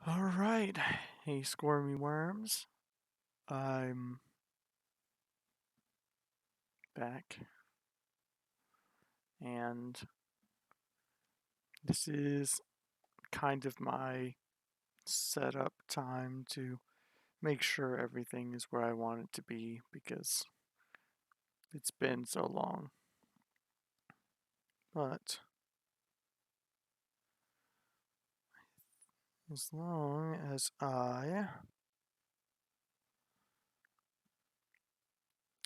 Alright, hey squirmy worms. I'm back, and this is kind of my setup time to make sure everything is where I want it to be because it's been so long. But as long as I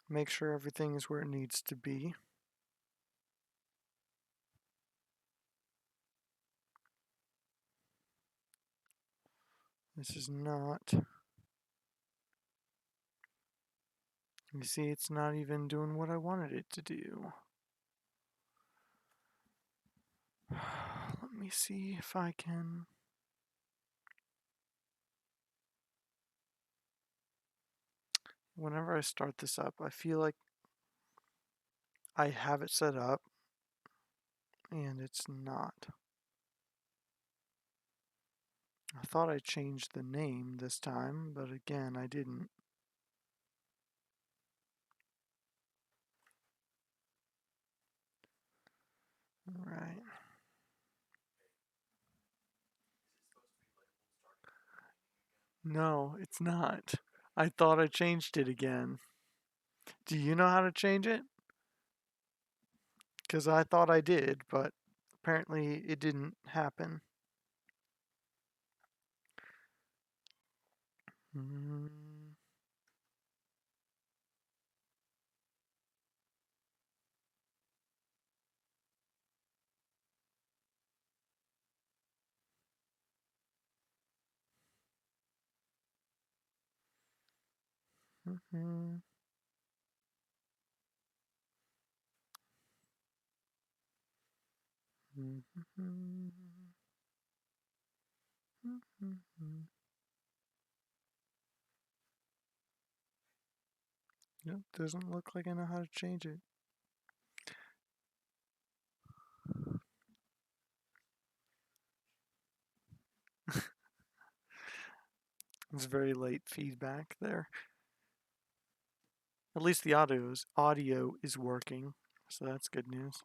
make sure everything is where it needs to be, this is not. You see, it's not even doing what I wanted it to do. Let me see if I can. Whenever I start this up, I feel like I have it set up and it's not. I thought I changed the name this time, but again, I didn't. Right. No, it's not. I thought I changed it again. Do you know how to change it? Because I thought I did, but apparently it didn't happen. Mm. Mm-hmm. Mm-hmm. Mm-hmm. Yep, doesn't look like I know how to change it. It's very late feedback there. At least the audio is working, so that's good news.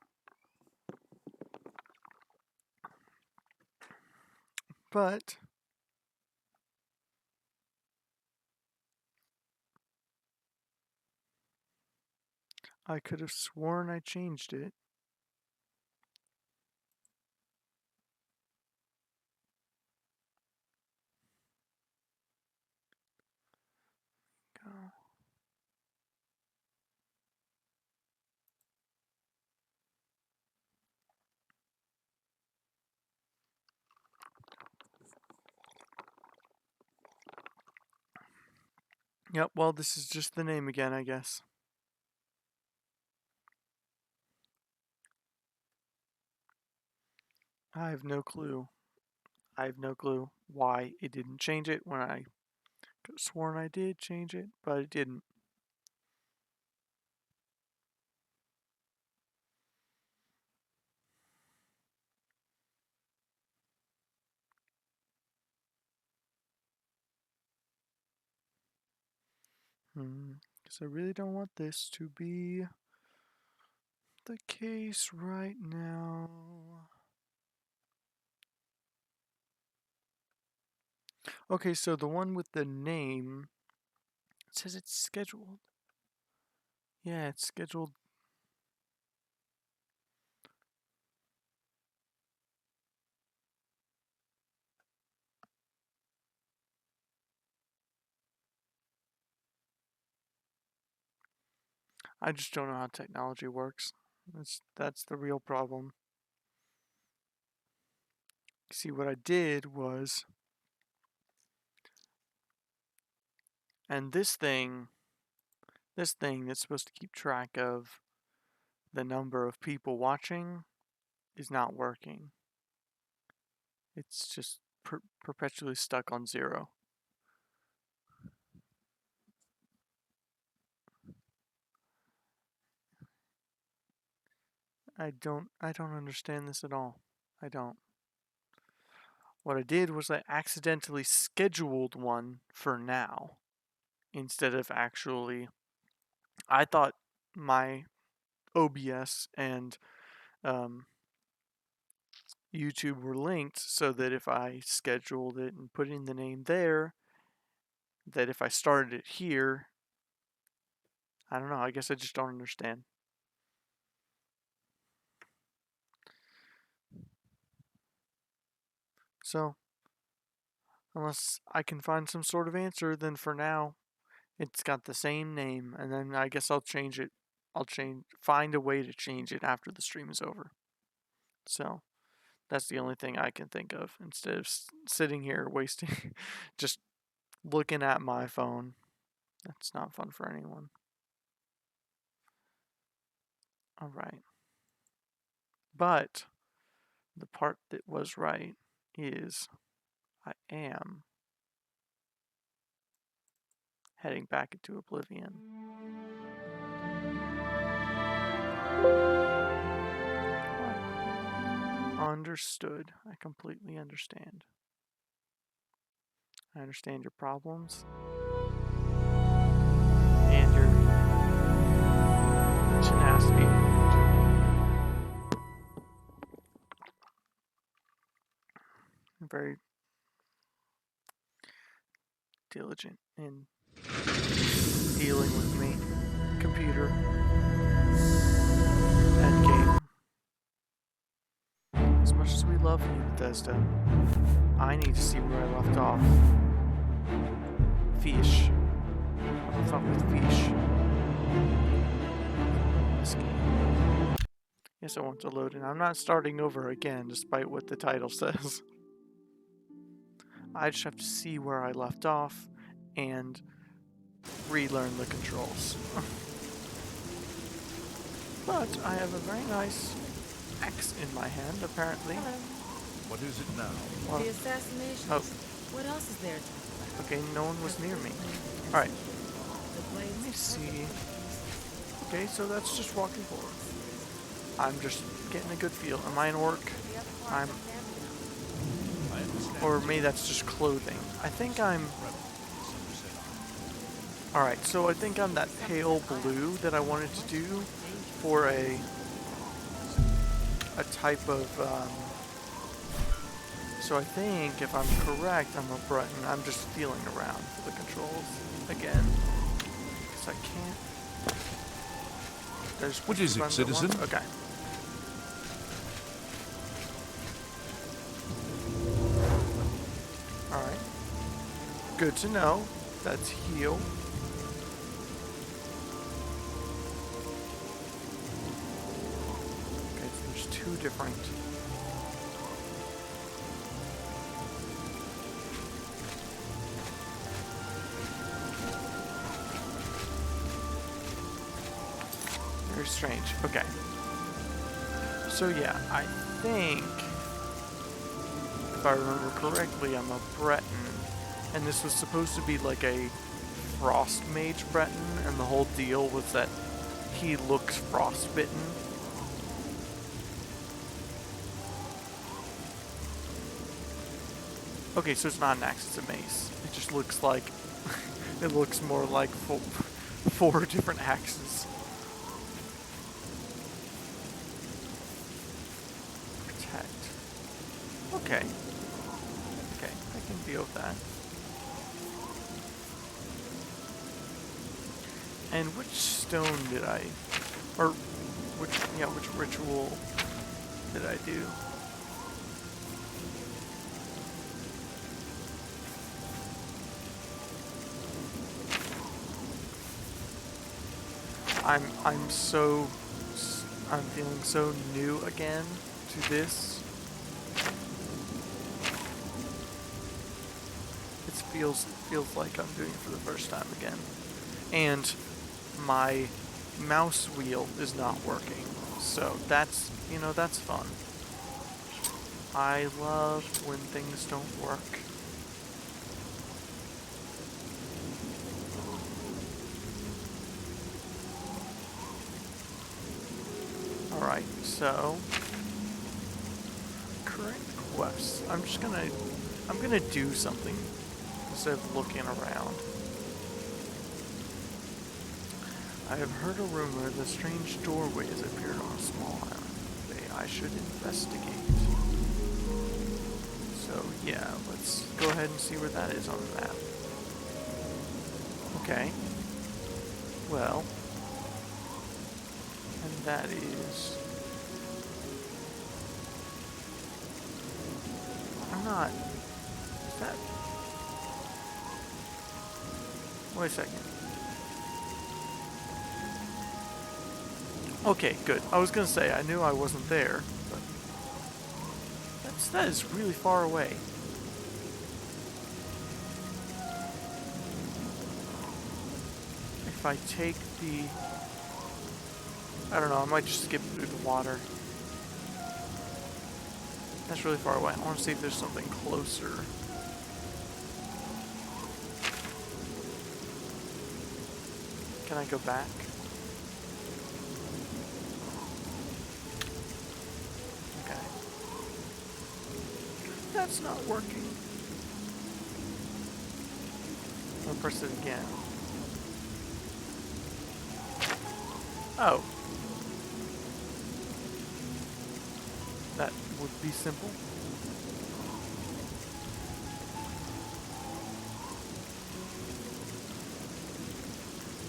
But I could have sworn I changed it. Go. Yep, well, this is just the name again, I guess. I have no clue. I have no clue why it didn't change it when I could have sworn I did change it, but it didn't. Because I really don't want this to be the case right now. Okay, so the one with the name, it says it's scheduled. Yeah, it's scheduled. I just don't know how technology works. That's the real problem. See, what I did was, and this thing that's supposed to keep track of the number of people watching is not working. It's just perpetually stuck on 0. I don't understand this at all. I don't. what I did was I accidentally scheduled one for now instead of actually. I thought my OBS and YouTube were linked so that if I scheduled it and put in the name there, that if I started it here, I don't know, I guess I just don't understand. So, unless I can find some sort of answer, then for now, it's got the same name, and then I guess I'll change it. Find a way to change it after the stream is over. So, that's the only thing I can think of instead of sitting here wasting, just looking at my phone. That's not fun for anyone. All right. But the part that was right is I am heading back into Oblivion. Understood. I completely understand. I understand your problems and your tenacity. Very diligent in dealing with me, computer and game. As much as we love you, Bethesda, I need to see where I left off. Fish. I left off with fish. This game. Yes, I want to load in. I'm not starting over again, despite what the title says. I just have to see where I left off and relearn the controls. But I have a very nice axe in my hand, apparently. Hello. What is it now? Well, The assassinations. oh. What else is there to talk about? Okay, no one was near me. Alright. Let me see. Okay, so that's just walking forward. I'm just getting a good feel. Am I an orc? Or maybe that's just clothing. I think I'm... Alright, so I think I'm that pale blue that I wanted to do for a type of... So I think, if I'm correct, I'm a Breton. I'm just feeling around for the controls again. Because I can't... There's what is it, citizen? Okay. Alright. Good to know. That's heal. Okay, so there's two different... Very strange. Okay. So yeah, I think, if I remember correctly, I'm a Breton, and this was supposed to be like a frost mage Breton, and the whole deal was that he looks frostbitten. Okay, so it's not an axe, it's a mace. It just looks like, it looks more like four different axes. Okay. Okay, I can deal with that. And which stone did I... Or, which ritual did I do? I'm feeling so new again to this. Feels like I'm doing it for the first time again. And my mouse wheel is not working. So that's, that's fun. I love when things don't work. Alright, so current quests. I'm just gonna I'm gonna do something instead of looking around. I have heard a rumor that strange doorway has appeared on a small island. I should investigate. So yeah, let's go ahead and see where that is on the map. Okay. Well, and that is... I'm not... Is that... Wait a second. Okay, good. I was gonna say, I knew I wasn't there, but... That is really far away. If I take the... I don't know, I might just skip through the water. That's really far away. I want to see if there's something closer. Can I go back? Okay. That's not working. I'll press it again. Oh. That would be simple.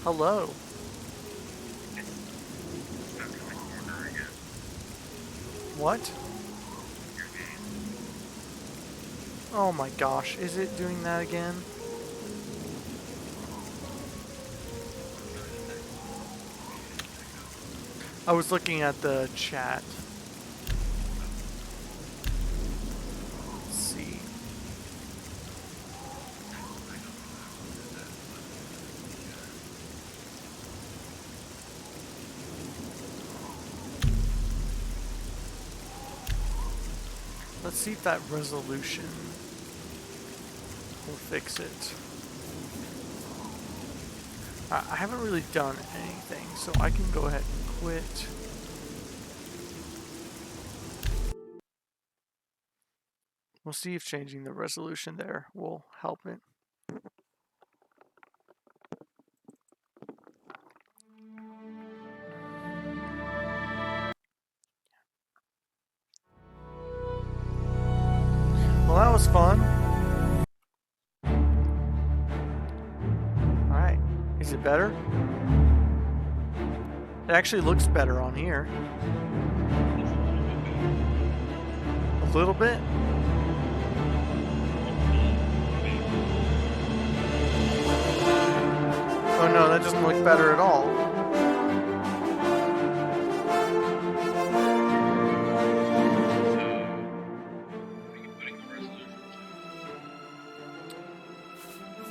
Hello. What? Oh my gosh, is it doing that again? I was looking at the chat. Let's see. Let's see if that resolution will fix it. I haven't really done anything, so I can go ahead and quit. We'll see if changing the resolution there will help it. Well, that was fun. Alright, is it better? It actually looks better on here. A little bit? Oh no, that doesn't look better at all.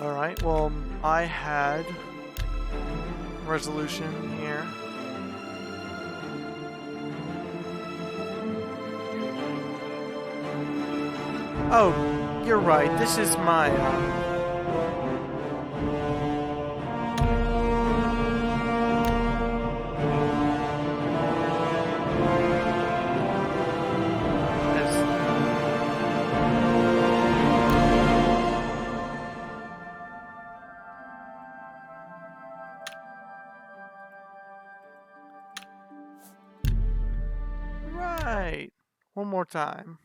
Alright, well, I had resolution here. Oh, you're right, this is my, Right. One more time.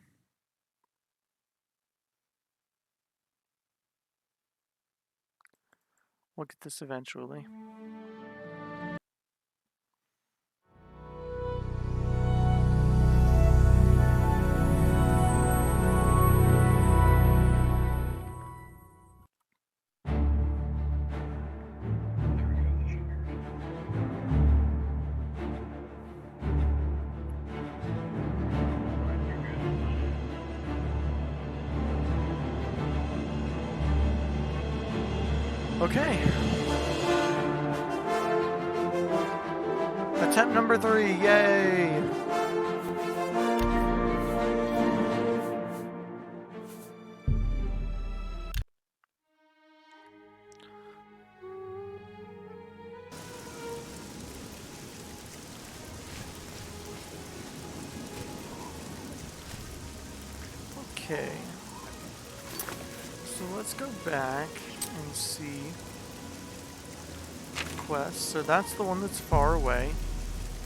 We'll get this eventually. Okay. Attempt number 3, yay! Okay. So let's go back and see quests. So that's the one that's far away.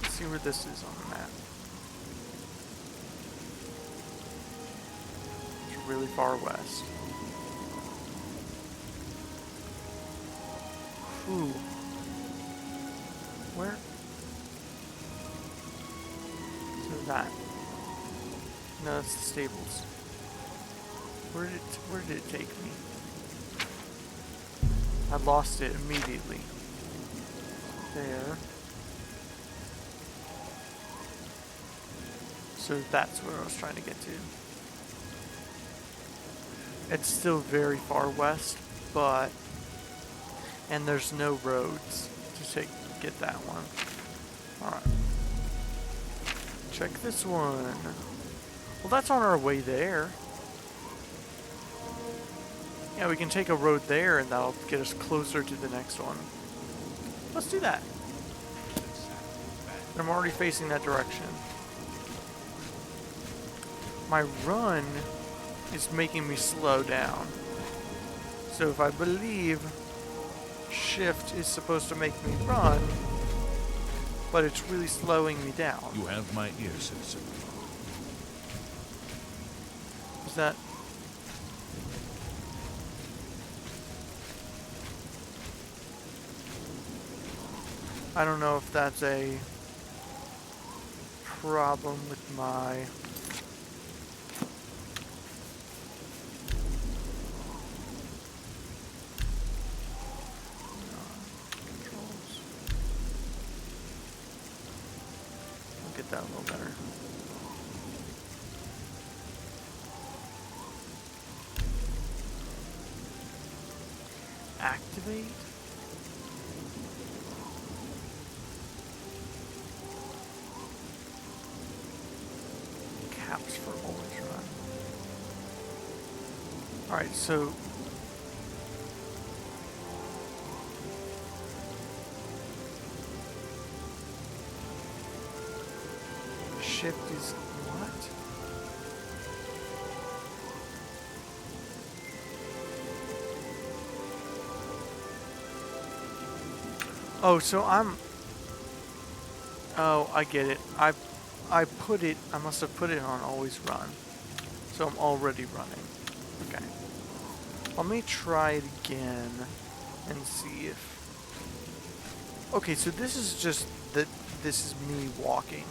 Let's see where this is on the map. It's really far west. Ooh. Where? So that. No, that's the stables. Where did it take me? I lost it immediately. There. So that's where I was trying to get to. It's still very far west, but and there's no roads to get that one. Alright. Check this one. Well, that's on our way there. Yeah, we can take a road there and that'll get us closer to the next one. Let's do that. I'm already facing that direction. My run is making me slow down. So if I believe shift is supposed to make me run, but it's really slowing me down. You have my ear, citizen. Is that... I don't know if that's a problem with my... controls. I'll get that a little better. Activate? Caps for always run. Alright, so shift is what? Oh, so I'm... Oh, I get it. I must have put it on always run. So I'm already running. Okay. Let me try it again and see if... Okay, so this is just that this is me walking.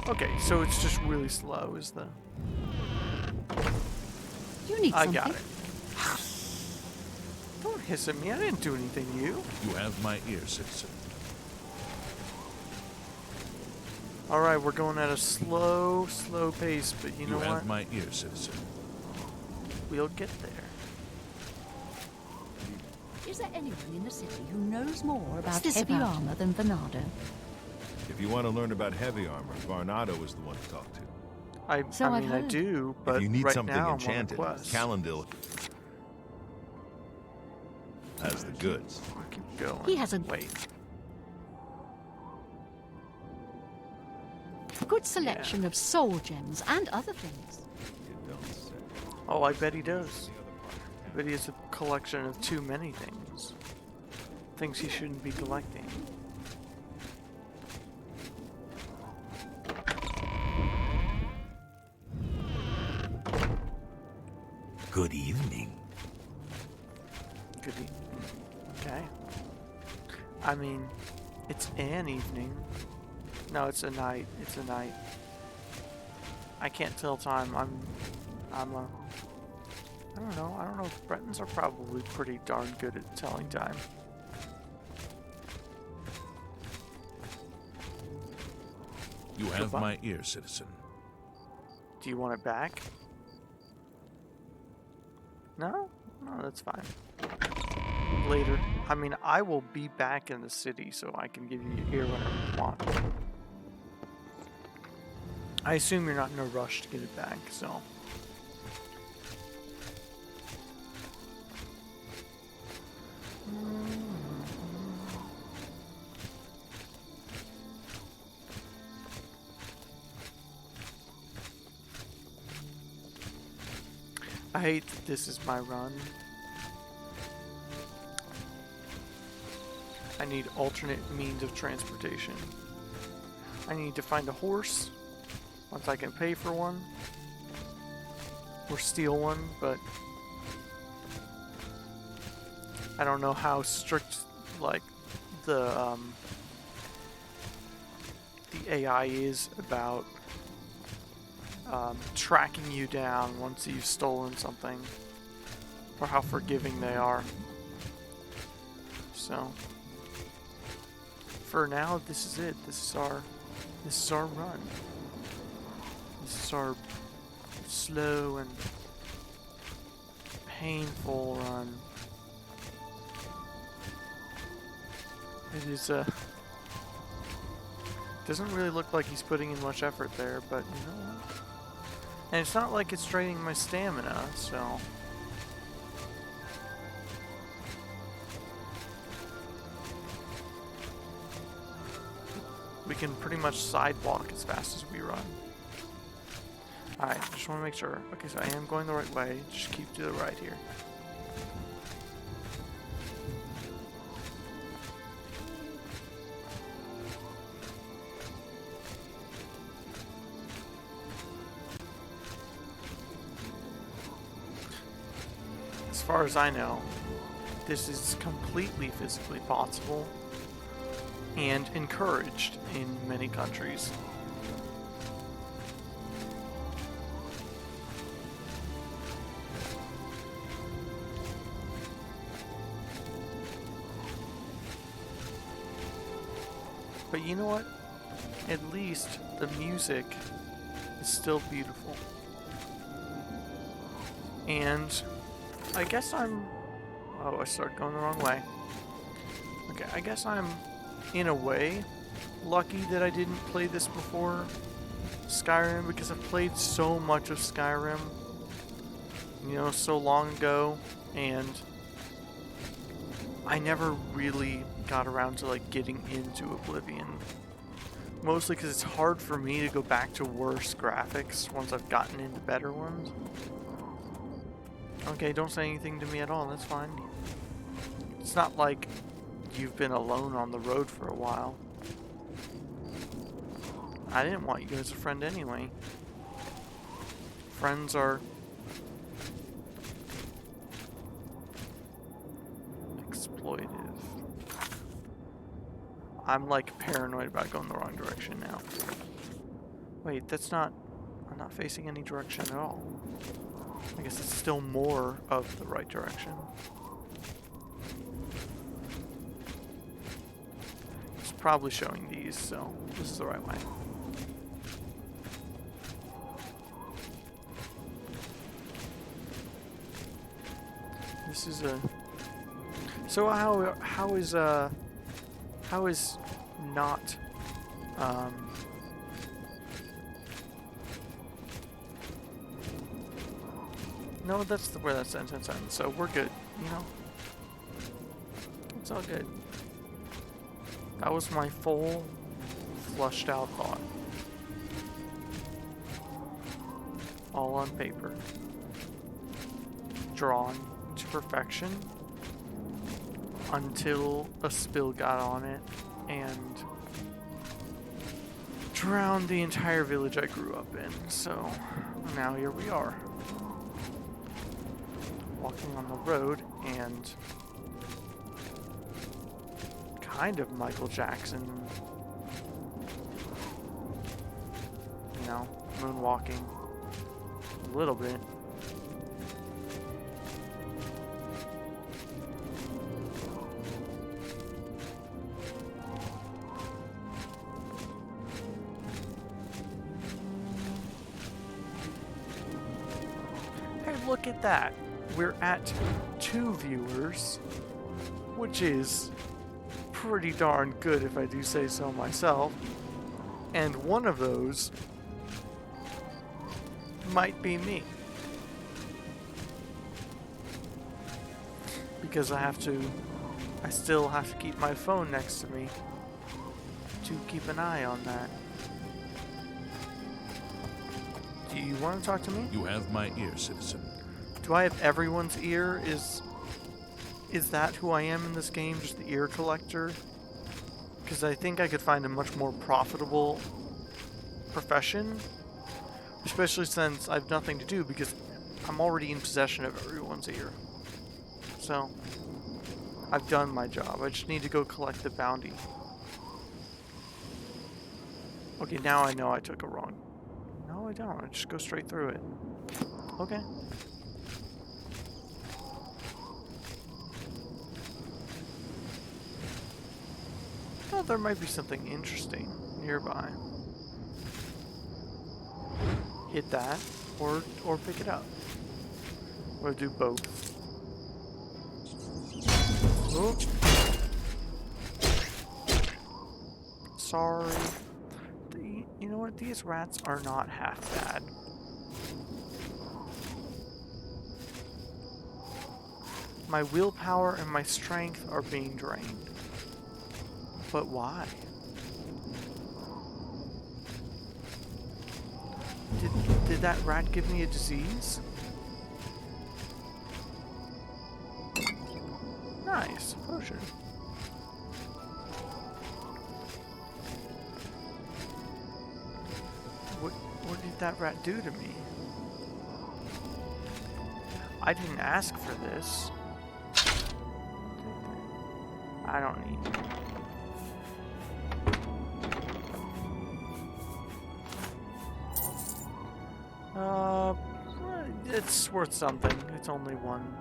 Okay, so it's just really slow is the... You need I something. got it. Don't hiss at me, I didn't do anything to you. You have my ear, citizen. Alright, we're going at a slow pace, but you know You have what? my ear, citizen. We'll get there. Is there anyone in the city who knows more about this heavy about? armor than Bernardo? If you want to learn about heavy armor, Varnado is the one to talk to. I I've mean, I heard. do, but If you need right something now enchanted, I'm on a quest. Calendil has the goods. I'll keep going. He has a- Wait. Good selection of soul gems and other things. You don't say. Oh, I bet he does. I bet he has a collection of too many things. Things he shouldn't be collecting. Good evening. Good evening. Okay. I mean, it's an evening. No, it's a night. It's a night. I can't tell time. I don't know. I don't know. Bretons are probably pretty darn good at telling time. You have Goodbye. my ear, citizen. Do you want it back? No? No, that's fine. Later. I mean, I will be back in the city, so I can give you your ear whenever you want. I assume you're not in a rush to get it back, so... I hate that this is my run. I need alternate means of transportation. I need to find a horse once I can pay for one. Or steal one, but I don't know how strict like the AI is about tracking you down once you've stolen something, or how forgiving they are. So for now, this is it. This is our run. This is our slow and painful run. It is doesn't really look like he's putting in much effort there, but you know what? And it's not like it's draining my stamina, so we can pretty much sidewalk as fast as we run. Alright, just want to make sure. Okay, so I am going the right way. Just keep to the right here. As far as I know, this is completely physically possible and encouraged in many countries. But you know what? At least the music is still beautiful. And I guess I'm... Oh, I started going the wrong way. Okay, I guess I'm, in a way, lucky that I didn't play this before Skyrim, because I've played so much of Skyrim, you know, so long ago, and I never really got around to, like, getting into Oblivion. Mostly because it's hard for me to go back to worse graphics once I've gotten into better ones. Okay, don't say anything to me at all, that's fine. It's not like you've been alone on the road for a while. I didn't want you as a friend anyway. Friends are exploitive. I'm like paranoid about going the wrong direction now. Wait, that's not... I'm not facing any direction at all. I guess it's still more of the right direction. It's probably showing these, so this is the right way. This is a... So how is not no, that's where that sentence ends, so we're good, you know? It's all good. That was my full, flushed out thought. All on paper. Drawn to perfection until a spill got on it and drowned the entire village I grew up in. So now here we are. Walking on the road and kind of Michael Jackson, you know, moonwalking a little bit. Hey, look at that. We're at 2 viewers, which is pretty darn good if I do say so myself. And one of those might be me. Because I still have to keep my phone next to me to keep an eye on that. Do you want to talk to me? You have my ear, citizen. Do I have everyone's ear? Is that who I am in this game? Just the ear collector? Because I think I could find a much more profitable profession. Especially since I have nothing to do because I'm already in possession of everyone's ear. So, I've done my job. I just need to go collect the bounty. Okay, now I know I took a wrong. No, I don't. I just go straight through it. Okay. Oh, there might be something interesting nearby. Hit that, or pick it up. Or do both. Oh. Sorry. You know what? These rats are not half bad. My willpower and my strength are being drained. But why? Did that rat give me a disease? Nice, potion. What did that rat do to me? I didn't ask for this. I don't need it. It's worth something. It's only one.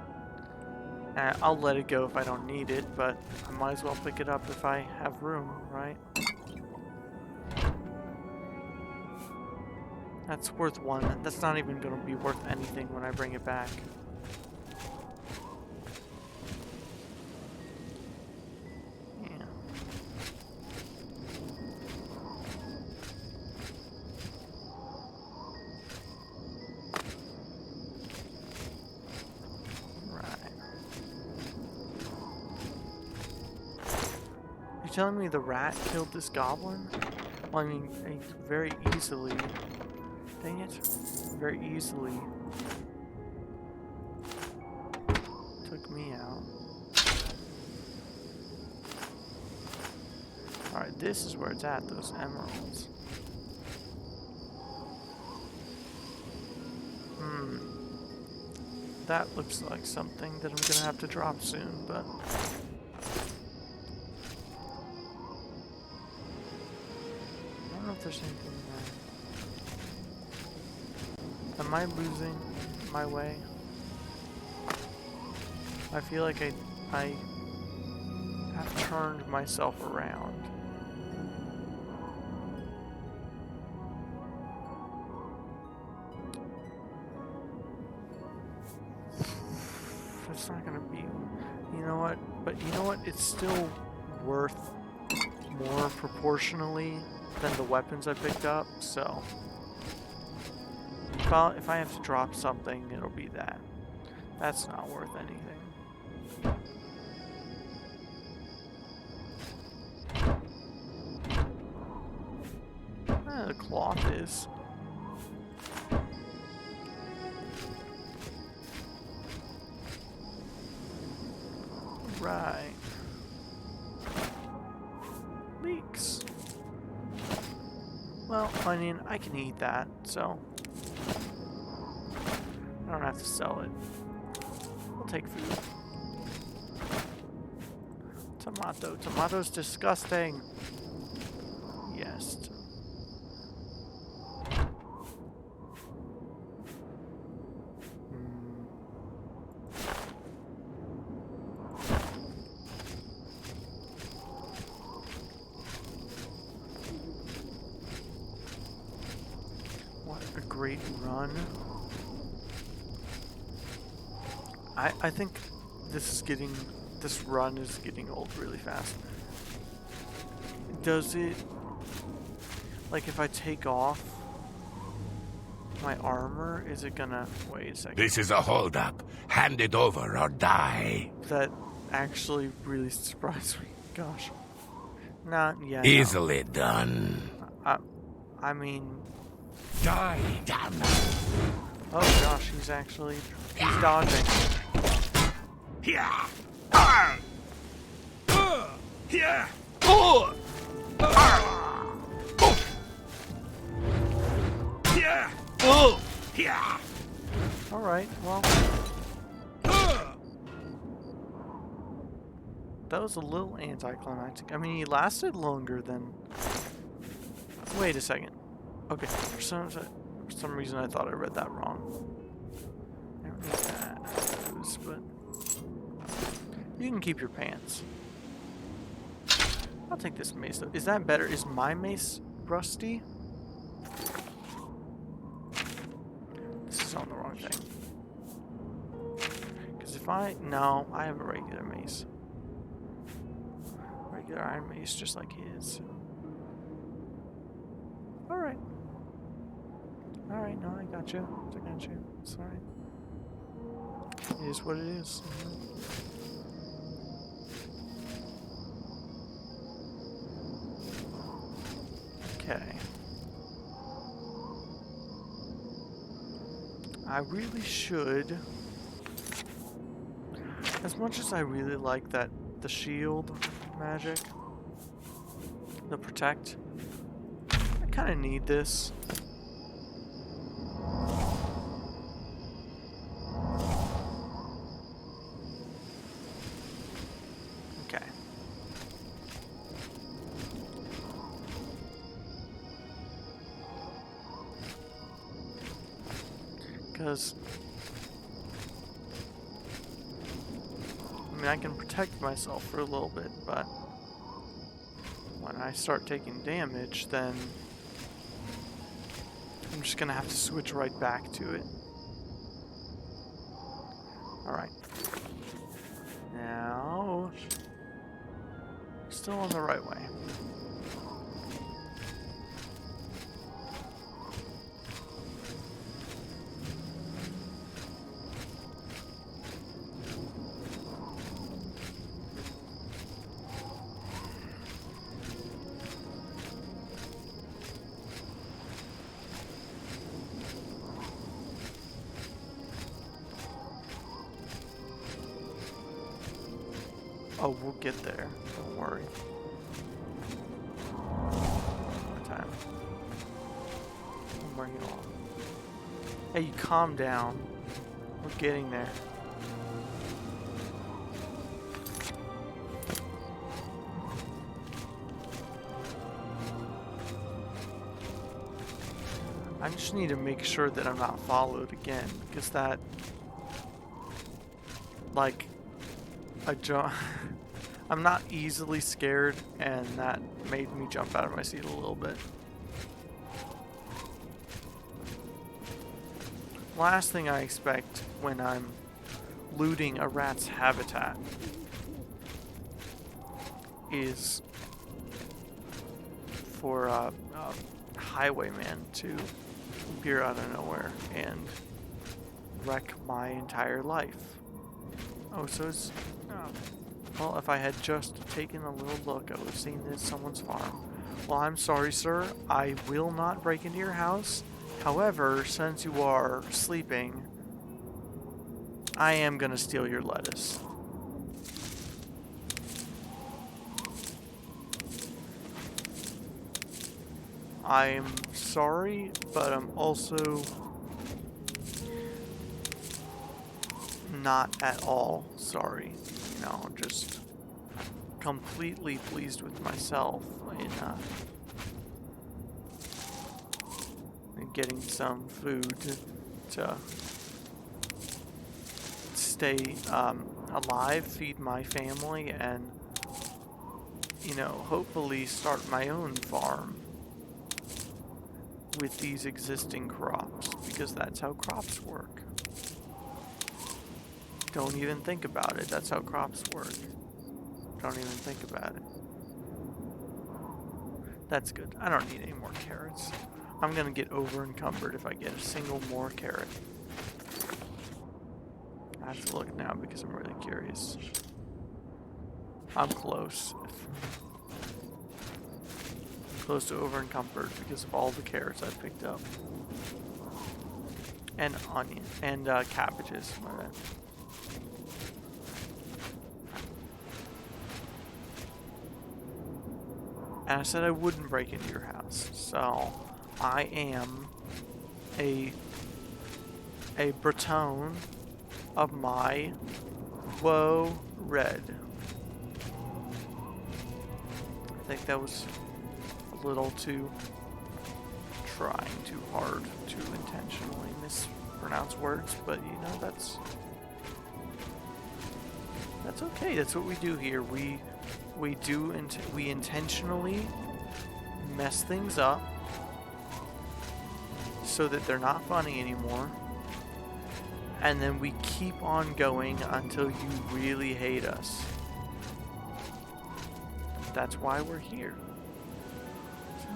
I'll let it go if I don't need it, but I might as well pick it up if I have room, right? That's worth one. That's not even going to be worth anything when I bring it back. Yeah. Right. You're telling me the rat killed this goblin? Well, I mean, very easily. Dang it. Very easily took me out. Alright, this is where it's at, those emeralds. That looks like something that I'm gonna have to drop soon, but... I don't know if there's anything there. Am I losing my way? I feel like I have turned myself around. It's not gonna be, you know what? But you know what? It's still worth more proportionally than the weapons I picked up, so... If I have to drop something, it'll be that. That's not worth anything. The cloth is. Right. Leeks. Well, I mean, I can eat that, so... I don't have to sell it. We'll take food. Tomato. Tomato's disgusting. Yes. What a great run. I think this run is getting old really fast. Does it, like if I take off my armor, is it gonna, wait a second. This is a holdup. Hand it over or die. That actually really surprised me. Gosh. Not yet. Easily done. I mean... Die, damn it. Oh gosh, he's dodging. Yeah. Ah. Yeah. Oh. Yeah. Oh. Yeah. Alright, well. That was a little anticlimactic. I mean, he lasted longer than... Wait a second. Okay, for some reason I thought I read that wrong. I don't need that. Those, but... You can keep your pants. I'll take this mace though. Is that better? Is my mace rusty? This is on the wrong thing. Because if no, I have a regular mace. Regular iron mace just like his. Alright. Alright, no, I got you. I got you. It's alright. It is what it is. Okay. I really should. As much as I really like the shield magic, the protect, I kind of need this. Okay. Because I mean, I can protect myself for a little bit, but when I start taking damage, then I'm just gonna have to switch right back to it. Alright. Now, still on the right way. Oh, we'll get there. Don't worry. One time. I'm working on. Hey, you calm down. We're getting there. I just need to make sure that I'm not followed again, because that, like, I'm not easily scared, and that made me jump out of my seat a little bit. Last thing I expect when I'm looting a rat's habitat is for a highwayman to appear out of nowhere and wreck my entire life. Oh, so it's... well, if I had just taken a little look, I would have seen this someone's farm. Well, I'm sorry, sir. I will not break into your house. However, since you are sleeping, I am going to steal your lettuce. I'm sorry, but I'm also not at all sorry. You know, just completely pleased with myself in getting some food to stay alive, feed my family, and, you know, hopefully start my own farm with these existing crops, because that's how crops work. Don't even think about it. That's how crops work. Don't even think about it. That's good. I don't need any more carrots. I'm gonna get over encumbered if I get a single more carrot. I have to look now because I'm really curious. I'm close. Close to over encumbered because of all the carrots I picked up. And onion. And cabbages. My bad. And I said I wouldn't break into your house. So I am a Breton of my woe red. I think that was a little too trying too hard to intentionally mispronounce words, but you know, that's okay. That's what we do here. We intentionally mess things up so that they're not funny anymore, and then we keep on going until you really hate us. That's why we're here.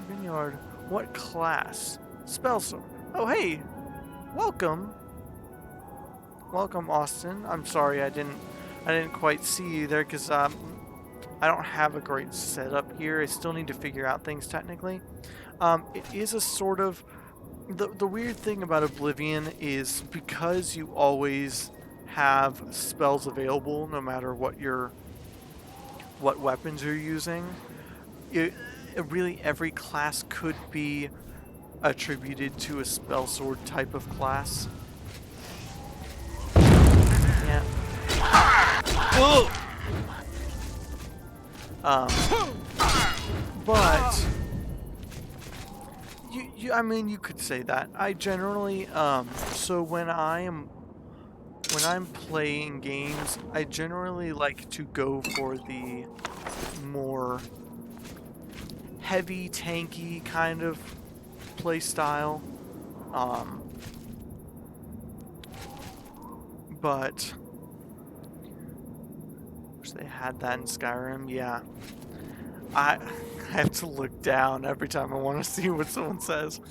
Vineyard. What class? Spellsword. Oh, hey! Welcome! Welcome, Austin. I'm sorry I didn't quite see you there because I don't have a great setup here. I still need to figure out things technically. It is a sort of... The weird thing about Oblivion is because you always have spells available no matter what weapons you're using, really every class could be attributed to a spell sword type of class. Yeah. But I mean, you could say that. I generally so when I'm playing games, I generally like to go for the more heavy, tanky kind of play style. But wish they had that in Skyrim. Yeah, I have to look down every time I want to see what someone says.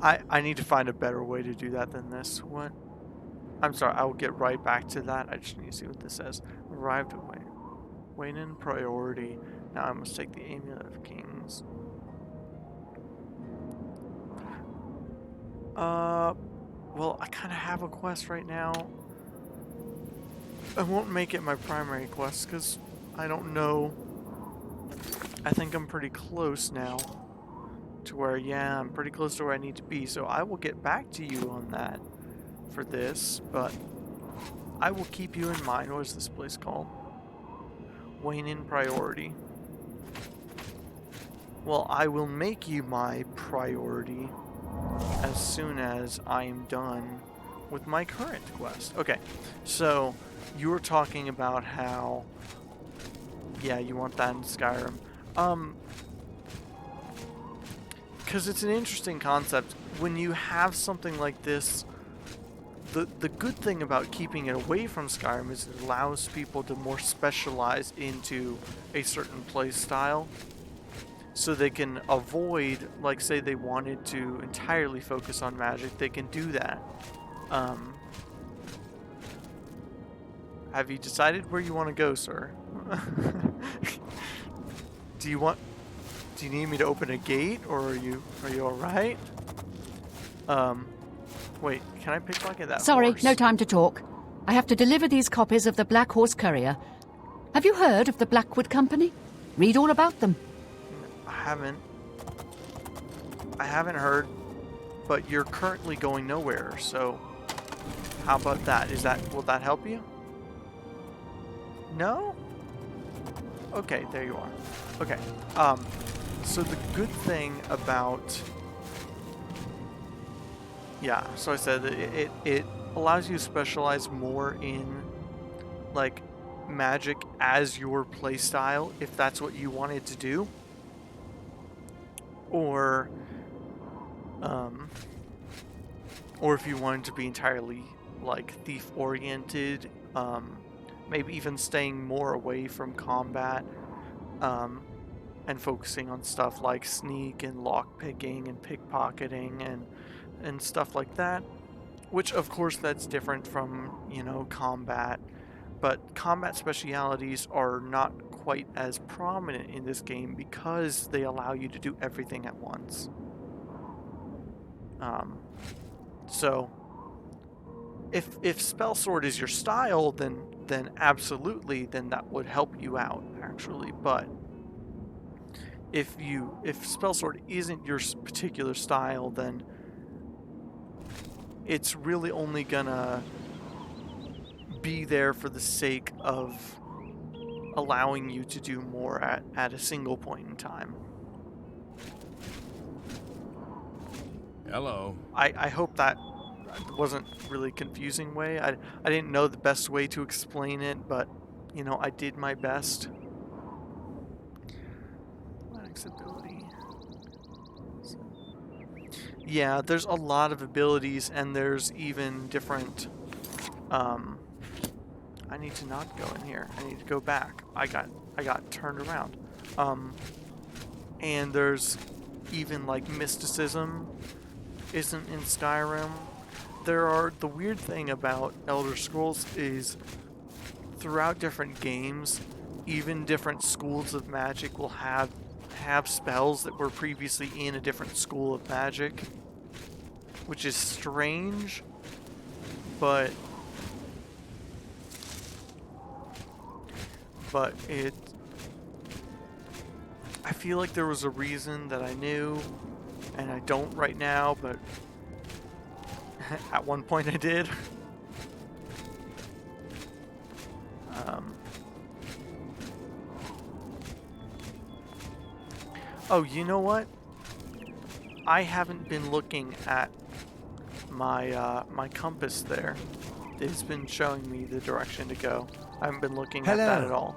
I need to find a better way to do that than this. What? I'm sorry, I will get right back to that. I just need to see what this says. Arrived at Wayne in priority. Now I must take the Amulet of Kings. Well, I kind of have a quest right now. I won't make it my primary quest because I don't know. I think I'm pretty close now to where, yeah, I'm pretty close to where I need to be. So I will get back to you on that for this, but I will keep you in mind. What is this place called? Wayne in priority. Well, I will make you my priority as soon as I am done with my current quest. Okay, so you were talking about how, yeah, you want that in Skyrim. Because it's an interesting concept. When you have something like this, the good thing about keeping it away from Skyrim is it allows people to more specialize into a certain play style. So they can avoid, like say they wanted to entirely focus on magic, they can do that. Have you decided where you want to go, sir? Do you need me to open a gate, or are you alright? Wait, can I pickpocket that Sorry, horse? no time to talk. I have to deliver these copies of the Black Horse Courier. Have you heard of the Blackwood Company? Read all about them. I haven't heard, but you're currently going nowhere, so how about that? Will that help you? No? Okay, there you are. Okay, so the good thing about... Yeah, so I said that it allows you to specialize more in, like, magic as your playstyle, if that's what you wanted to do. Or if you wanted to be entirely, like, thief-oriented, maybe even staying more away from combat, and focusing on stuff like sneak and lockpicking and pickpocketing and stuff like that. Which, of course, that's different from, you know, combat. But combat specialities are not quite as prominent in this game because they allow you to do everything at once. So if spell sword is your style, then absolutely, then that would help you out actually. But if spell sword isn't your particular style, then it's really only gonna be there for the sake of allowing you to do more at a single point in time. Hello. I hope that wasn't really confusing way. I didn't know the best way to explain it, but you know, I did my best. Max ability. Yeah, there's a lot of abilities, and there's even different. I need to not go in here. I need to go back. I got turned around. And there's even like mysticism isn't in Skyrim. The weird thing about Elder Scrolls is throughout different games, even different schools of magic will have spells that were previously in a different school of magic, which is strange, but I feel like there was a reason that I knew, and I don't right now, but at one point I did. Oh, you know what? I haven't been looking at my my compass there. It's been showing me the direction to go. I haven't been looking at that at all.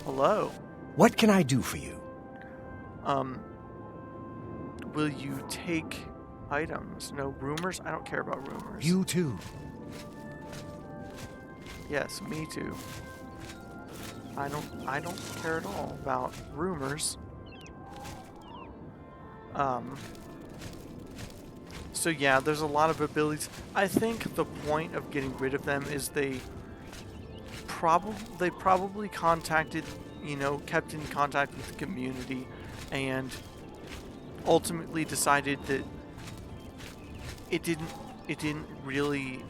Hello. What can I do for you? Will you take items? No rumors? I don't care about rumors. You too. Yes, me too. I don't care at all about rumors. So yeah, there's a lot of abilities. I think the point of getting rid of them is they probably contacted, you know, kept in contact with the community, and ultimately decided that it didn't really,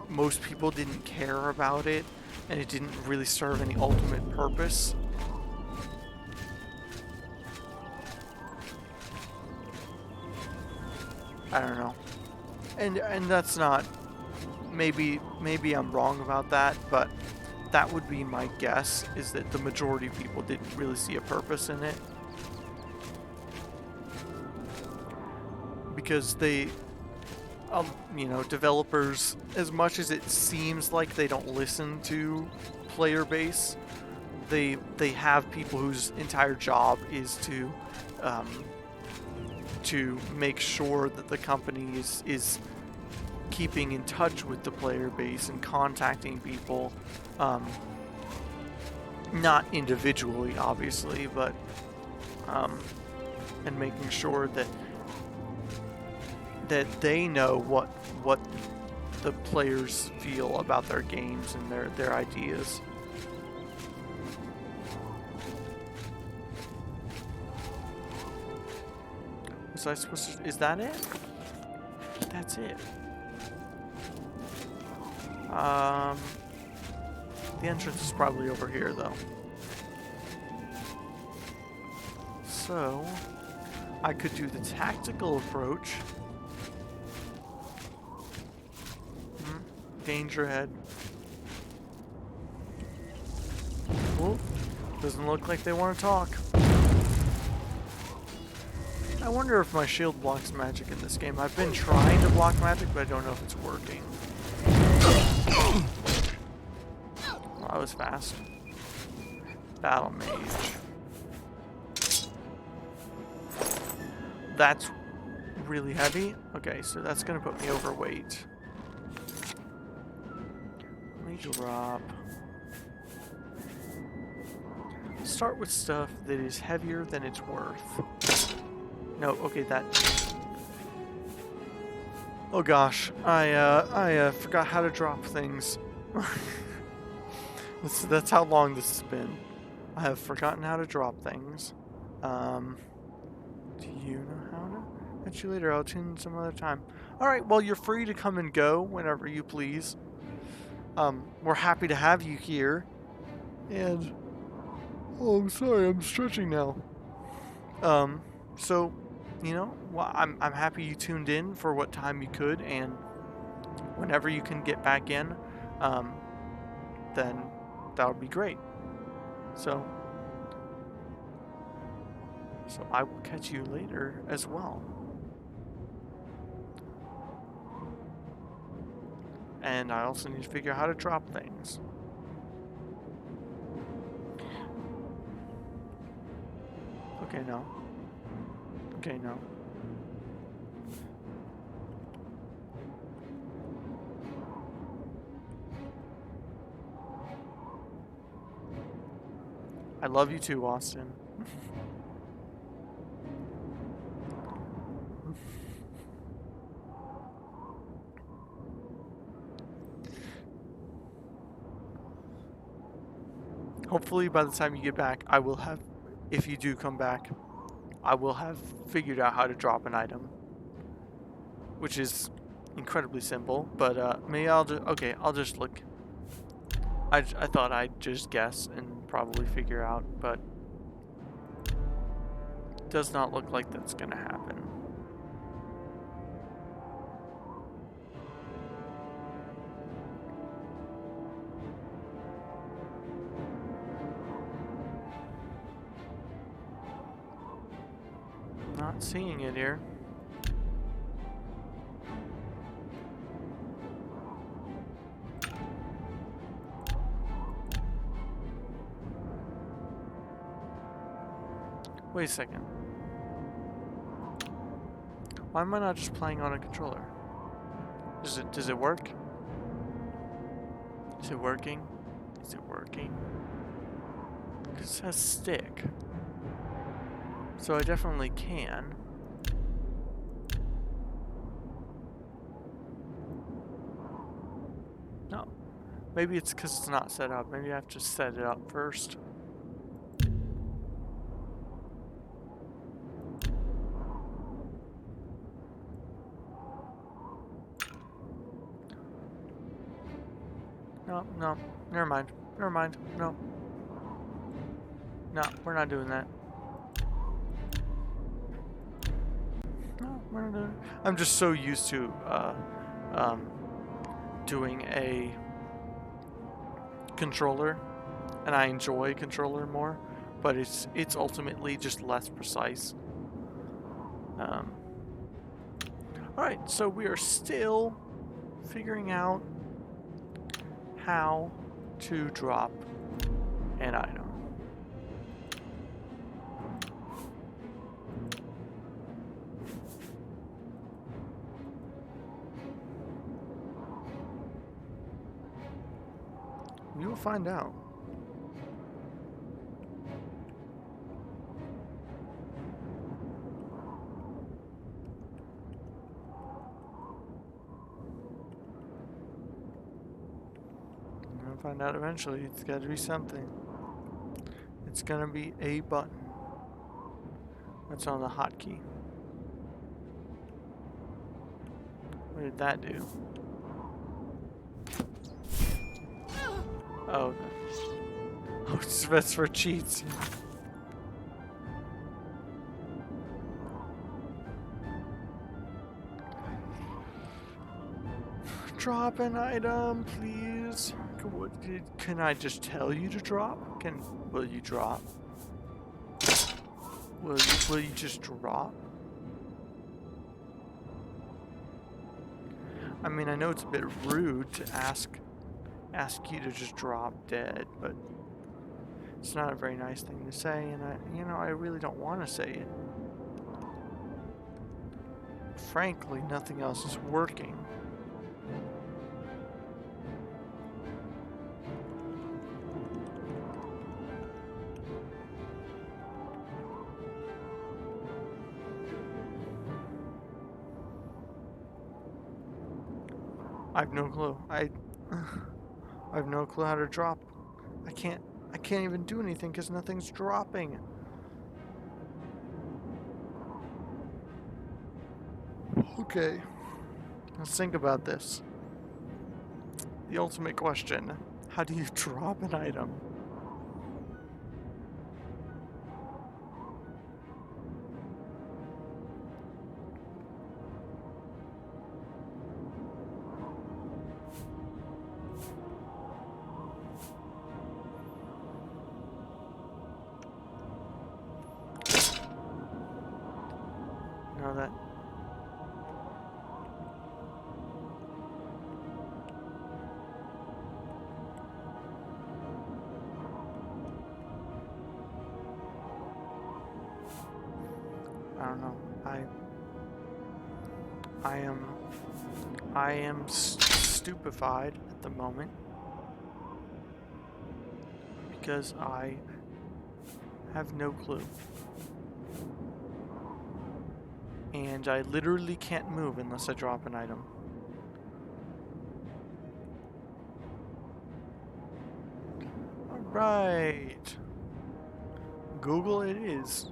most people didn't care about it, and it didn't really serve any ultimate purpose. I don't know. And that's not, maybe I'm wrong about that, but that would be my guess, is that the majority of people didn't really see a purpose in it. Because they, you know, developers, as much as it seems like they don't listen to player base, they have people whose entire job is to make sure that the company is keeping in touch with the player base and contacting people, not individually, obviously, but and making sure that they know what the players feel about their games and their ideas. Was I supposed to, is that it? That's it. The entrance is probably over here though. So I could do the tactical approach. Danger ahead. Oh, doesn't look like they want to talk. I wonder if my shield blocks magic in this game. I've been trying to block magic, but I don't know if it's working. Well, that was fast. Battle mage. That's really heavy. Okay, so that's gonna put me overweight. Let me drop. Start with stuff that is heavier than it's worth. No, okay, that. Oh gosh, I forgot how to drop things. That's how long this has been. I have forgotten how to drop things. Do you know how to? Catch you later. I'll tune in some other time. Alright, well, you're free to come and go whenever you please. We're happy to have you here. And... Oh, I'm sorry, I'm stretching now. So, you know, well, I'm happy you tuned in for what time you could, and whenever you can get back in, then that would be great. So I will catch you later as well. And I also need to figure out how to drop things. Okay, no. Okay, no. I love you too, Austin. Hopefully by the time you get back, I will have, if you do come back, I will have figured out how to drop an item. Which is incredibly simple, but maybe I'll just, okay, I'll just look. I thought I'd just guess and probably figure out, but it does not look like that's gonna happen. Not seeing it here. Wait a second. Why am I not just playing on a controller? Does it work? Is it working? Is it working? It says stick. So I definitely can. No. Maybe it's because it's not set up. Maybe I have to set it up first. No, no. Never mind. Never mind. No. No, we're not doing that. No, we're not doing it. I'm just so used to doing a controller, and I enjoy controller more, but it's ultimately just less precise. Alright, so we are still figuring out how to drop an item. We will find out. We'll find out eventually. It's got to be something. It's gonna be a button. That's on the hotkey. What did that do? Oh, oh, that's for cheats. Drop an item, please. Can I just tell you to drop? Will you drop? Will you just drop? I mean, I know it's a bit rude to ask you to just drop dead, but it's not a very nice thing to say, and I really don't want to say it. Frankly, nothing else is working. I have no clue. I have no clue how to drop. I can't even do anything because nothing's dropping. Okay, let's think about this. The ultimate question: how do you drop an item? No, that. I don't know. I am stupefied at the moment because I have no clue. And I literally can't move unless I drop an item. Alright. Google it is.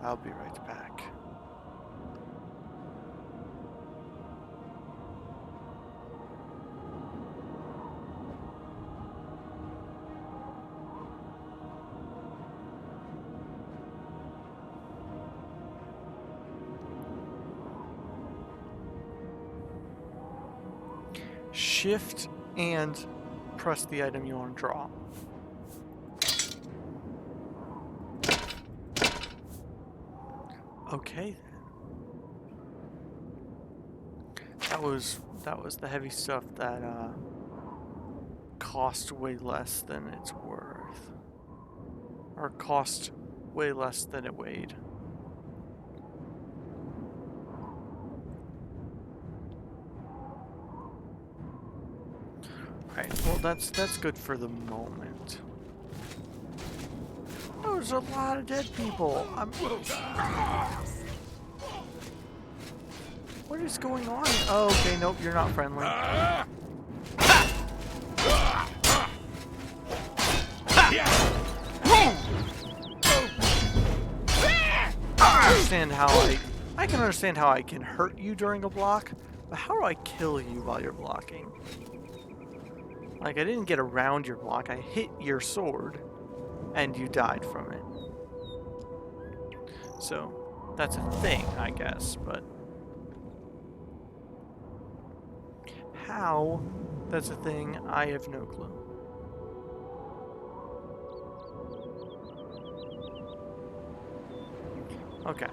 I'll be right back. Shift and press the item you want to draw. Okay then. That was the heavy stuff that cost way less than it's worth. Or cost way less than it weighed. Alright, well that's good for the moment. Oh, there's a lot of dead people. What is going on? Oh, okay, nope, you're not friendly. I can understand how I can hurt you during a block, but how do I kill you while you're blocking? Like, I didn't get around your block, I hit your sword, and you died from it. So, that's a thing, I guess, but... how that's a thing, I have no clue. Okay.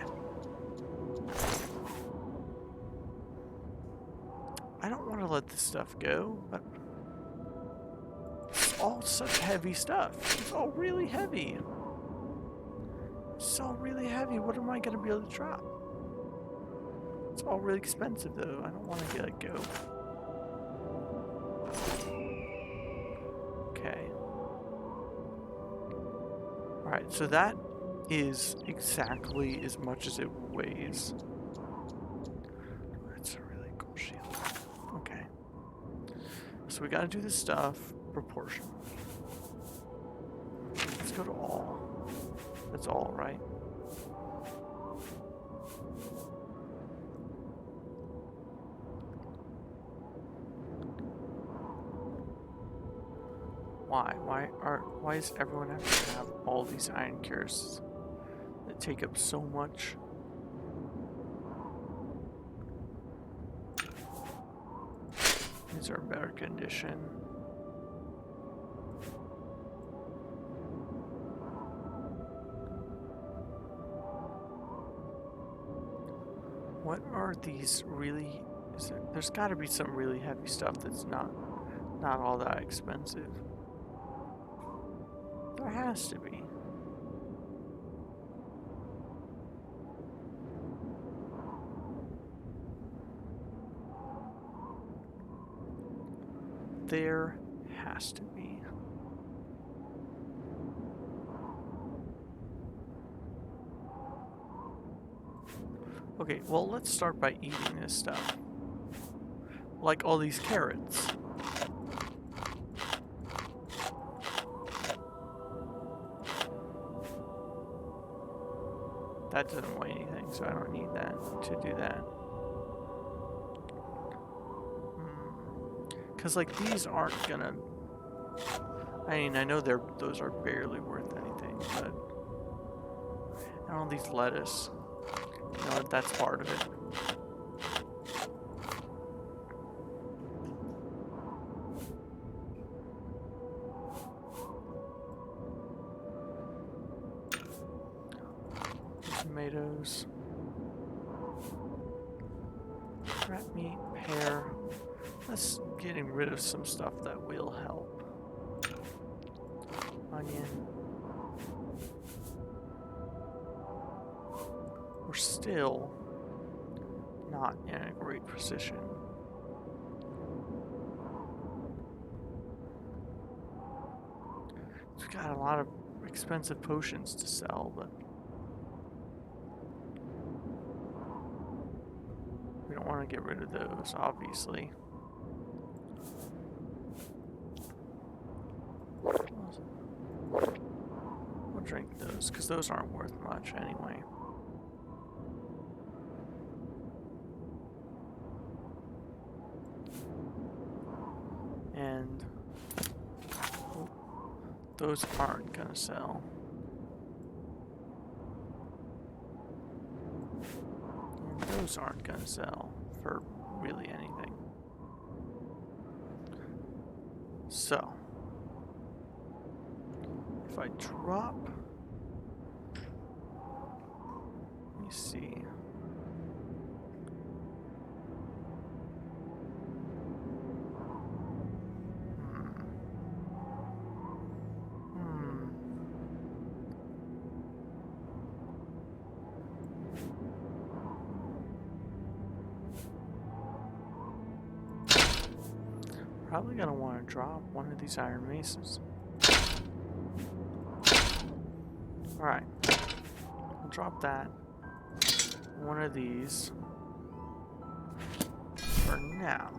I don't want to let this stuff go, but it's all such heavy stuff. It's all really heavy. It's all really heavy. What am I going to be able to drop? It's all really expensive, though. I don't want to let it go. Okay. Alright, so that is exactly as much as it weighs. That's a really cool shield. Okay. So we gotta do this stuff proportionally. Let's go to all. That's all, right? Why? Why does everyone have to have all these iron cures that take up so much? These are in better condition. What are these really? There's got to be some really heavy stuff that's not all that expensive. There has to be. There has to be. Okay, well, let's start by eating this stuff. Like all these carrots. That doesn't weigh anything, so I don't need that to do that. Because, like, these aren't gonna... I mean, I know those are barely worth anything, but... And all these lettuce. You know, that's part of it. Tomatoes. Rat meat, pear. Let's getting rid of some stuff that will help. Onion. We're still not in a great position. We've got a lot of expensive potions to sell, but we don't want to get rid of those, obviously. We'll drink those, because those aren't worth much anyway. And those aren't gonna sell. And those aren't gonna sell for really anything. So, if I drop, let me see. Probably gonna want to drop one of these iron maces. Alright. I'll drop that. One of these. For now.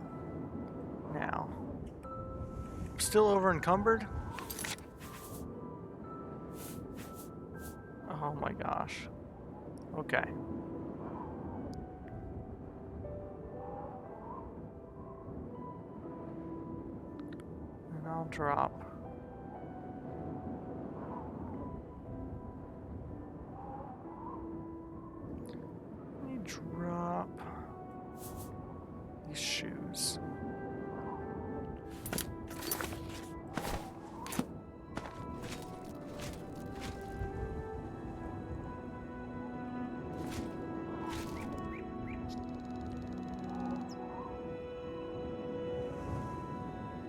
Now. I'm still over encumbered? Oh my gosh. Okay. And I'll drop. Let me drop these shoes.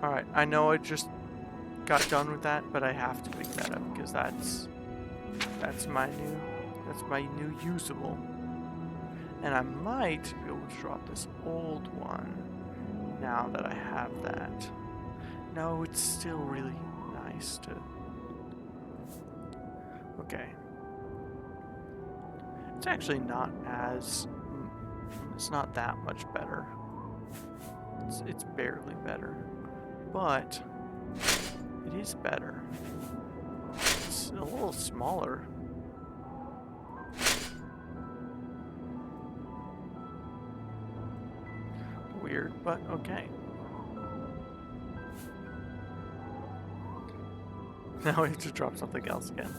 Alright, I know I just got done with that, but I have to pick that up because that's my new usable. And I might be able to drop this old one now that I have that. No, it's still really nice to... Okay. It's actually not as... It's not that much better. It's barely better. But it is better. It's a little smaller. Weird, but okay. Now we have to drop something else again.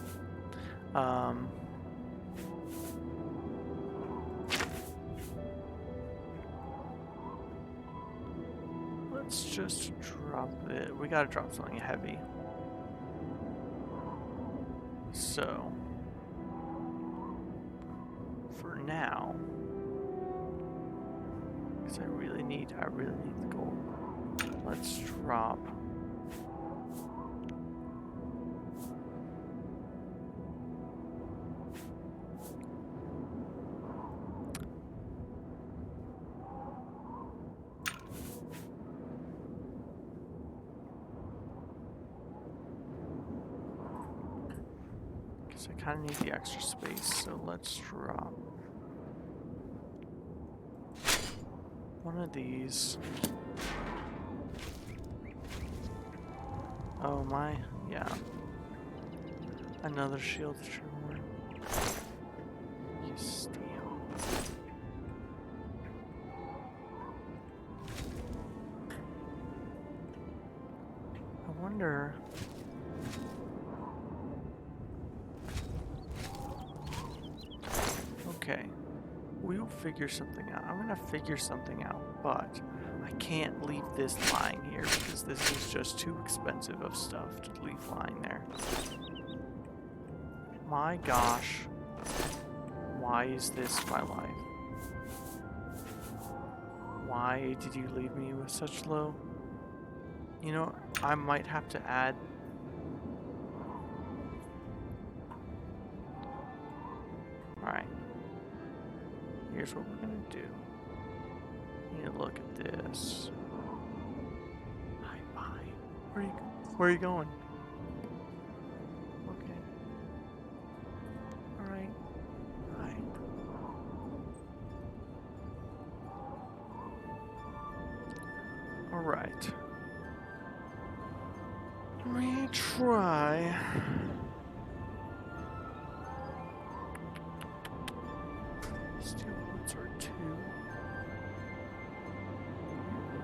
Let's just drop it. We gotta drop something heavy. So, for now, because I really need the gold. Let's drop. I kind of need the extra space, so let's drop one of these. Oh my, yeah. Another shield shard. Steel. I wonder. Okay. We'll figure something out. I'm gonna figure something out, but I can't leave this lying here because this is just too expensive of stuff to leave lying there. My gosh. Why is this my life? Why did you leave me with such low? You know, I might have to add. Alright. Here's what we're gonna do. You need to look at this. Hi, bye. Where are you going? Okay. Alright. Alright. Alright. Let me try. Steel boots are 2.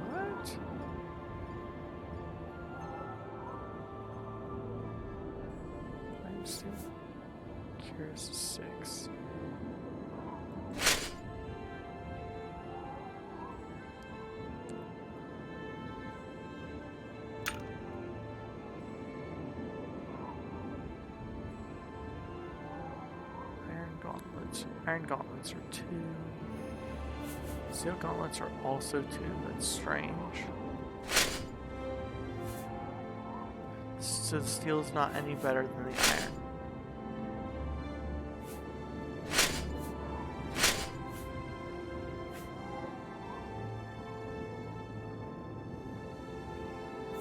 What? I'm still curious. 6. Iron gauntlets are 2. Steel gauntlets are also 2. That's strange. So the steel is not any better than the iron.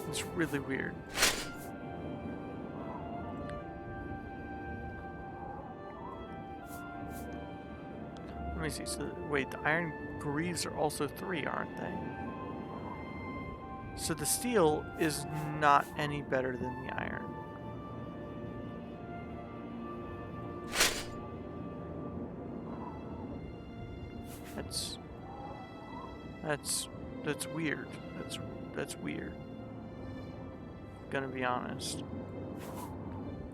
It's really weird. Let me see. So wait, the iron greaves are also 3, aren't they? So the steel is not any better than the iron. That's weird. That's weird. Gonna be honest.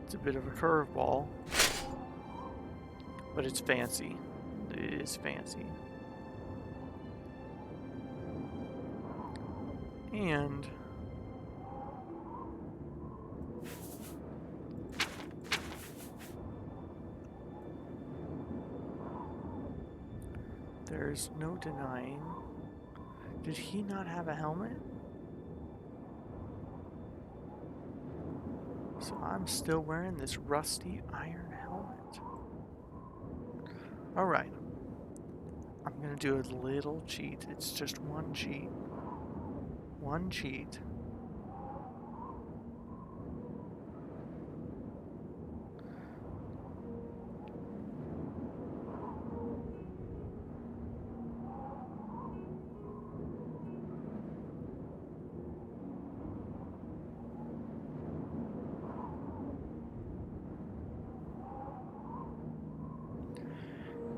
It's a bit of a curveball, but it's fancy. It is fancy. And there's no denying. Did he not have a helmet? So I'm still wearing this rusty iron helmet. Alright. I'm gonna do a little cheat. It's just one cheat. One cheat.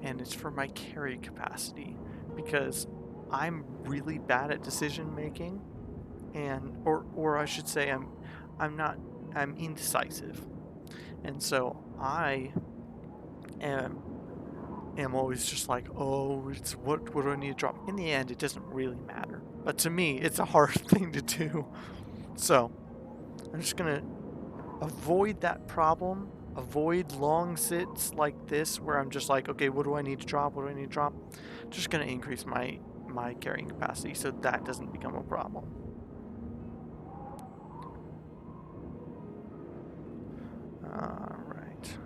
And it's for my carry capacity because I'm really bad at decision making, and or I should say I'm indecisive, and so I am always just like, oh, it's what do I need to drop? In the end, it doesn't really matter, but to me, it's a hard thing to do. So I'm just gonna avoid that problem. Avoid long sits like this where I'm just like, okay, what do I need to drop? What do I need to drop? Just going to increase my carrying capacity so that doesn't become a problem. All right.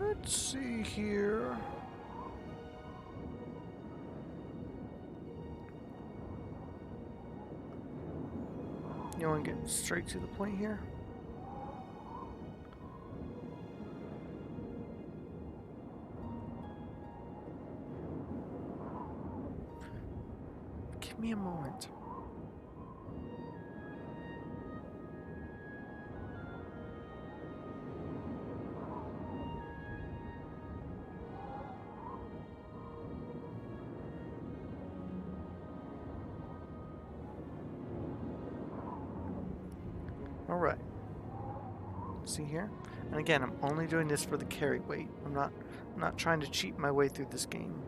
Let's see here. You want to get straight to the point here? Give me a moment. Alright. See here? And again, I'm only doing this for the carry weight. I'm not trying to cheat my way through this game.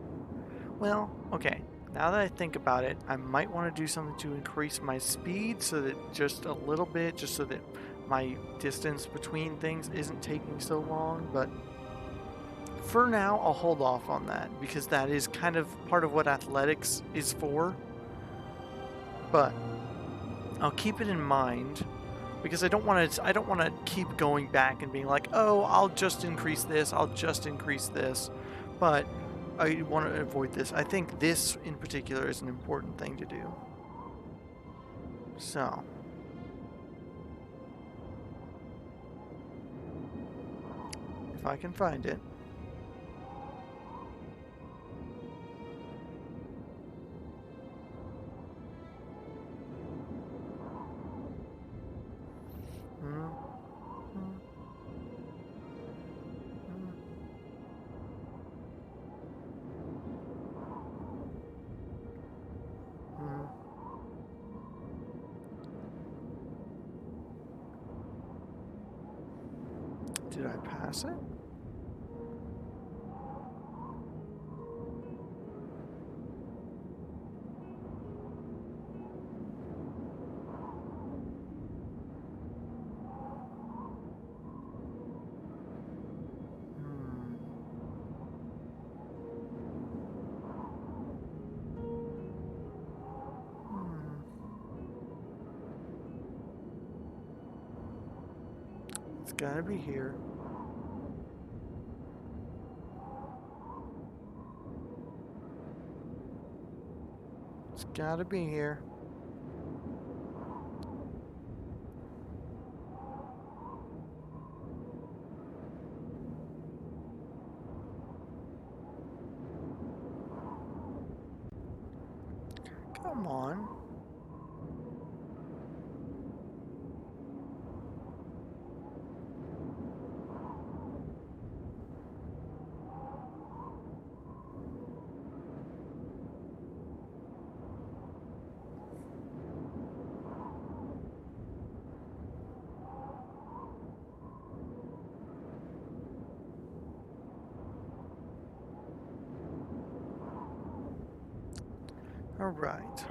Well, okay. Now that I think about it, I might want to do something to increase my speed so that just a little bit, just so that my distance between things isn't taking so long, but for now, I'll hold off on that because that is kind of part of what athletics is for. But I'll keep it in mind because I don't want to keep going back and being like, "Oh, I'll just increase this. I'll just increase this." But I want to avoid this. I think this in particular is an important thing to do. So, if I can find it. Did I pass it? It's gotta be here. It's gotta be here. Come on. All right.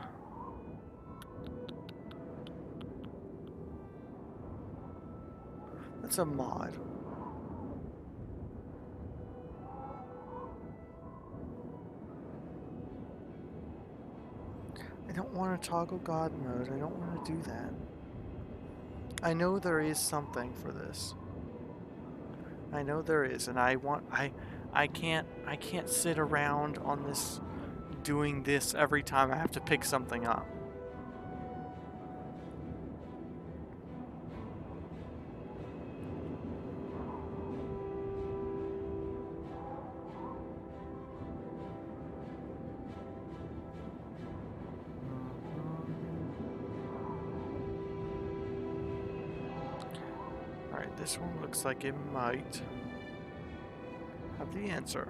That's a mod. I don't want to toggle God mode. I don't want to do that. I know there is something for this. I know there is, and I can't sit around on this doing this every time I have to pick something up. Alright, this one looks like it might have the answer.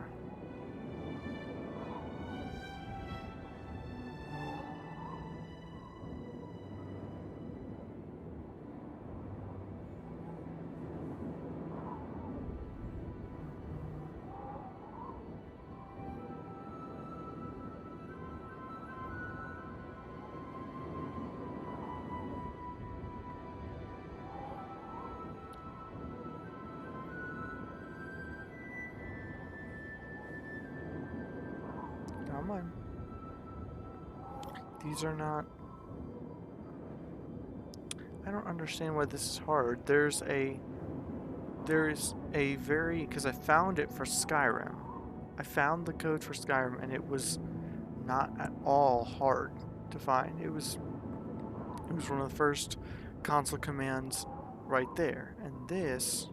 Come on. These are not... I don't understand why this is hard. There's a very... Because I found it for Skyrim. I found the code for Skyrim and it was not at all hard to find. It was one of the first console commands right there. And this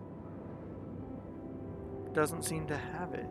doesn't seem to have it.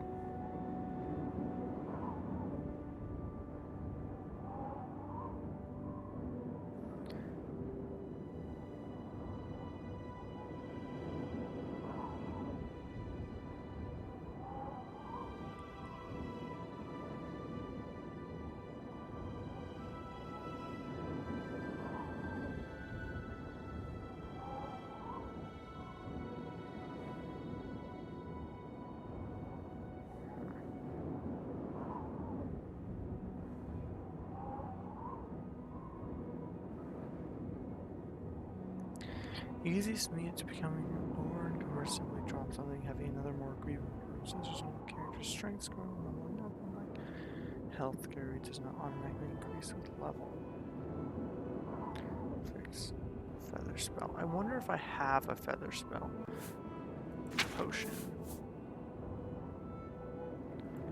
Easiest me it's becoming over encumbered, simply drop something heavy, another more grievous since there's no character strength score, health carry does not automatically increase with level. Fix feather spell. I wonder if I have a feather spell potion.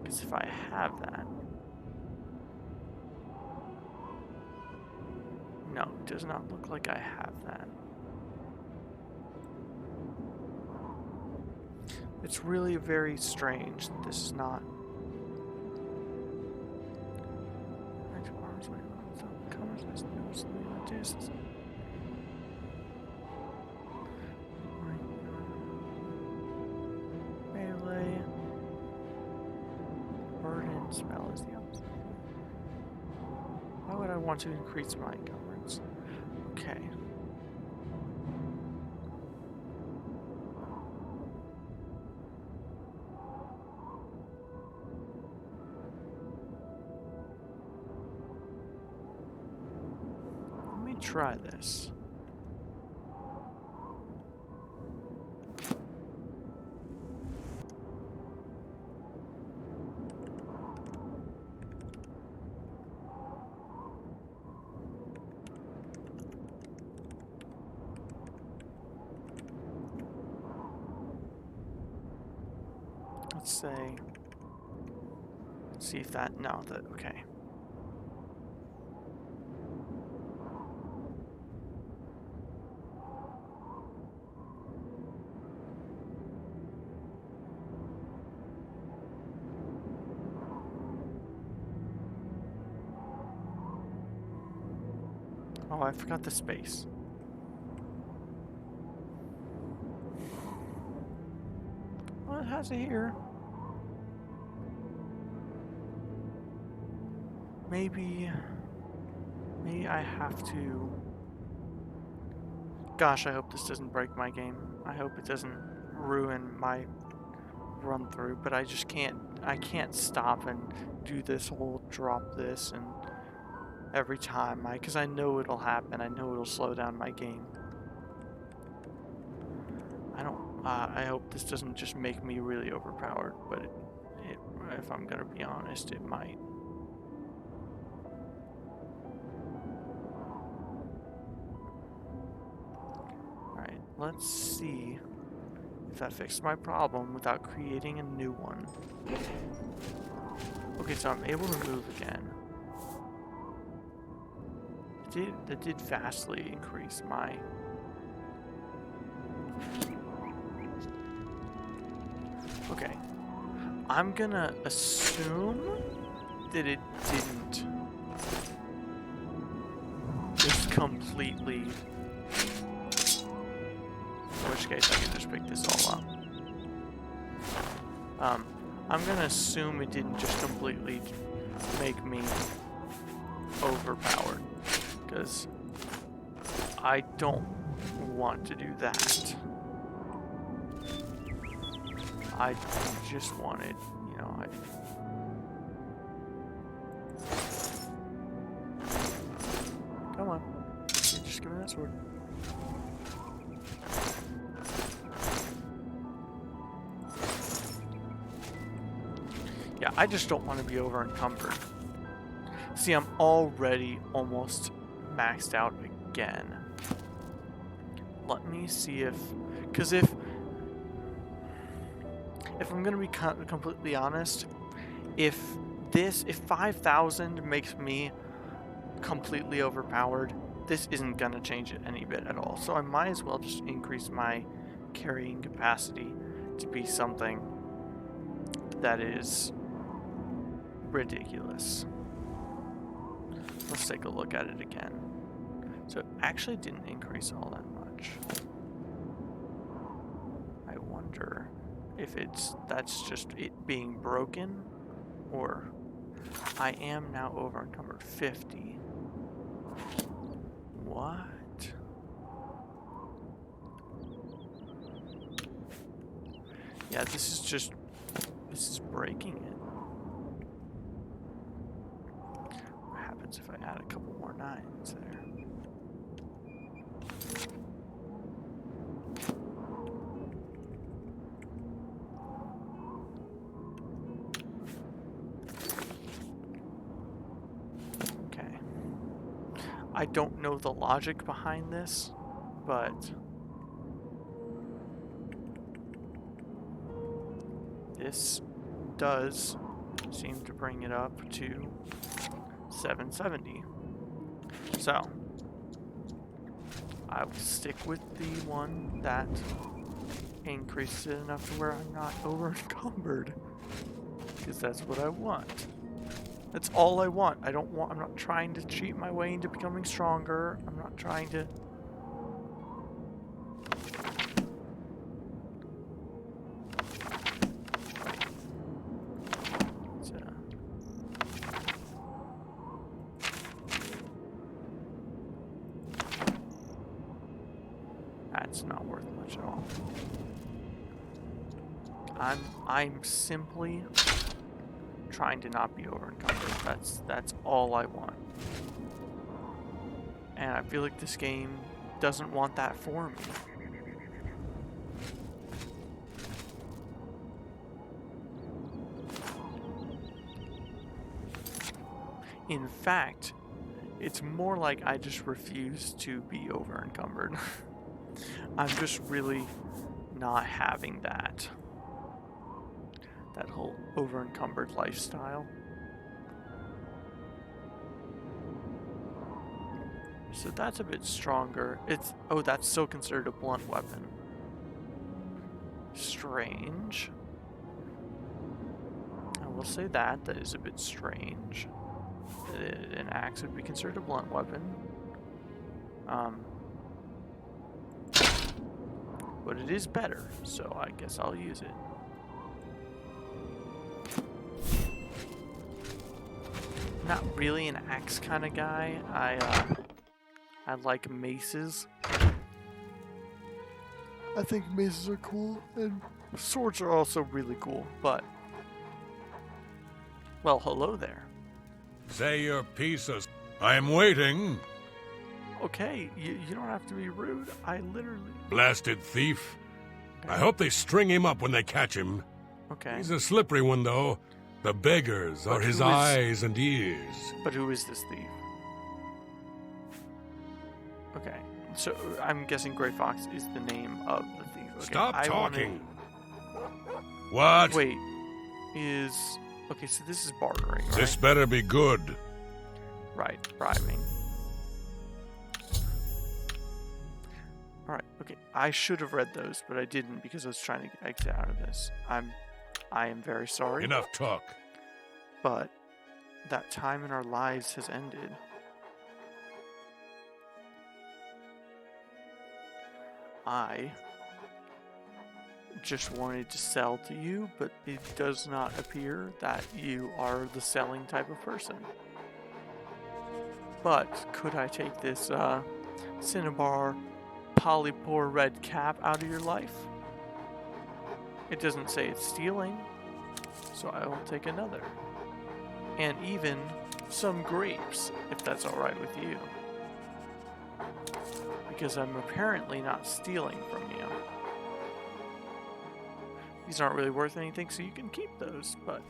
Because if I have that, no, it does not look like I have that. It's really very strange that this is not. Melee. Burden spell is the opposite. Why would I want to increase my encumbrance? Okay. Let me try this. Let's say, see if that, no, that, okay. Oh, I forgot the space. Well, it has it here. Maybe I have to. Gosh, I hope this doesn't break my game. I hope it doesn't ruin my run through, but I just can't. I can't stop and do this whole drop this and every time, because I know it'll happen. I know it'll slow down my game. I don't. I hope this doesn't just make me really overpowered, but if I'm gonna be honest, it might. Alright, let's see if that fixed my problem without creating a new one. Okay, so I'm able to move again. That did vastly increase my... Okay. I'm gonna assume that it didn't just completely... In which case I can just pick this all up. I'm gonna assume it didn't just completely make me overpowered, because I don't want to do that. I just wanted, you know, Come on. Just give me that sword. Yeah, I just don't want to be over encumbered. See, I'm already almost maxed out again. Let me see if... Because if I'm going to be completely honest, if 5,000 makes me completely overpowered, this isn't going to change it any bit at all. So I might as well just increase my carrying capacity to be something that is ridiculous. Let's take a look at it again. So it actually didn't increase all that much. I wonder if that's just it being broken, or I am now over encumbered 50. What? Yeah, this is breaking it. What happens if I add a couple more 9s there? I don't know the logic behind this, but this does seem to bring it up to 770. So I will stick with the one that increases it enough to where I'm not over encumbered, because that's what I want. That's all I want. I'm not trying to cheat my way into becoming stronger. I'm not trying to... That's not worth much at all. I'm simply trying to not be over encumbered. That's all I want. And I feel like this game doesn't want that for me. In fact, it's more like I just refuse to be over encumbered. I'm just really not having that whole over encumbered lifestyle. So that's a bit stronger. Oh, that's still considered a blunt weapon. Strange. I will say that is a bit strange. An axe would be considered a blunt weapon. But it is better, so I guess I'll use it. Not really an axe kind of guy. I like maces. I think maces are cool, and swords are also really cool, but... Well, hello there. Say your pieces. I am waiting. Okay, you don't have to be rude. I literally... Blasted thief. I hope they string him up when they catch him. Okay. He's a slippery one, though. The beggars are his eyes and ears. But who is this thief? Okay, so I'm guessing Gray Fox is the name of the thief. Okay, Stop talking. What? Wait, okay, so this is bartering, right? This better be good. Right, bribing. Alright, okay. I should have read those, but I didn't because I was trying to exit out of this. I am very sorry. Enough talk. But that time in our lives has ended. I just wanted to sell to you, but it does not appear that you are the selling type of person. But could I take this Cinnabar polypore red cap out of your life? It doesn't say it's stealing, so I will take another. And even some grapes, if that's alright with you. Because I'm apparently not stealing from you. These aren't really worth anything, so you can keep those, but...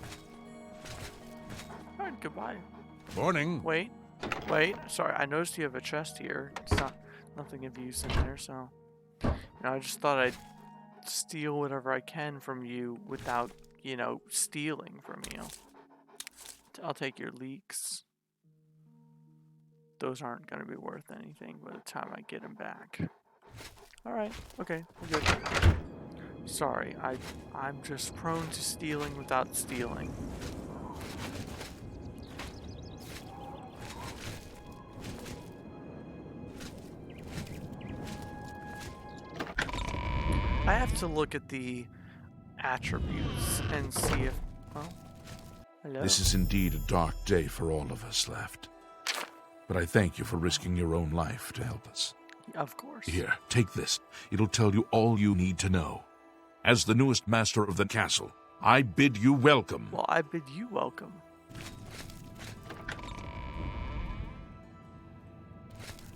Alright, goodbye. Morning. Wait, sorry, I noticed you have a chest here. It's not nothing of use in there, so... I just thought I'd steal whatever I can from you without, stealing from you. I'll take your leeks. Those aren't going to be worth anything by the time I get them back. Alright, okay, we're good. Sorry, I'm just prone to stealing without stealing. I have to look at the attributes and see if... Oh, hello. This is indeed a dark day for all of us left. But I thank you for risking your own life to help us. Of course. Here, take this. It'll tell you all you need to know. As the newest master of the castle, I bid you welcome. Well, I bid you welcome.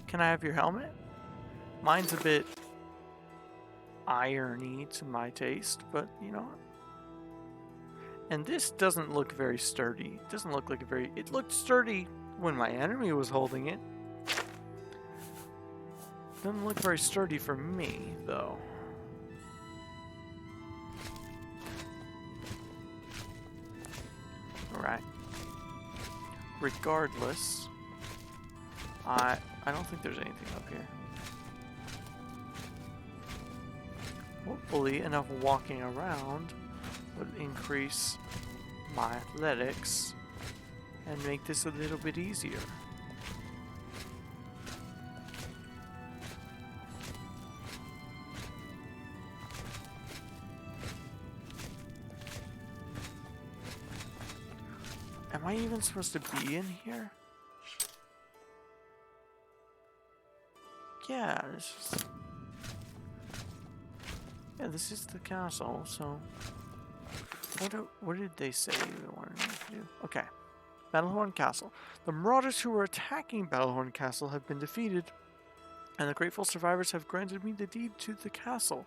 Can I have your helmet? Mine's a bit irony to my taste, but you know what? And this doesn't look very sturdy. It doesn't look like it looked sturdy when my enemy was holding it. Doesn't look very sturdy for me, though. Alright. Regardless, I don't think there's anything up here. Hopefully enough walking around would increase my athletics and make this a little bit easier. Am I even supposed to be in here? Yeah, this is the castle, so what did they say they wanted me to do? Okay. Battlehorn Castle. The marauders who were attacking Battlehorn Castle have been defeated, and the grateful survivors have granted me the deed to the castle.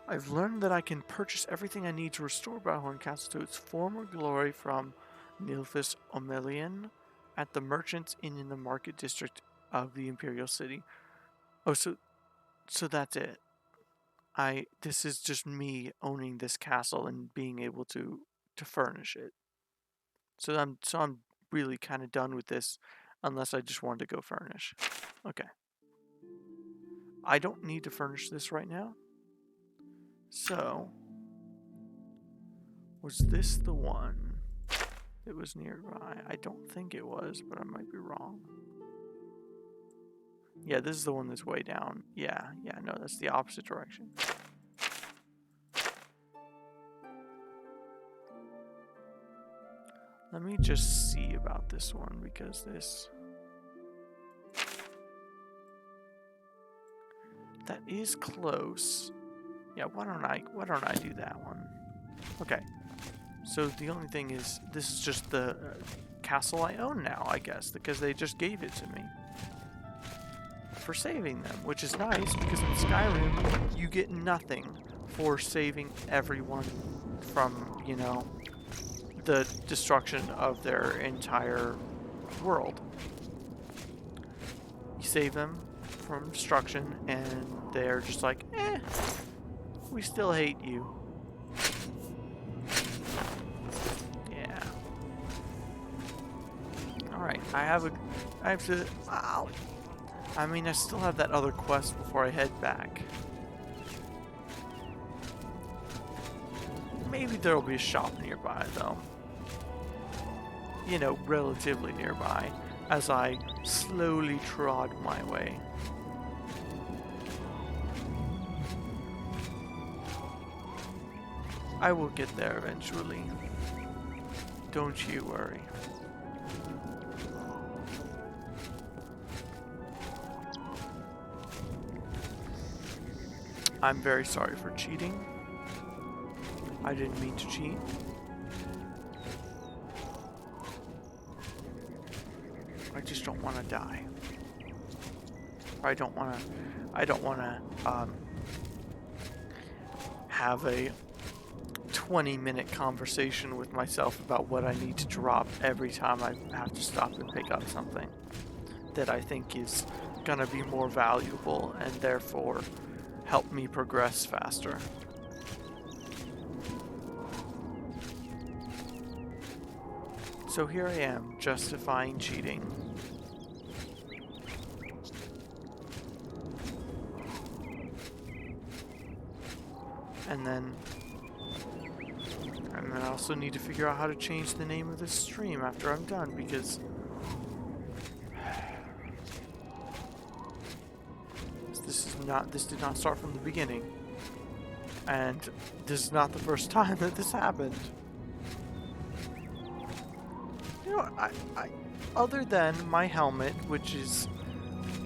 I've learned that I can purchase everything I need to restore Battlehorn Castle to its former glory from Nilfis Omelian at the Merchants Inn in the Market District of the Imperial City. Oh, so that's it. This is just me owning this castle and being able to furnish it. So I'm really kind of done with this, unless I just wanted to go furnish. Okay. I don't need to furnish this right now. So, was this the one that was nearby? I don't think it was, but I might be wrong. Yeah, this is the one that's way down. Yeah, no, that's the opposite direction. Let me just see about this one, because this... that is close. Yeah, why don't I do that one? Okay. So the only thing is, this is just the castle I own now, I guess, because they just gave it to me for saving them, which is nice, because in Skyrim, you get nothing for saving everyone from, you know, the destruction of their entire world. You save them from destruction, and they're just like, we still hate you. Yeah. Alright, I have to, wow. I mean, I still have that other quest before I head back. Maybe there'll be a shop nearby, though. You know, relatively nearby, as I slowly trod my way. I will get there eventually. Don't you worry. I'm very sorry for cheating. I didn't mean to cheat. I just don't want to die. Or I don't want to have a 20-minute conversation with myself about what I need to drop every time I have to stop and pick up something that I think is gonna be more valuable and therefore help me progress faster. So here I am, justifying cheating. And then I also need to figure out how to change the name of this stream after I'm done, because this did not start from the beginning. And this is not the first time that this happened. You know, I other than my helmet, which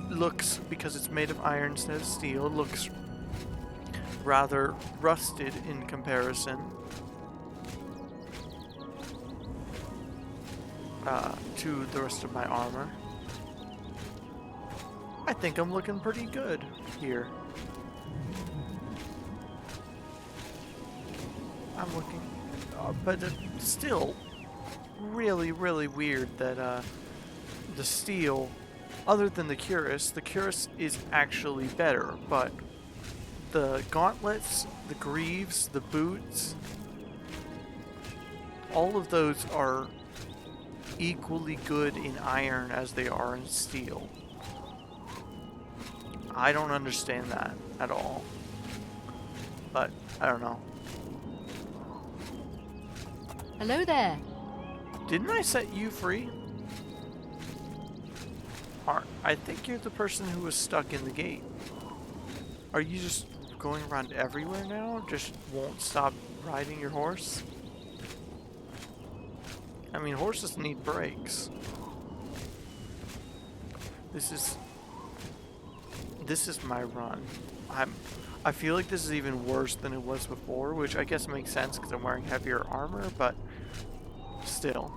looks, because it's made of iron instead of steel, looks rather rusted in comparison to the rest of my armor. I think I'm looking pretty good here. I'm looking, but still really, really weird that the steel other than the cuirass is actually better, but the gauntlets, the greaves, the boots, all of those are equally good in iron as they are in steel. I don't understand that at all. But, I don't know. Hello there. Didn't I set you free? I think you're the person who was stuck in the gate. Are you just going around everywhere now? Just won't stop riding your horse? I mean, horses need breaks. This is my run. I feel like this is even worse than it was before, which I guess makes sense because I'm wearing heavier armor, but still.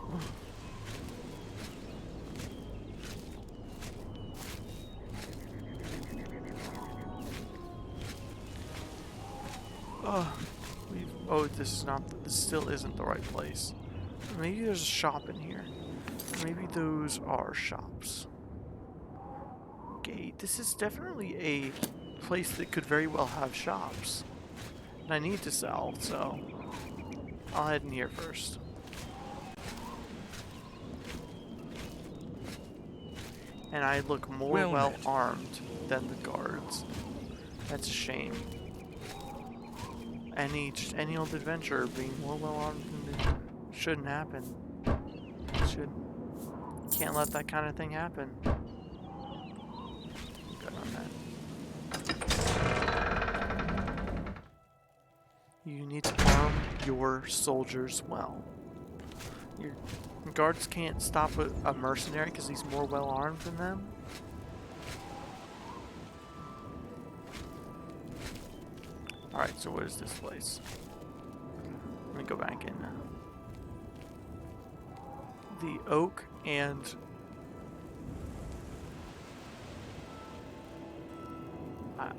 This still isn't the right place. Maybe there's a shop in here. Maybe those are shops. Okay, this is definitely a place that could very well have shops. And I need to sell, so I'll head in here first. And I look more well armed than the guards. That's a shame. Any old adventurer being more well armed than they shouldn't happen. Can't let that kind of thing happen. Good on that. You need to arm your soldiers well. Your guards can't stop a mercenary because he's more well armed than them. Alright, so what is this place? Let me go back in. The oak and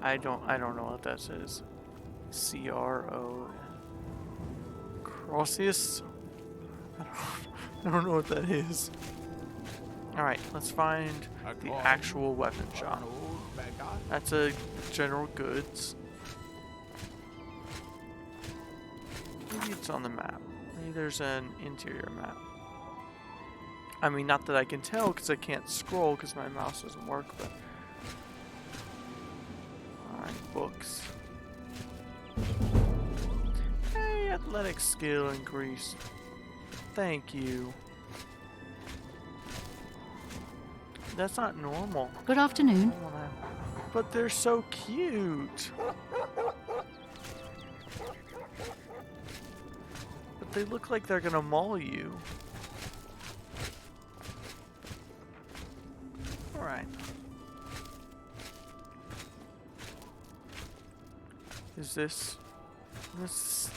I don't know what that says. C-R-O Crossius? I don't know what that is. Alright, let's find the actual weapon shop. That's a general goods. Maybe it's on the map. Maybe there's an interior map. I mean, not that I can tell because I can't scroll because my mouse doesn't work, but... Alright, books. Hey, athletic skill increased. Thank you. That's not normal. Good afternoon. But they're so cute. But they look like they're gonna maul you. Alright. Is this...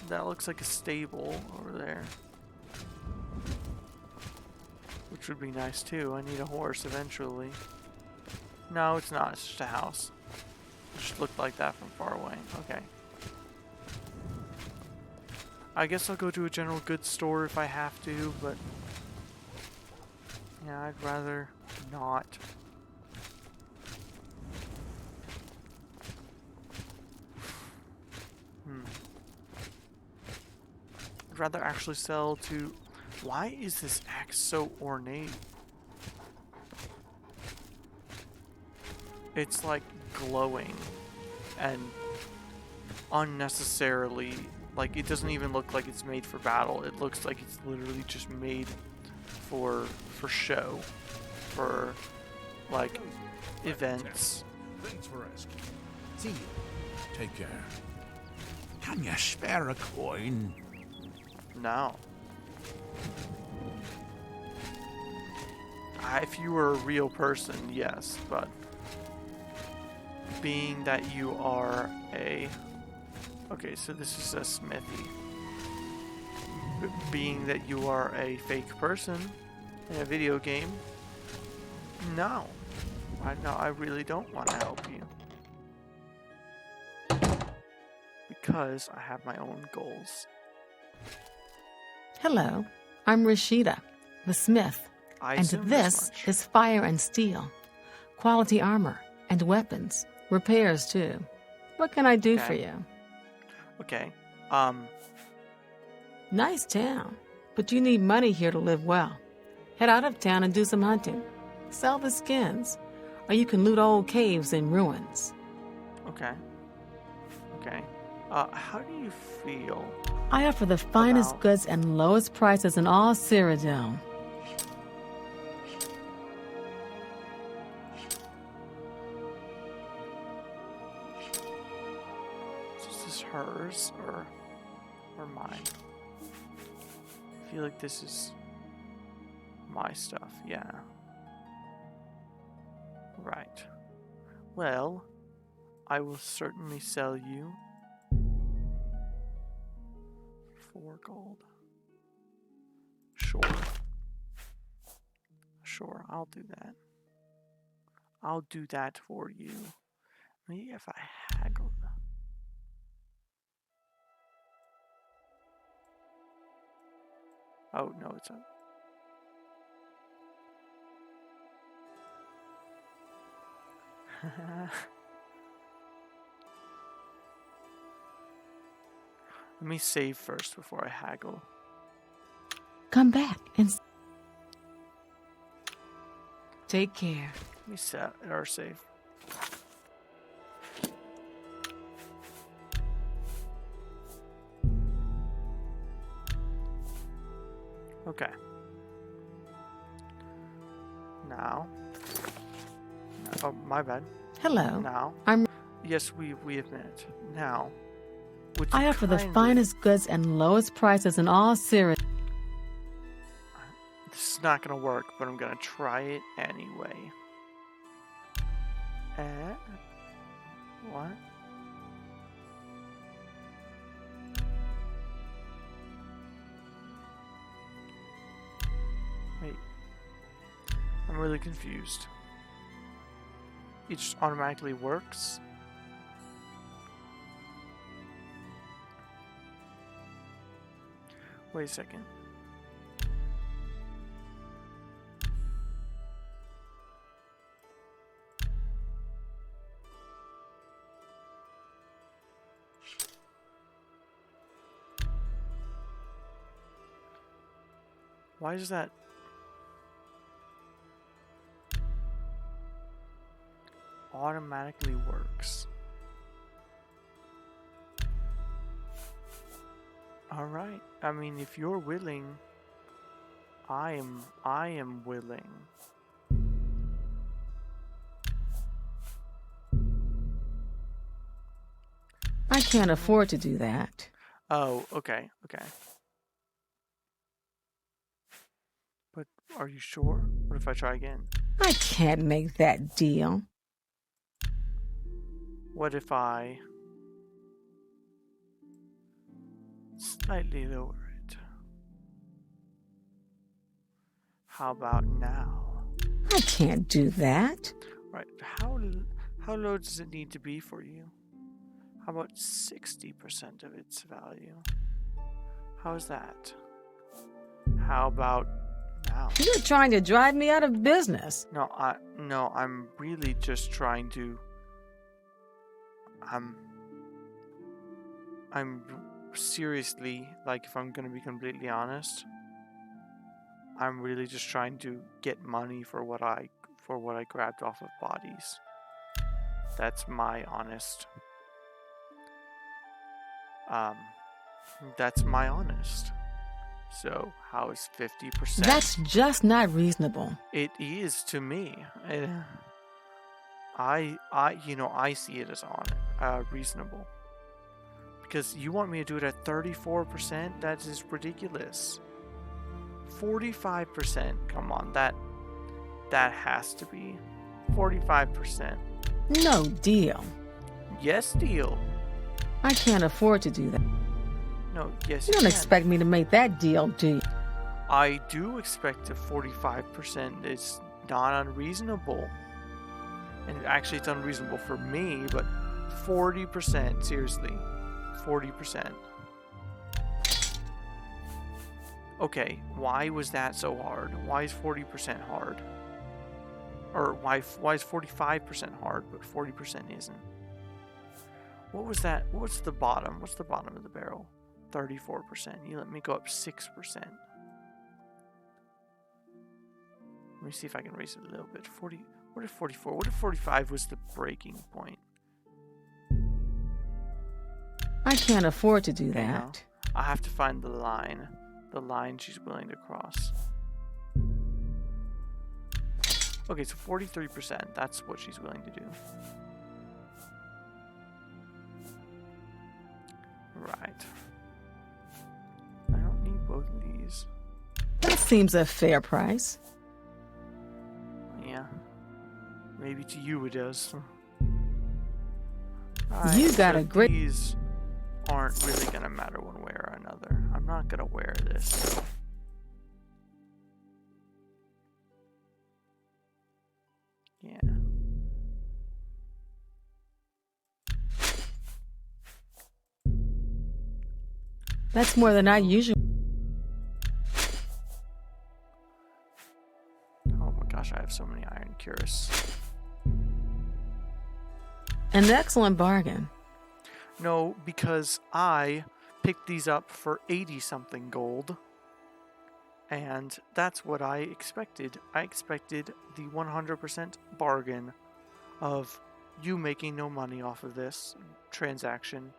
That looks like a stable over there. Which would be nice too. I need a horse eventually. No, it's not. It's just a house. It just looked like that from far away. Okay. I guess I'll go to a general goods store if I have to, but... Yeah, I'd rather not. I'd rather actually sell to... Why is this axe so ornate? It's like glowing and unnecessarily, like it doesn't even look like it's made for battle. It looks like it's literally just made for show, for like events. Thanks for asking. See you. Take care. Can you spare a coin? No. If you were a real person, yes, but being that you are a... Okay, so this is a smithy. Being that you are a fake person in a video game, no. I really don't want to help you. Because I have my own goals. Hello, I'm Rashida, the smith, I and assumed this as much. is Fire and Steel. quality armor, and weapons. Repairs, too. What can I do for Okay. you? Okay. Nice town, but you need money here to live well. Head out of town and do some hunting. Sell the skins, or you can loot old caves and ruins. Okay. Okay. How do you feel? I offer the finest About- goods and lowest prices in all Cyrodiil. Is this hers or mine? I feel like this is my stuff. Yeah. Right. Well, I will certainly sell you 4 gold. Sure. Sure, I'll do that. I'll do that for you. Maybe if I haggle. Oh, no, it's a. Let me save first before I haggle. Come back and take care. Let me set or save. Okay. Now. Oh, my bad. Hello. Now. I'm. Yes, we admit. Now. Would you I offer the kindly- finest goods and lowest prices in all Cyrodiil. This is not gonna work, but I'm gonna try it anyway. What? Wait. I'm really confused. It just automatically works? Wait a second. Why is that? Automatically works. Alright. I mean, if you're willing, I am willing. I can't afford to do that. Oh, okay, okay. But are you sure? What if I try again? I can't make that deal. What if I slightly lower it? How about now? I can't do that. Right. How low does it need to be for you? How about 60% of its value? How is that? How about now? You're trying to drive me out of business. No, I'm really just trying to. I'm seriously, like, if I'm gonna be completely honest, I'm really just trying to get money for what I grabbed off of bodies. That's my honest. That's my honest. So how is 50%? That's just not reasonable. It is to me. I see it as reasonable. Because you want me to do it at 34%? That is ridiculous. 45%. Come on, that has to be 45%. No deal. Yes, deal. I can't afford to do that. No, yes. You don't can. expect me to make that deal, do you? I do expect a 45%. It's not unreasonable. And actually, it's unreasonable for me, but 40%, seriously. 40%. Okay, why was that so hard? Why is 40% hard? Or why is 45% hard, but 40% isn't? What was that? What's the bottom? What's the bottom of the barrel? 34%. You let me go up 6%. Let me see if I can raise it a little bit. 40. What if 44? What if 45 was the breaking point? I can't afford to do Okay, no. that. I have to find the line. The line she's willing to cross. Okay, so 43%. That's what she's willing to do. Right. I don't need both of these. That seems a fair price. Yeah. Maybe to you it does. You got so a great... These aren't really going to matter one way or another. I'm not going to wear this. Yeah. That's more than I usually... Oh my gosh, I have so many iron cuirass. An excellent bargain. No, because I picked these up for 80-something gold. And that's what I expected. I expected the 100% bargain of you making no money off of this transaction.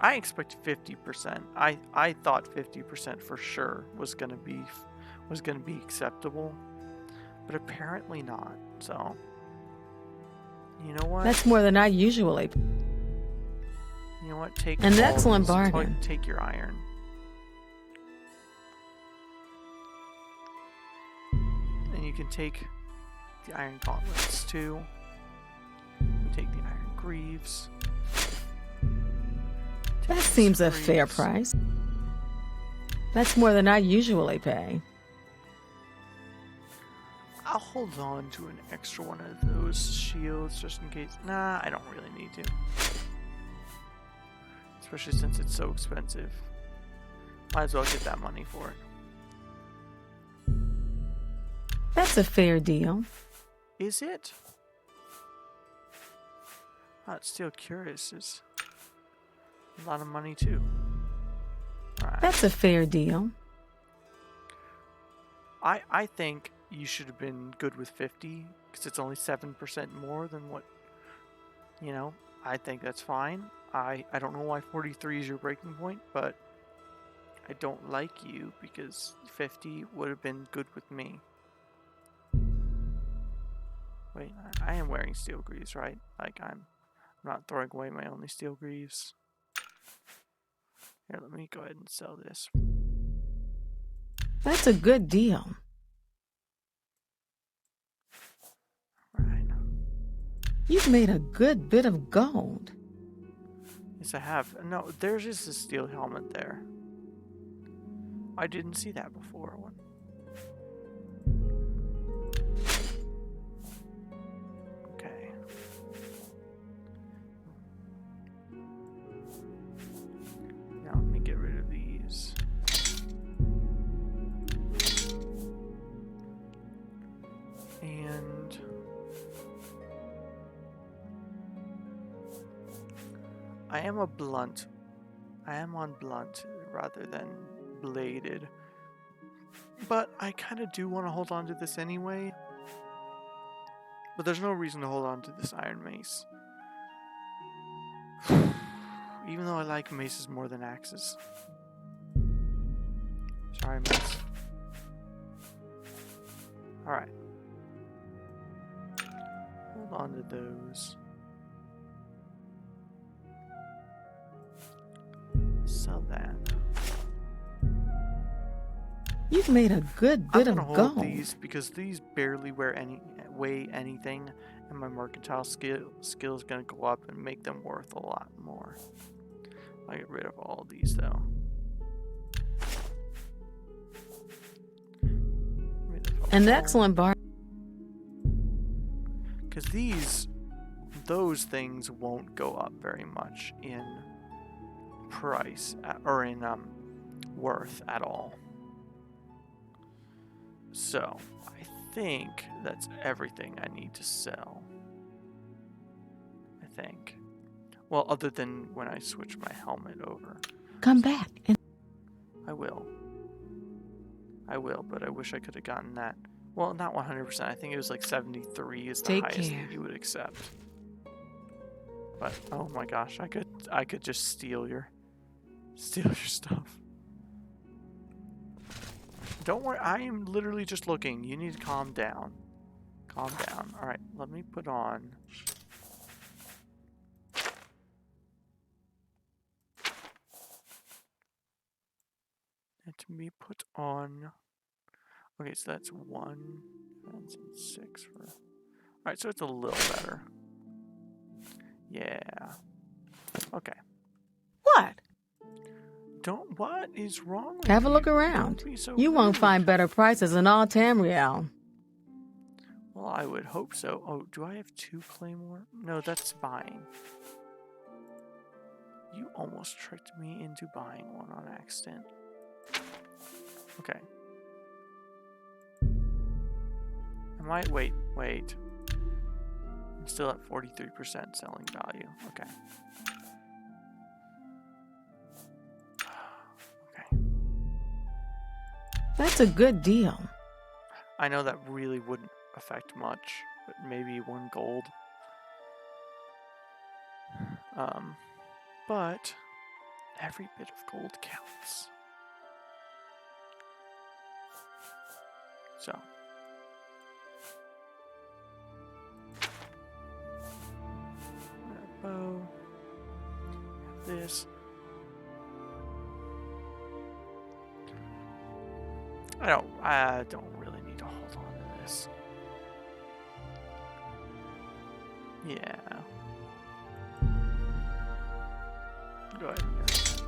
I expected 50%. I thought 50% for sure was gonna be acceptable, but apparently not. So, you know what? That's more than I usually... You know what? Take An all excellent these. bargain. Take your iron. And you can take the iron gauntlets too. You can take the iron greaves. That Take seems these a fair greaves. price. That's more than I usually pay. I'll hold on to an extra one of those shields just in case. Nah, I don't really need to. Especially since it's so expensive. Might as well get that money for it. That's a fair deal. Is it? Oh, it's still curious. It's a lot of money too. Alright. That's a fair deal. I think you should have been good with 50 because it's only 7% more than what, you know, I think that's fine. I don't know why 43 is your breaking point, but I don't like you because 50 would have been good with me. Wait, I am wearing steel greaves, right? Like I'm not throwing away my only steel greaves. Here, let me go ahead and sell this. That's a good deal. Right. You've made a good bit of gold. Yes, I have. No, there's just a steel helmet there. I didn't see that before. Okay. Now let me get rid of these. And I am on blunt rather than bladed. But I kind of do want to hold on to this anyway. But there's no reason to hold on to this iron mace. Even though I like maces more than axes. Sorry, mace. Alright. Hold on to those. Sell that. You've made a good bit I'm of gonna hold gold. these because these barely weigh anything, and my mercantile skill is gonna go up and make them worth a lot more. I get rid of all these though. An excellent bar. Because those things won't go up very much in price or in worth at all. So, I think that's everything I need to sell. I think. Well, other than when I switch my helmet over. Come back and I will. But I wish I could have gotten that. Well, not 100%. I think it was like 73 is the Take highest care. that you would accept. But oh my gosh, I could just steal your stuff. Don't worry, I am literally just looking. You need to calm down. Calm down. All right, let me put on. Let me put on. Okay, so that's 1, and 6 for. All right, so it's a little better. Yeah. Okay. what? What is wrong with Have a you? look around. Don't be so You won't rude. find better prices in all Tamriel. Well, I would hope so. Oh, do I have 2 claymore? No, that's buying. You almost tricked me into buying one on accident. Okay. Am I? Wait. I'm still at 43% selling value. Okay. Okay. That's a good deal. I know that really wouldn't affect much, but maybe 1 gold. But every bit of gold counts. So. Bow. This. I don't really need to hold on to this. Yeah. Go ahead and get it.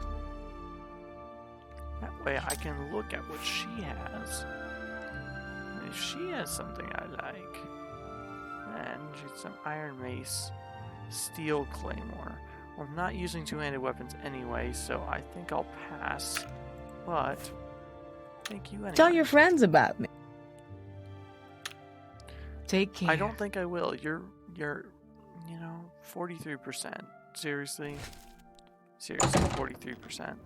That way I can look at what she has. And if she has something I like, then she's some iron mace, steel claymore. Well, I'm not using two-handed weapons anyway, so I think I'll pass. But thank you anyway. Tell your friends about me. Take care. I don't think I will. You're 43%. Seriously, 43%.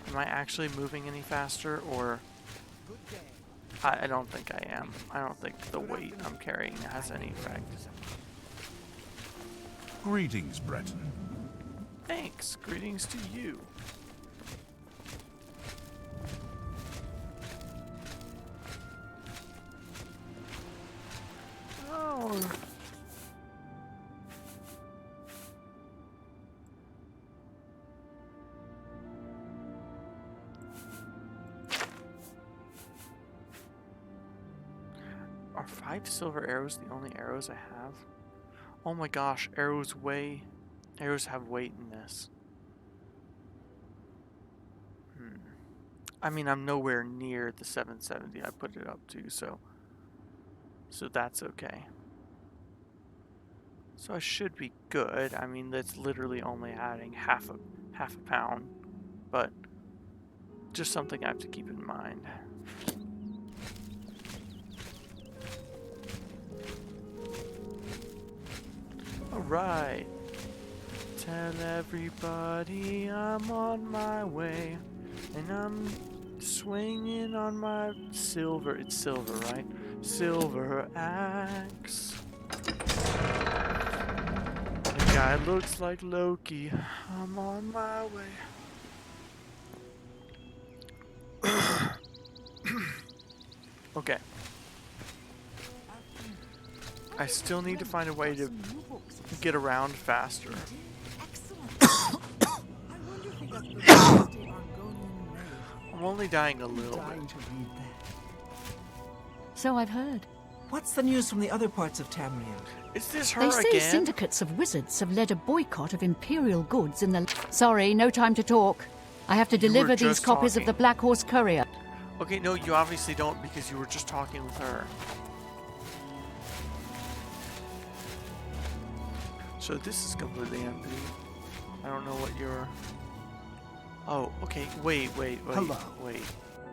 Am I actually moving any faster, or I don't think I am. I don't think the weight I'm carrying has any effect. Greetings, Breton. Thanks. Greetings to you. Oh. Are 5 silver arrows the only arrows I have? Oh my gosh, arrows have weight in this. I mean, I'm nowhere near the 770 I put it up to, so that's okay. So I should be good. I mean, that's literally only adding half a pound, but just something I have to keep in mind. Alright. Tell everybody I'm on my way. And I'm swinging on my silver. It's silver, right? Silver axe. The guy looks like Loki. I'm on my way. Okay. I still need to find a way to get around faster. I'm only dying a little bit. So I've heard. What's the news from the other parts of Tamriel? Is this her They say again? syndicates of wizards have led a boycott of Imperial goods in the... Sorry, no time to talk. I have to deliver these just copies of talking. the Black Horse Courier. Okay, no, you obviously don't because you were just talking with her. So this is completely empty. I don't know what you're... Oh, okay, wait. Hello. Wait.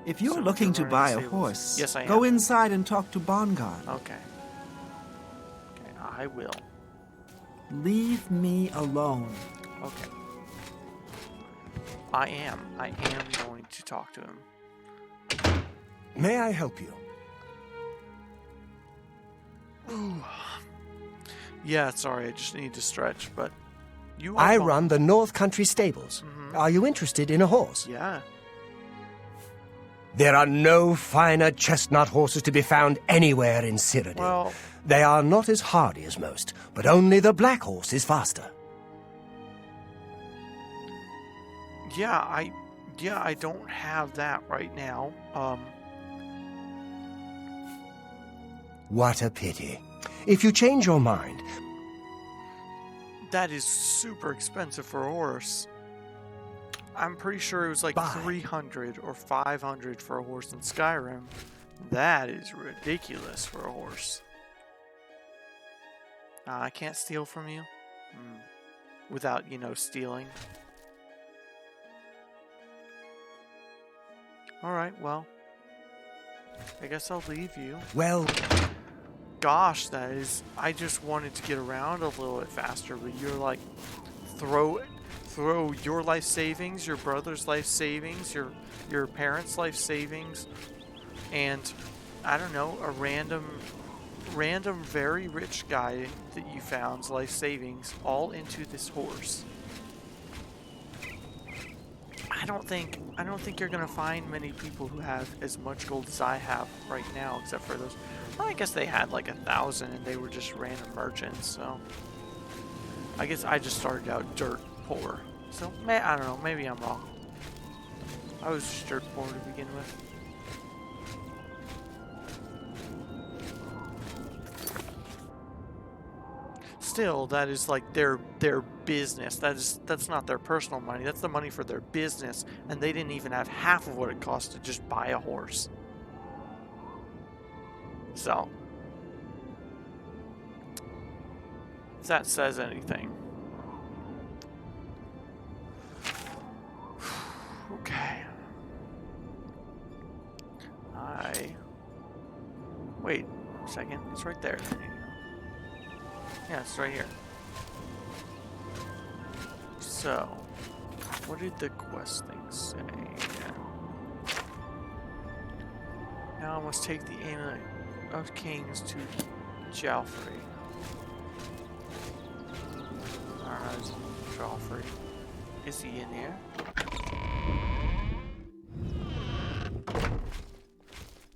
If you're So looking to you're buy a running stables. horse, Yes, I go am. inside and talk to Bongon. Okay. Okay, I will. Leave me alone. Okay. I am going to talk to him. May I help you? Yeah, sorry, I just need to stretch, but you are I fine. run the North Country Stables. Are you interested in a horse? Yeah. There are no finer chestnut horses to be found anywhere in Cyrodiil. Well, They are not as hardy as most, but only the black horse is faster. yeah, I don't have that right now. What a pity. If you change your mind, That is super expensive for a horse. I'm pretty sure it was like Buy. 300 or 500 for a horse in Skyrim. That is ridiculous for a horse. I can't steal from you? Without, stealing. Alright, well. I guess I'll leave you. well, Gosh, I just wanted to get around a little bit faster, but you're like, throw your life savings, your brother's life savings, your parents' life savings, and I don't know, a random very rich guy that you found's life savings all into this horse. I don't think you're gonna find many people who have as much gold as I have right now, except for those. Well, I guess they had like 1,000 and they were just random merchants, so I guess I just started out dirt poor. So I don't know, maybe I'm wrong. I was just dirt poor to begin with. Still, that is like their business. That's not their personal money. That's the money for their business, and they didn't even have half of what it cost to just buy a horse. So, if that says anything. Okay. Wait a second. It's right there. Yeah, it's right here. So, what did the quest thing say? Now I must take the amulet of kings to Joffrey. Alright, Joffrey. Is he in here?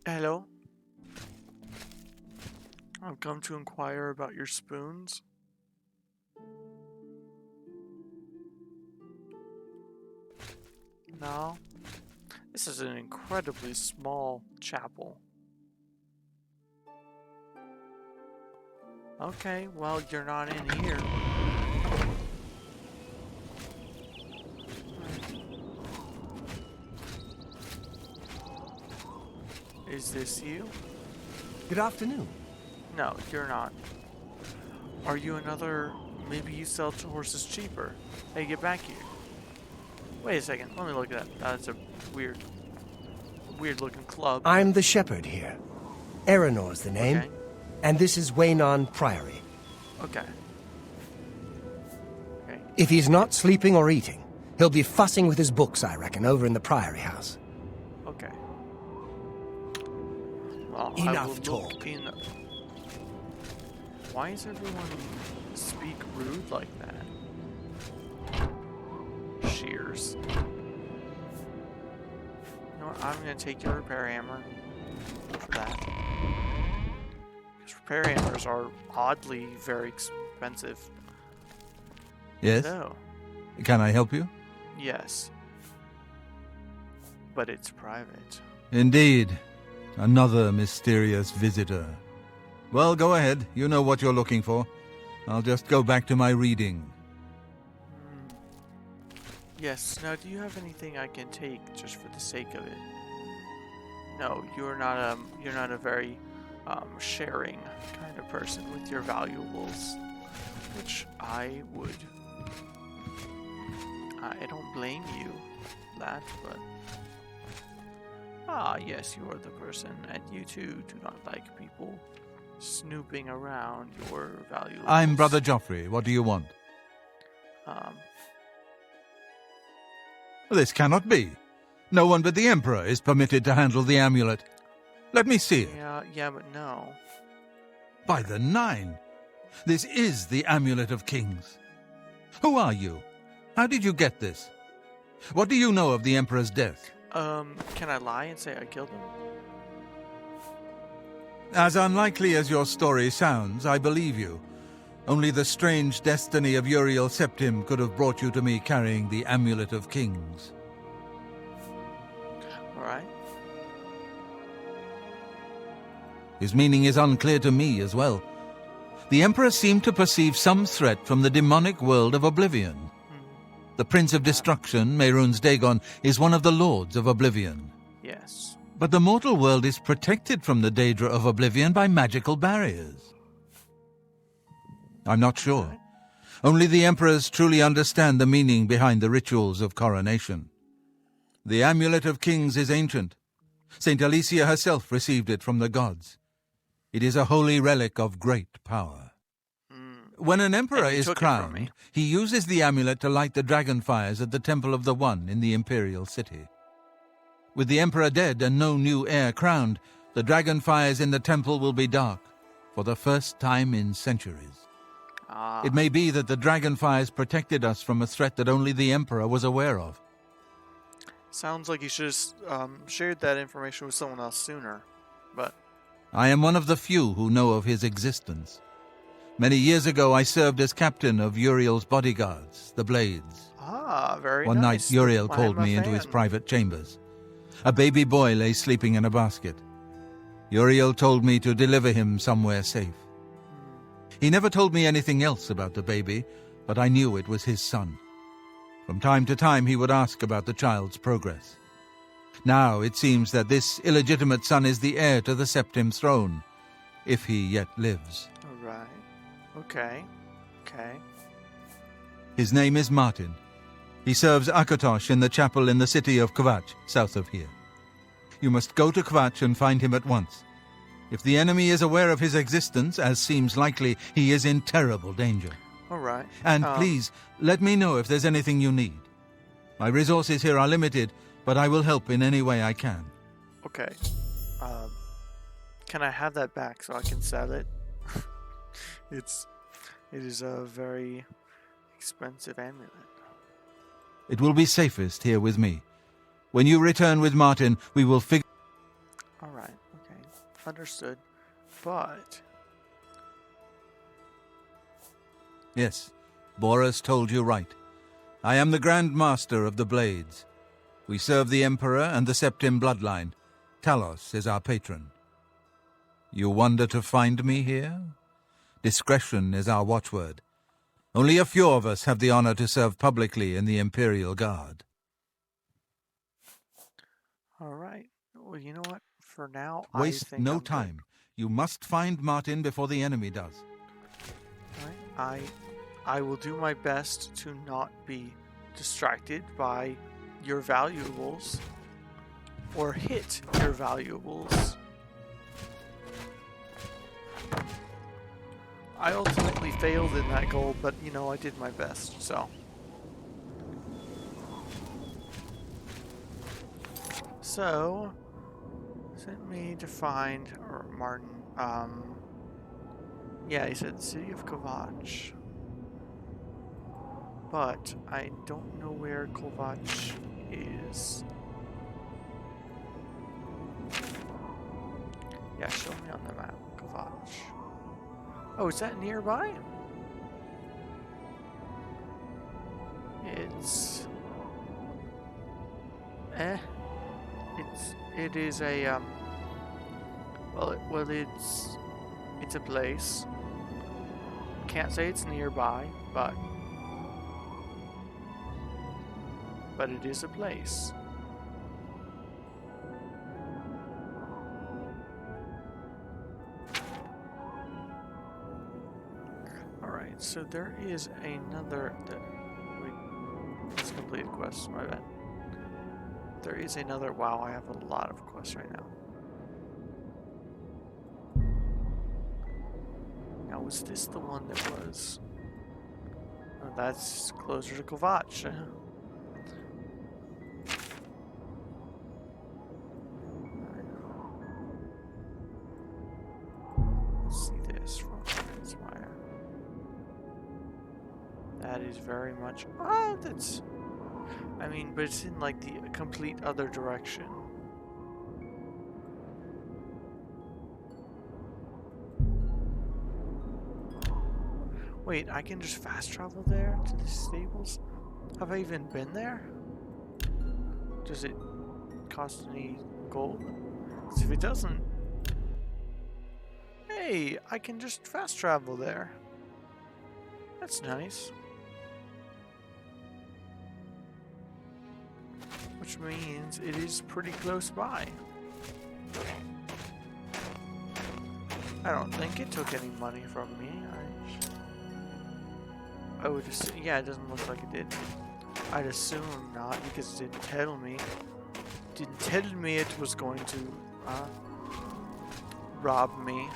Hello? I've come to inquire about your spoons. No? This is an incredibly small chapel. Okay, well, you're not in here. Is this you? good afternoon. No, you're not. Are you another... Maybe you sell horses cheaper. Hey, get back here. Wait a second, let me look at that. That's a weird looking club. I'm the shepherd here. Eranor's the name. Okay. And this is Waynon Priory. Okay. Okay. If he's not sleeping or eating, he'll be fussing with his books, I reckon, over in the Priory house. Okay. Well, Enough I will talk. look in... Why does everyone speak rude like that? Shears. You know what? I'm gonna take your repair hammer for that. Because repair hammers are oddly very expensive. Yes? So, Can I help you? yes. But it's private. Indeed. Another mysterious visitor. Well, go ahead. You know what you're looking for. I'll just go back to my reading. Yes. Now, do you have anything I can take just for the sake of it? No, you're not a very sharing kind of person with your valuables, which I would. I don't blame you for that, but Ah, yes, you are the person, and you too do not like people snooping around your valuables. I'm Brother Joffrey. What do you want? Um, This cannot be. No one but the Emperor is permitted to handle the amulet. Let me see it. yeah, but no. By the Nine! This is the Amulet of Kings. Who are you? How did you get this? What do you know of the Emperor's death? Can I lie and say I killed him? As unlikely as your story sounds, I believe you. Only the strange destiny of Uriel Septim could have brought you to me carrying the Amulet of Kings. Alright. His meaning is unclear to me as well. The Emperor seemed to perceive some threat from the demonic world of Oblivion. The Prince of Destruction, Mehrunes Dagon, is one of the Lords of Oblivion. Yes. But the mortal world is protected from the Daedra of Oblivion by magical barriers. I'm not sure. Only the Emperors truly understand the meaning behind the rituals of coronation. The Amulet of Kings is ancient. Saint Alicia herself received it from the gods. It is a holy relic of great power. When an emperor is crowned, he uses the amulet to light the dragon fires at the Temple of the One in the Imperial City. With the emperor dead and no new heir crowned, the dragon fires in the temple will be dark, for the first time in centuries. It may be that the dragon fires protected us from a threat that only the emperor was aware of. Sounds like you should have shared that information with someone else sooner, but... I am one of the few who know of his existence. Many years ago, I served as captain of Uriel's bodyguards, the Blades. Ah, very One nice. night, Uriel called me into his private chambers. A baby boy lay sleeping in a basket. Uriel told me to deliver him somewhere safe. He never told me anything else about the baby, but I knew it was his son. From time to time, he would ask about the child's progress. Now it seems that this illegitimate son is the heir to the Septim throne, if he yet lives. All right. Okay. His name is Martin. He serves Akatosh in the chapel in the city of Kvatch, south of here. You must go to Kvatch and find him at once. If the enemy is aware of his existence, as seems likely, he is in terrible danger. All right. And please, let me know if there's anything you need. My resources here are limited, but I will help in any way I can. Okay. Can I have that back so I can sell it? It is a very expensive amulet. It will be safest here with me. When you return with Martin, we will figure... All right. Okay. Understood. But... Yes, Boris told you right. I am the Grand Master of the Blades. We serve the Emperor and the Septim bloodline. Talos is our patron. You wonder to find me here? Discretion is our watchword. Only a few of us have the honor to serve publicly in the Imperial Guard. All right. Well, you know what? For now, Waste I think no I'm good. time. You must find Martin before the enemy does. All right. I will do my best to not be distracted by your valuables or hit your valuables. I ultimately failed in that goal, but you know, I did my best, so. So, sent me to find, or Martin, yeah, he said City of Kvatch. But I don't know where Kvatch is. Yeah, show me on the map, Kvatch. Oh, is that nearby? It's... It is a, well, it's a place. Can't say it's nearby, but it is a place. Alright, so there is another... Wait, let's complete a quest, my bad. there is another... Wow, I have a lot of quests right now. Now, was this the one that was... Oh, that's closer to Kovac. Let's see this from Inspire. That is very much... Oh, that's... I mean, but it's in like the complete other direction. Wait, I can just fast travel there to the stables? Have I even been there? Does it cost any gold? 'Cause if it doesn't... Hey, I can just fast travel there. That's nice. Which means it is pretty close by. I don't think it took any money from me. I would assume, yeah, it doesn't look like it did. I'd assume not, because it didn't tell me. Didn't tell me it was going to rob me.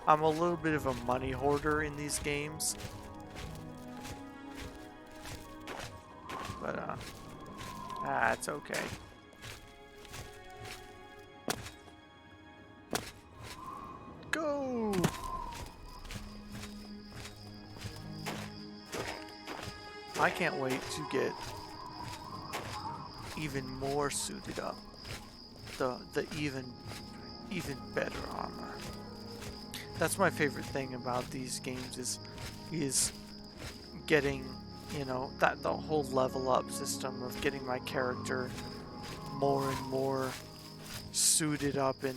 I'm a little bit of a money hoarder in these games. But, that's okay. Go! I can't wait to get even more suited up. The even better armor. That's my favorite thing about these games is getting, you know, that the whole level up system of getting my character more and more suited up in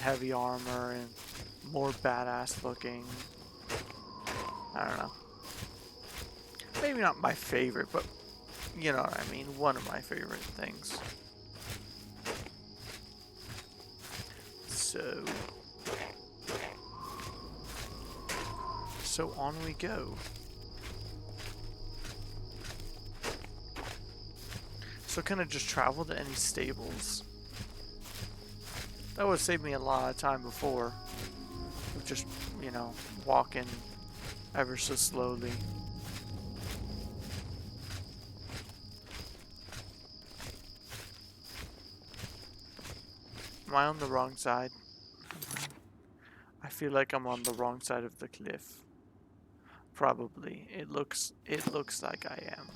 heavy armor and more badass looking. I don't know. Maybe not my favorite, but you know what I mean, one of my favorite things. So on we go. So can I just travel to any stables? That would save me a lot of time before. Of just, you know, walking ever so slowly. Am I on the wrong side? I feel like I'm on the wrong side of the cliff. Probably. It looks like I am.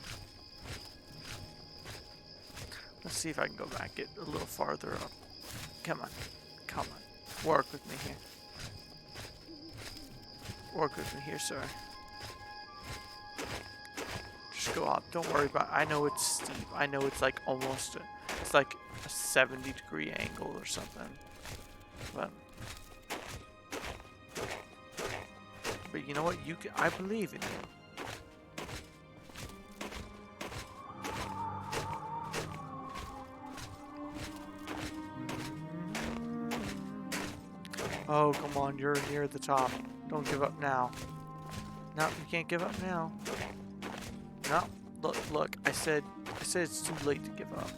Let's see if I can go back, get a little farther up. Come on. Come on. Work with me here. Work with me here, sir. Just go up. Don't worry about it. I know it's steep. I know it's like almost it's like a 70-degree angle or something. But you know what? You can, I believe in you. Oh, come on, you're near the top. Don't give up now. No, you can't give up now. No, look, I said it's too late to give up.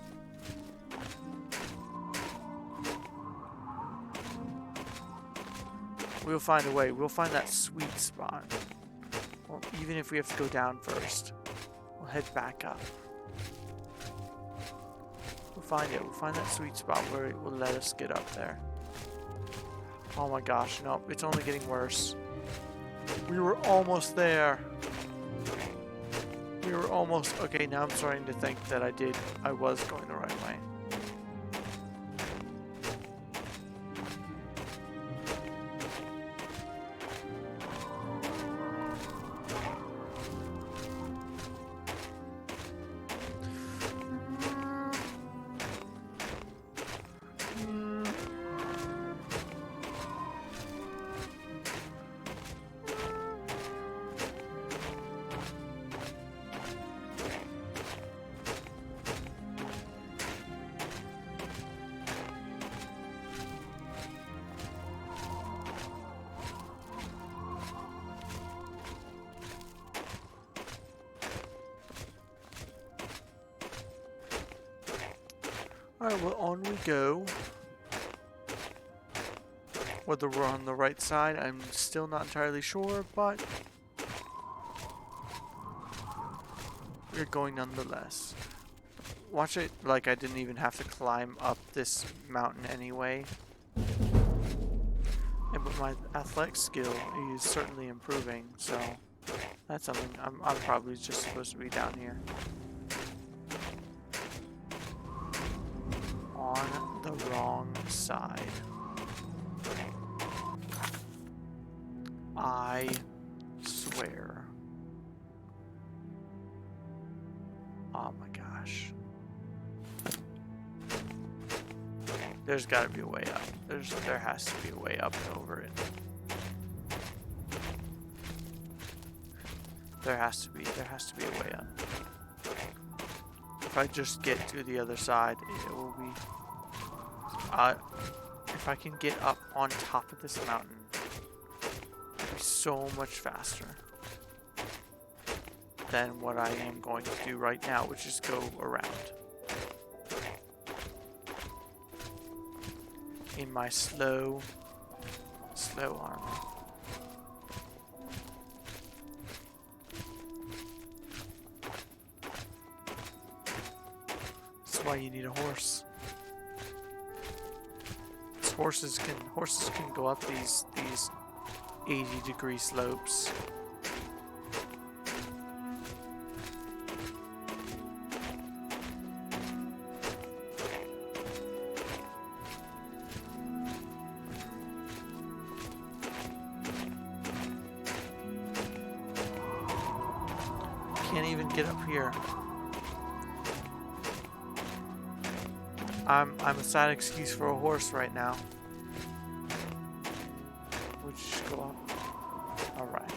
We'll find a way. We'll find that sweet spot. Well, even if we have to go down first, we'll head back up. We'll find it. We'll find that sweet spot where it will let us get up there. Oh my gosh, no, it's only getting worse. We were almost there. We were almost... Okay, now I'm starting to think that I was going the right way. Alright, well, on we go. Whether we're on the right side, I'm still not entirely sure, but we're going nonetheless. Watch it like I didn't even have to climb up this mountain anyway. But my athletic skill is certainly improving, so that's something. I'm probably just supposed to be down here. On the wrong side. I swear. Oh my gosh. There's gotta be a way up. There has to be a way up and over it. There has to be a way up. If I just get to the other side, it will be if I can get up on top of this mountain, it'll be so much faster than what I am going to do right now, which is go around. In my slow armor. That's why you need a horse. Horses can go up these 80-degree slopes. Can't even get up here. I'm a sad excuse for a horse right now. Would you just go up? Alright.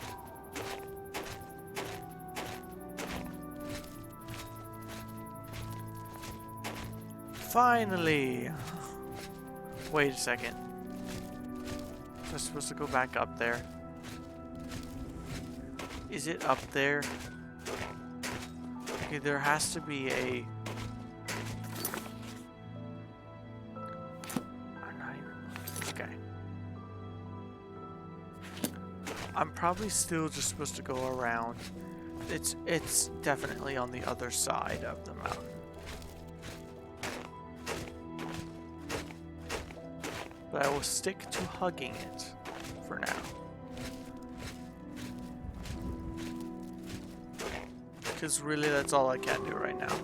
Finally! Wait a second. Was I supposed to go back up there? Is it up there? Okay, there has to be a... I'm not even... Okay. I'm probably still just supposed to go around. It's definitely on the other side of the mountain. But I will stick to hugging it for now. Because really that's all I can do right now.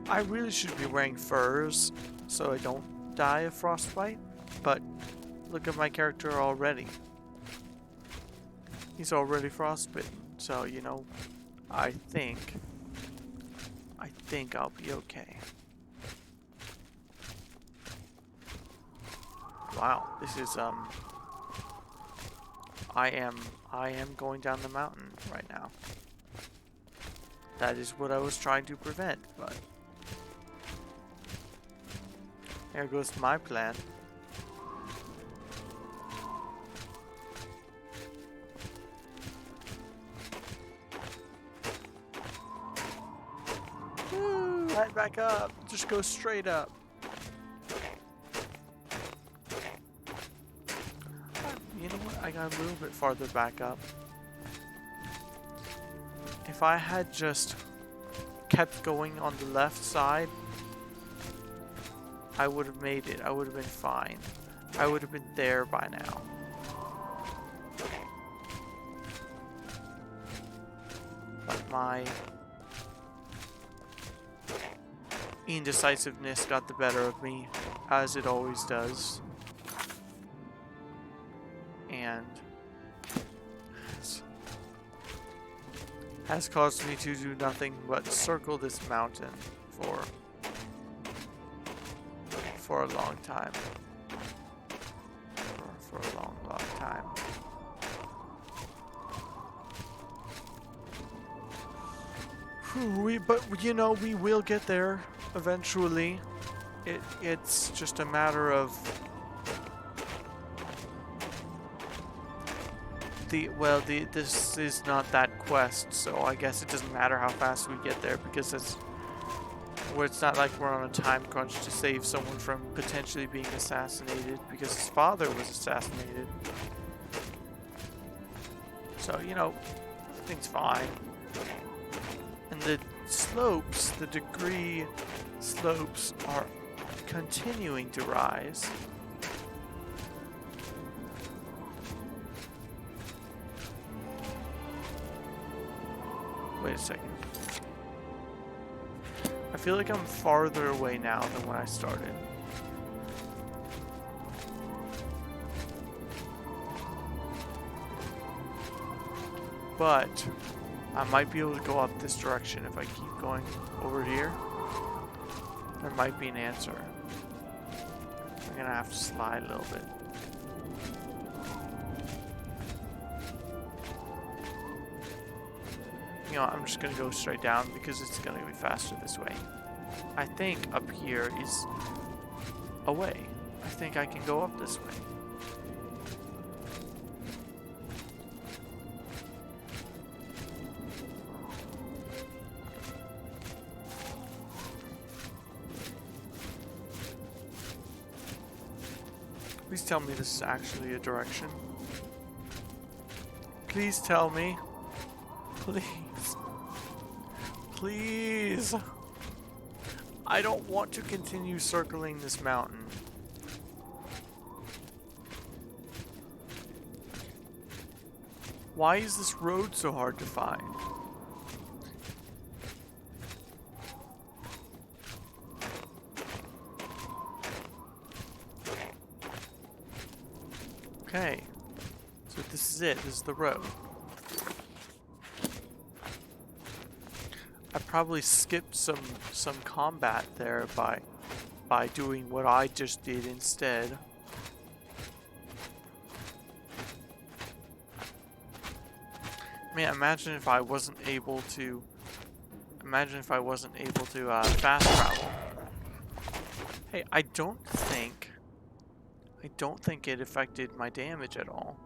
I really should be wearing furs so I don't die of frostbite, but look at my character already. He's already frostbitten, so you know, I think I'll be okay. Wow, this is I am going down the mountain right now. That is what I was trying to prevent, but there goes my plan. Woo, right back up. Just go straight up. You know what? I got a little bit farther back up. If I had just kept going on the left side, I would have made it. I would have been fine. I would have been there by now. But my indecisiveness got the better of me, as it always does. And has caused me to do nothing but circle this mountain for a long time. For a long, long time. But you know, we will get there eventually. It's just a matter of This is not that quest, so I guess it doesn't matter how fast we get there because it's not like we're on a time crunch to save someone from potentially being assassinated because his father was assassinated. So, you know, everything's fine. And the slopes, the degree slopes are continuing to rise. Wait a second. I feel like I'm farther away now than when I started. But I might be able to go up this direction if I keep going over here. There might be an answer. I'm gonna have to slide a little bit. You know, I'm just gonna go straight down because it's gonna be faster this way. I think up here is a way. I think I can go up this way. Please tell me this is actually a direction. Please tell me. Please. Please. I don't want to continue circling this mountain. Why is this road so hard to find? Okay, so this is it. This is the road. I probably skipped some combat there by doing what I just did instead. Man, imagine if I wasn't able to. Imagine if I wasn't able to fast travel. Hey, I don't think it affected my damage at all.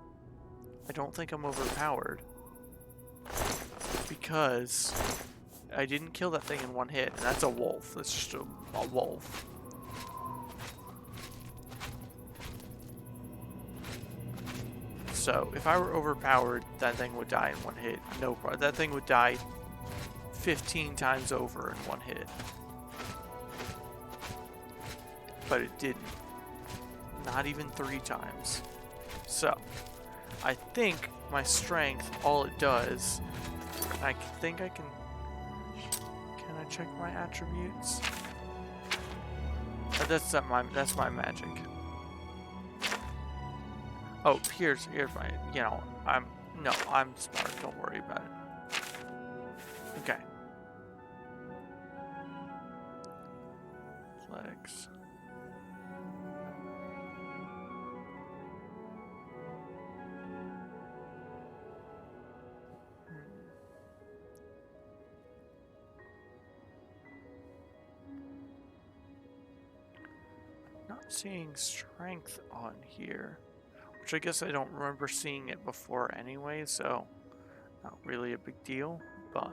I don't think I'm overpowered. Because I didn't kill that thing in one hit, and that's a wolf. That's just a wolf. So, if I were overpowered, that thing would die in one hit. No problem. That thing would die 15 times over in one hit. But it didn't. Not even 3 times. So, I think my strength, all it does, I think I can I check my attributes? That's my magic. Oh, here's my, you know, I'm smart, don't worry about it. Okay. Flex. Not seeing strength on here, which I guess I don't remember seeing it before anyway, so not really a big deal, but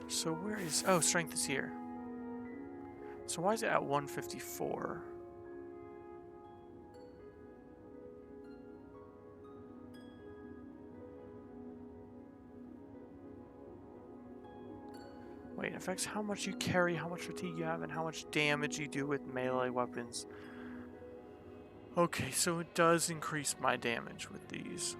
so where is, oh, strength is here. So why is it at 154? Wait, it affects how much you carry, how much fatigue you have, and how much damage you do with melee weapons. Okay, so it does increase my damage with these.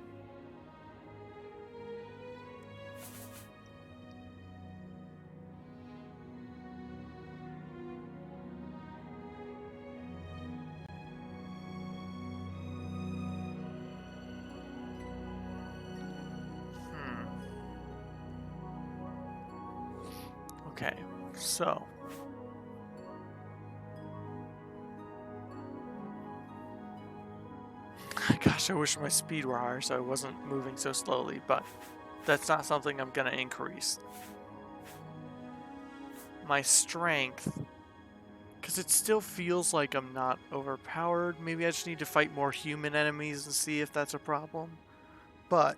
Okay, so gosh, I wish my speed were higher so I wasn't moving so slowly, but that's not something I'm gonna increase. My strength Because it still feels like I'm not overpowered. Maybe I just need to fight more human enemies and see if that's a problem. But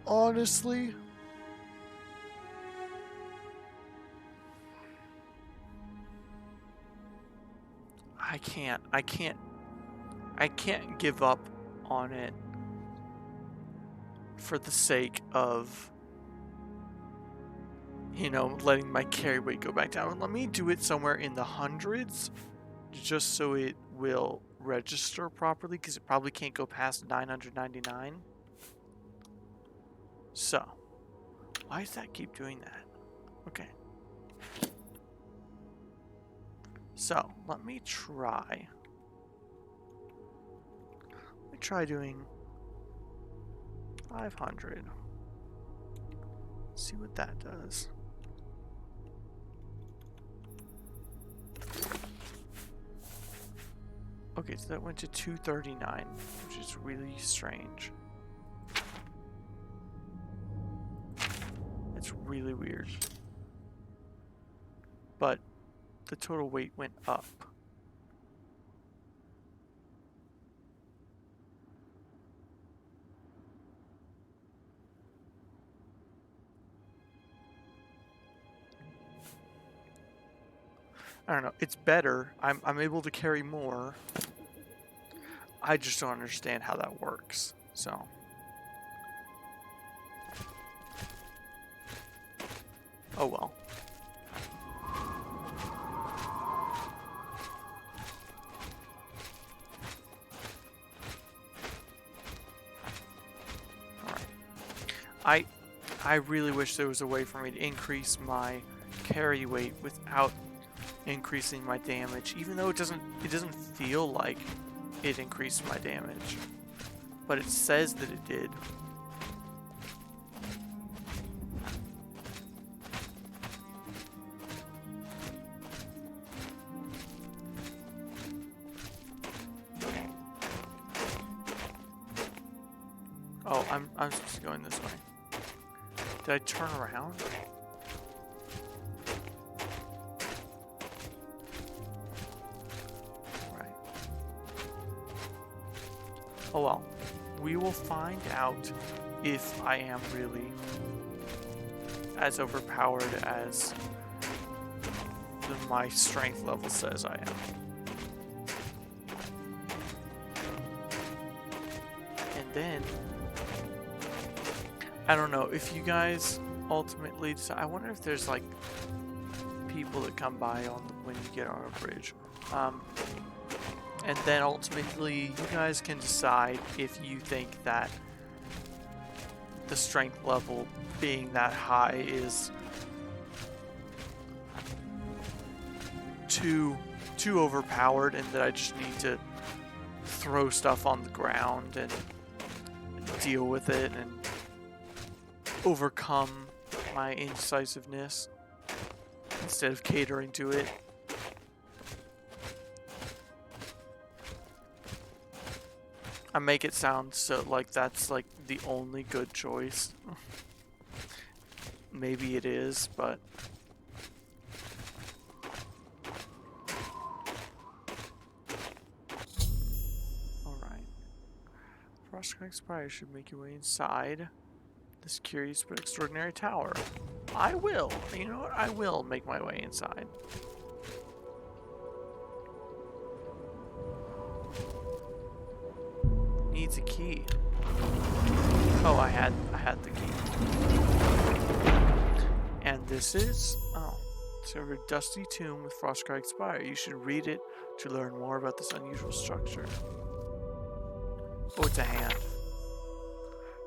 honestly, I can't give up on it for the sake of, you know, letting my carry weight go back down. Let me do it somewhere in the hundreds, just so it will register properly, because it probably can't go past 999. So, why does that keep doing that? Okay. So, let me try doing 500. See what that does. Okay, so that went to 239, which is really strange. It's really weird. But the total weight went up. I don't know. It's better. I'm able to carry more. I just don't understand how that works. So. Oh well. Alright. I really wish there was a way for me to increase my carry weight without increasing my damage, even though it doesn't feel like it increased my damage, but it says that it did. Oh, I'm supposed to go in this way. Did I turn around? Oh well, we will find out if I am really as overpowered as my strength level says I am. And then, I don't know, if you guys ultimately decide, I wonder if there's like people that come by when you get on a bridge. And then ultimately, you guys can decide if you think that the strength level being that high is too overpowered, and that I just need to throw stuff on the ground and deal with it and overcome my indecisiveness instead of catering to it. I make it sound so like that's like the only good choice. Maybe it is, but alright. Frostcrack Spire should make your way inside this curious but extraordinary tower. I will. You know what? I will make my way inside. Needs a key. Oh, I had the key. And this is it's a dusty tomb with Frostcrag Spire. You should read it to learn more about this unusual structure. Oh, it's a hand.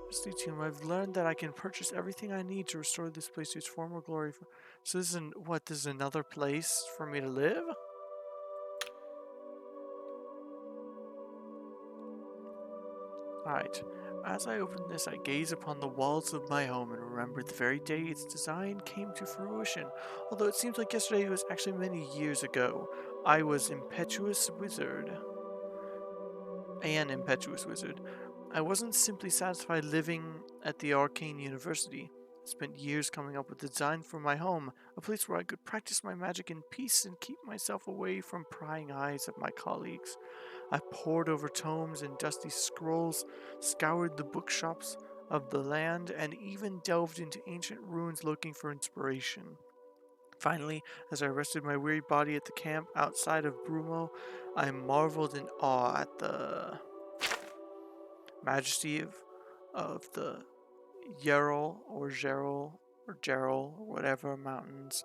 Dusty tomb. I've learned that I can purchase everything I need to restore this place to its former glory. So this is this is another place for me to live? Alright, as I open this, I gaze upon the walls of my home and remember the very day its design came to fruition. Although it seems like yesterday, it was actually many years ago. I was an impetuous wizard. I wasn't simply satisfied living at the Arcane University. Spent years coming up with a design for my home, a place where I could practice my magic in peace and keep myself away from prying eyes of my colleagues. I pored over tomes and dusty scrolls, scoured the bookshops of the land, and even delved into ancient ruins looking for inspiration. Finally, as I rested my weary body at the camp outside of Brumo, I marveled in awe at the majesty of the Gerol, or whatever mountains.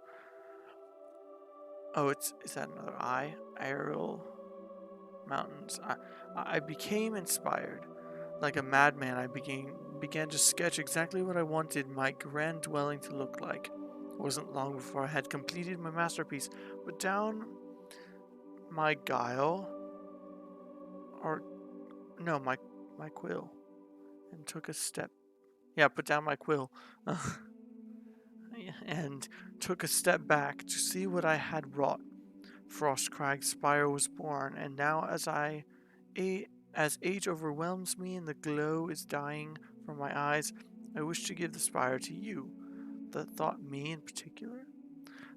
Oh, is that another I? Aerial mountains. I became inspired. Like a madman, I began to sketch exactly what I wanted my grand dwelling to look like. It wasn't long before I had completed my masterpiece, put down my guile, or no, my quill, and took a step. Yeah, put down my quill, and took a step back to see what I had wrought. Frostcrag's spire was born, and now as age overwhelms me and the glow is dying from my eyes, I wish to give the spire to you. The thought, me in particular?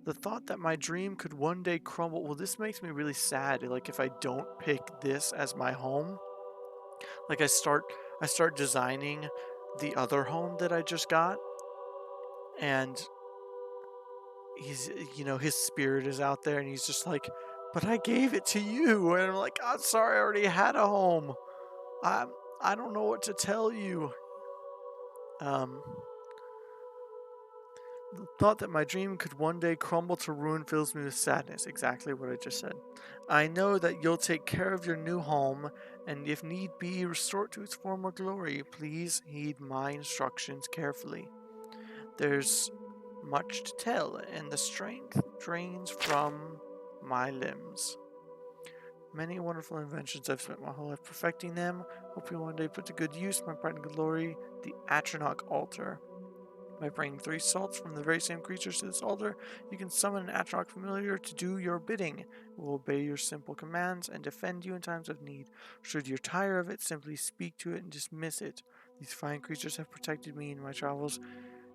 The thought that my dream could one day crumble. Well, this makes me really sad. Like, if I don't pick this as my home, like I start designing the other home that I just got, and his spirit is out there, and he's just like, but I gave it to you. And I'm like, I'm sorry, I already had a home. I don't know what to tell you. The thought that my dream could one day crumble to ruin fills me with sadness. Exactly what I just said. I know that you'll take care of your new home, and if need be, restore it to its former glory. Please heed my instructions carefully. There's much to tell, and the strength drains from my limbs. Many wonderful inventions, I've spent my whole life perfecting them. Hope you'll one day put to good use my pride and glory, the Atronach altar. By bringing 3 salts from the very same creatures to this altar, you can summon an Atronach familiar to do your bidding. It will obey your simple commands and defend you in times of need. Should you tire of it, simply speak to it and dismiss it. These fine creatures have protected me in my travels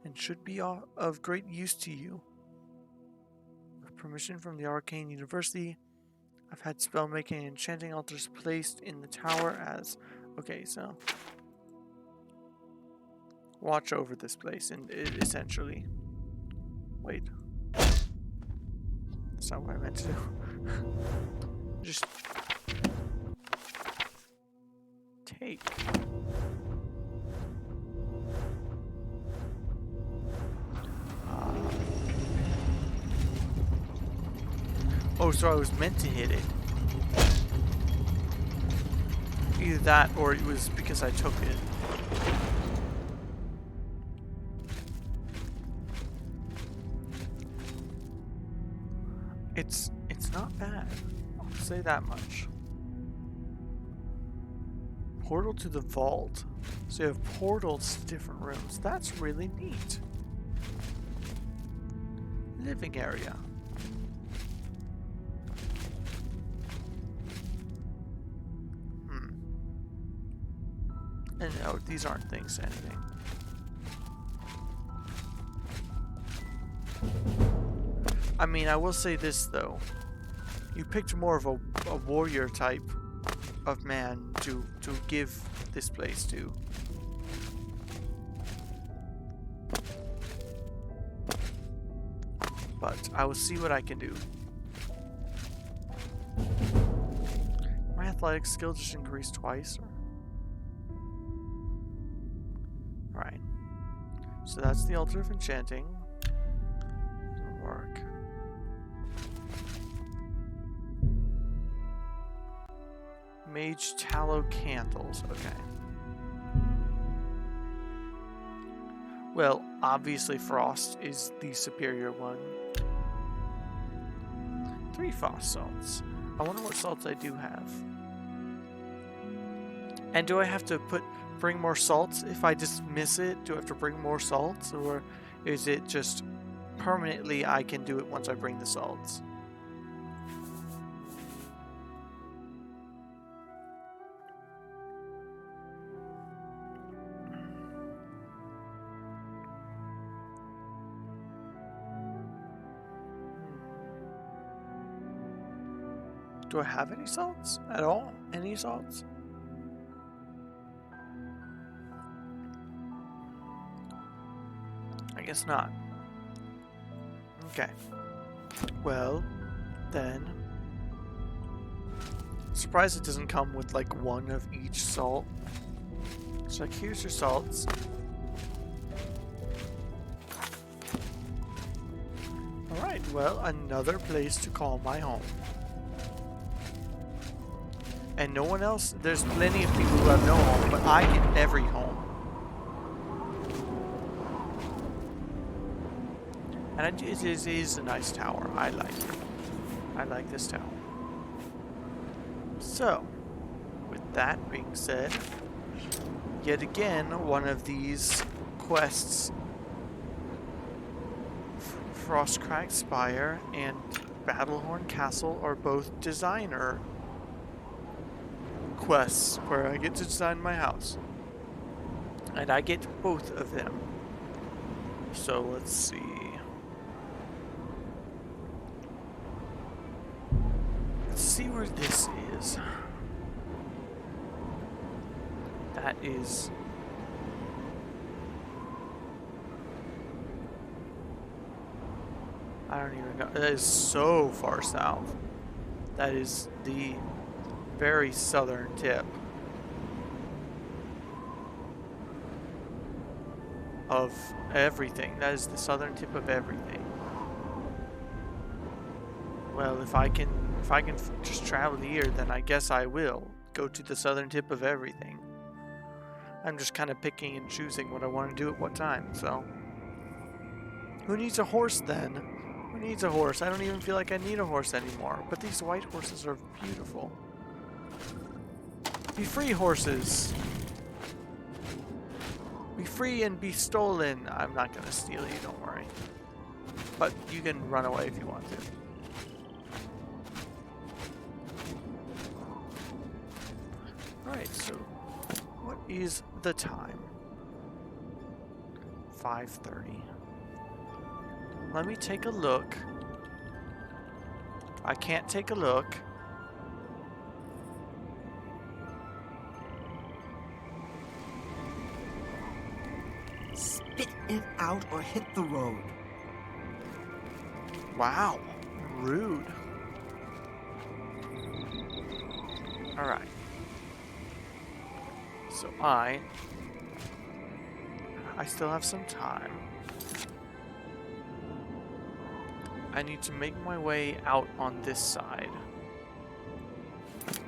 and should be of great use to you. With permission from the Arcane University, I've had spellmaking and enchanting altars placed in the tower as... Okay, so... watch over this place, and essentially... Wait. That's not what I meant to do. Just... take. Oh, so I was meant to hit it. Either that, or it was because I took it. It's not bad. I'll say that much. Portal to the vault. So you have portals to different rooms. That's really neat. Living area. And no, these aren't things to anything. I mean, I will say this though. You picked more of a warrior type of man to give this place to. But I will see what I can do. My athletic skill just increased twice. Alright. So that's the altar of enchanting. Doesn't work. Mage tallow candles. Okay. Well, obviously frost is the superior one. 3 frost salts. I wonder what salts I do have. And do I have to bring more salts if I dismiss it? Do I have to bring more salts, or is it just permanently I can do it once I bring the salts? Do I have any salts at all? Any salts? I guess not. Okay. Well, then. Surprised it doesn't come with like one of each salt. So like, here's your salts. Alright, well, another place to call my home. And no one else, there's plenty of people who have no home, but I get every home. And it is a nice tower. I like it. I like this tower. So, with that being said, yet again, one of these quests, Frostcracked Spire and Battlehorn Castle, are both designer quests where I get to design my house. And I get both of them. So let's see. Let's see where this is. That is... I don't even know. That is so far south. That is the very southern tip of everything. That is the southern tip of everything. Well, if I can just travel here, then I guess I will go to the southern tip of everything. I'm just kind of picking and choosing what I want to do at what time, so. Who needs a horse then? Who needs a horse? I don't even feel like I need a horse anymore, but these white horses are beautiful. Be free, horses! Be free and be stolen. I'm not gonna steal you, don't worry. But you can run away if you want to. Alright, so what is the time? 5:30. Let me take a look. I can't take a look. Spit it out or hit the road. Wow, rude. Alright. So I still have some time. I need to make my way out on this side.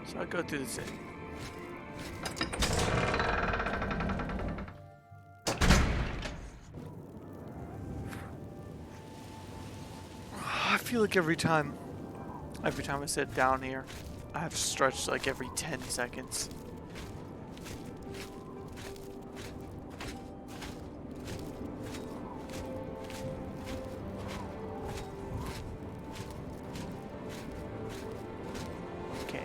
So I'll go through the city. I feel like every time I sit down here, I have to stretch like every 10 seconds. Okay.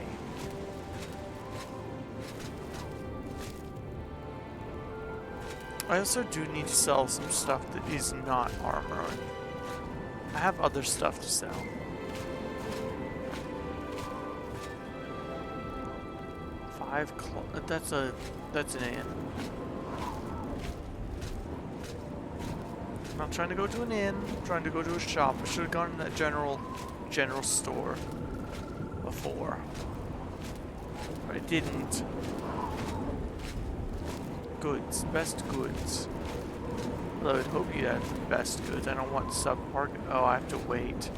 I also do need to sell some stuff that is not armor. I have other stuff to sell. That's an inn. I'm not trying to go to an inn. I'm trying to go to a shop. I should have gone to that general store before, but I didn't. Goods, best goods. Although I'd hope you had the best goods. I don't want subpar. Oh, I have to wait.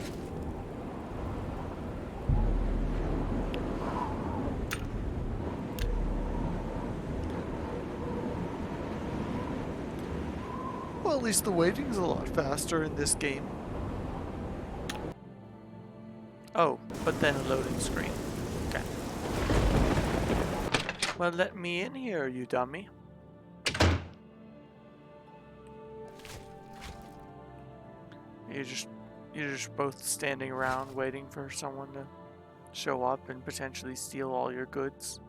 Well, at least the waiting's a lot faster in this game. Oh, but then a loading screen. Okay. Well, let me in here, you dummy. You're just both standing around waiting for someone to show up and potentially steal all your goods.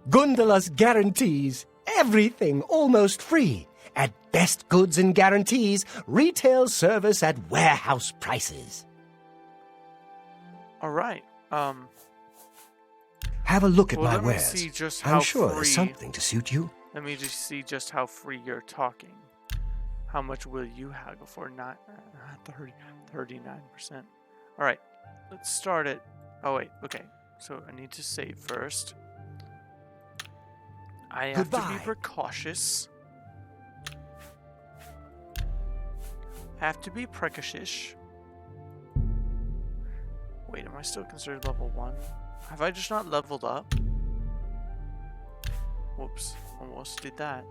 Gundala's guarantees everything almost free at best goods and guarantees retail service at warehouse prices. All right. Have a look at Well, my let me wares. see just I'm how sure there's free- something to suit you. Let me just see just how free you're talking. How much will you haggle for? Not 39%. All right, let's start it. Oh wait, okay. So I need to save first. I have to be Goodbye. precautious. I have to be precautious. Wait, am I still considered level 1? Have I just not leveled up? Whoops, almost did that.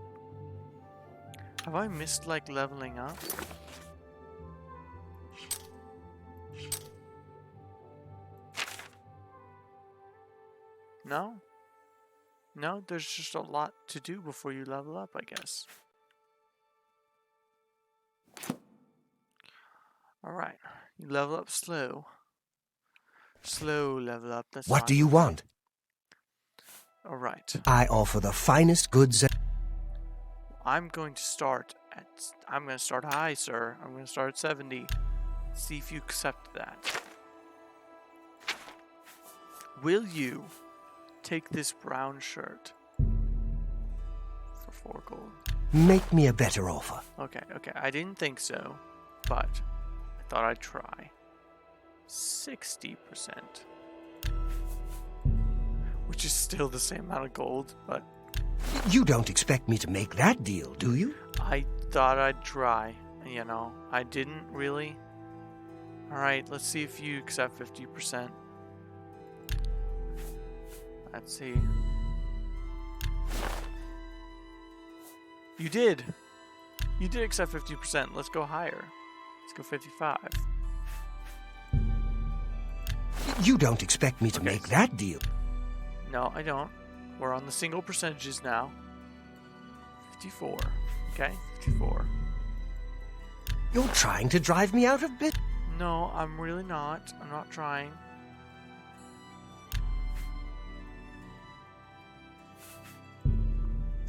Have I missed, like, leveling up? No? No, there's just a lot to do before you level up, I guess. Alright, you level up slow. Slow level up, that's What fine. do you want? Alright, I offer the finest goods. I'm going to start high, sir. I'm going to start at 70. See if you accept that. Will you take this brown shirt for 4 gold? Make me a better offer. Okay, I didn't think so, but I thought I'd try. 60%. Which is still the same amount of gold, but You don't expect me to make that deal, do you? I thought I'd try. You know, I didn't really. Alright, let's see if you accept 50%. Let's see. You did! You did accept 50%. Let's go higher. Let's go 55. You don't expect me to Okay. make that deal. No, I don't. We're on the single percentages now. 54. Okay, 54. You're trying to drive me out of bit. No, I'm really not. I'm not trying.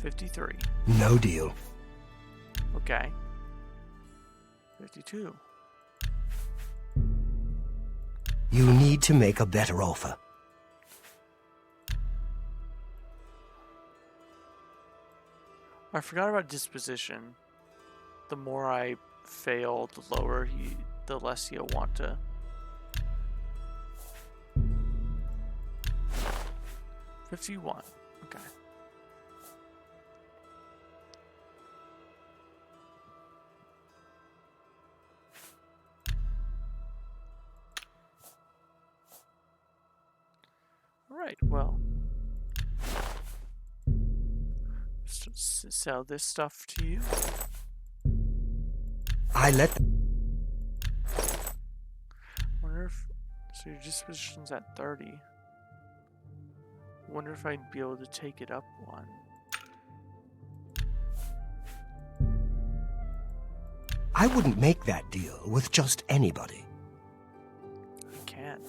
$53. No deal. Okay. 52. You need to make a better offer. I forgot about disposition. The more I fail, the lower the less you'll want to. $51. Okay. Alright, well. Sell this stuff to you. I let. Wonder if. So your disposition's at 30. Wonder if I'd be able to take it up one. I wouldn't make that deal with just anybody. I can.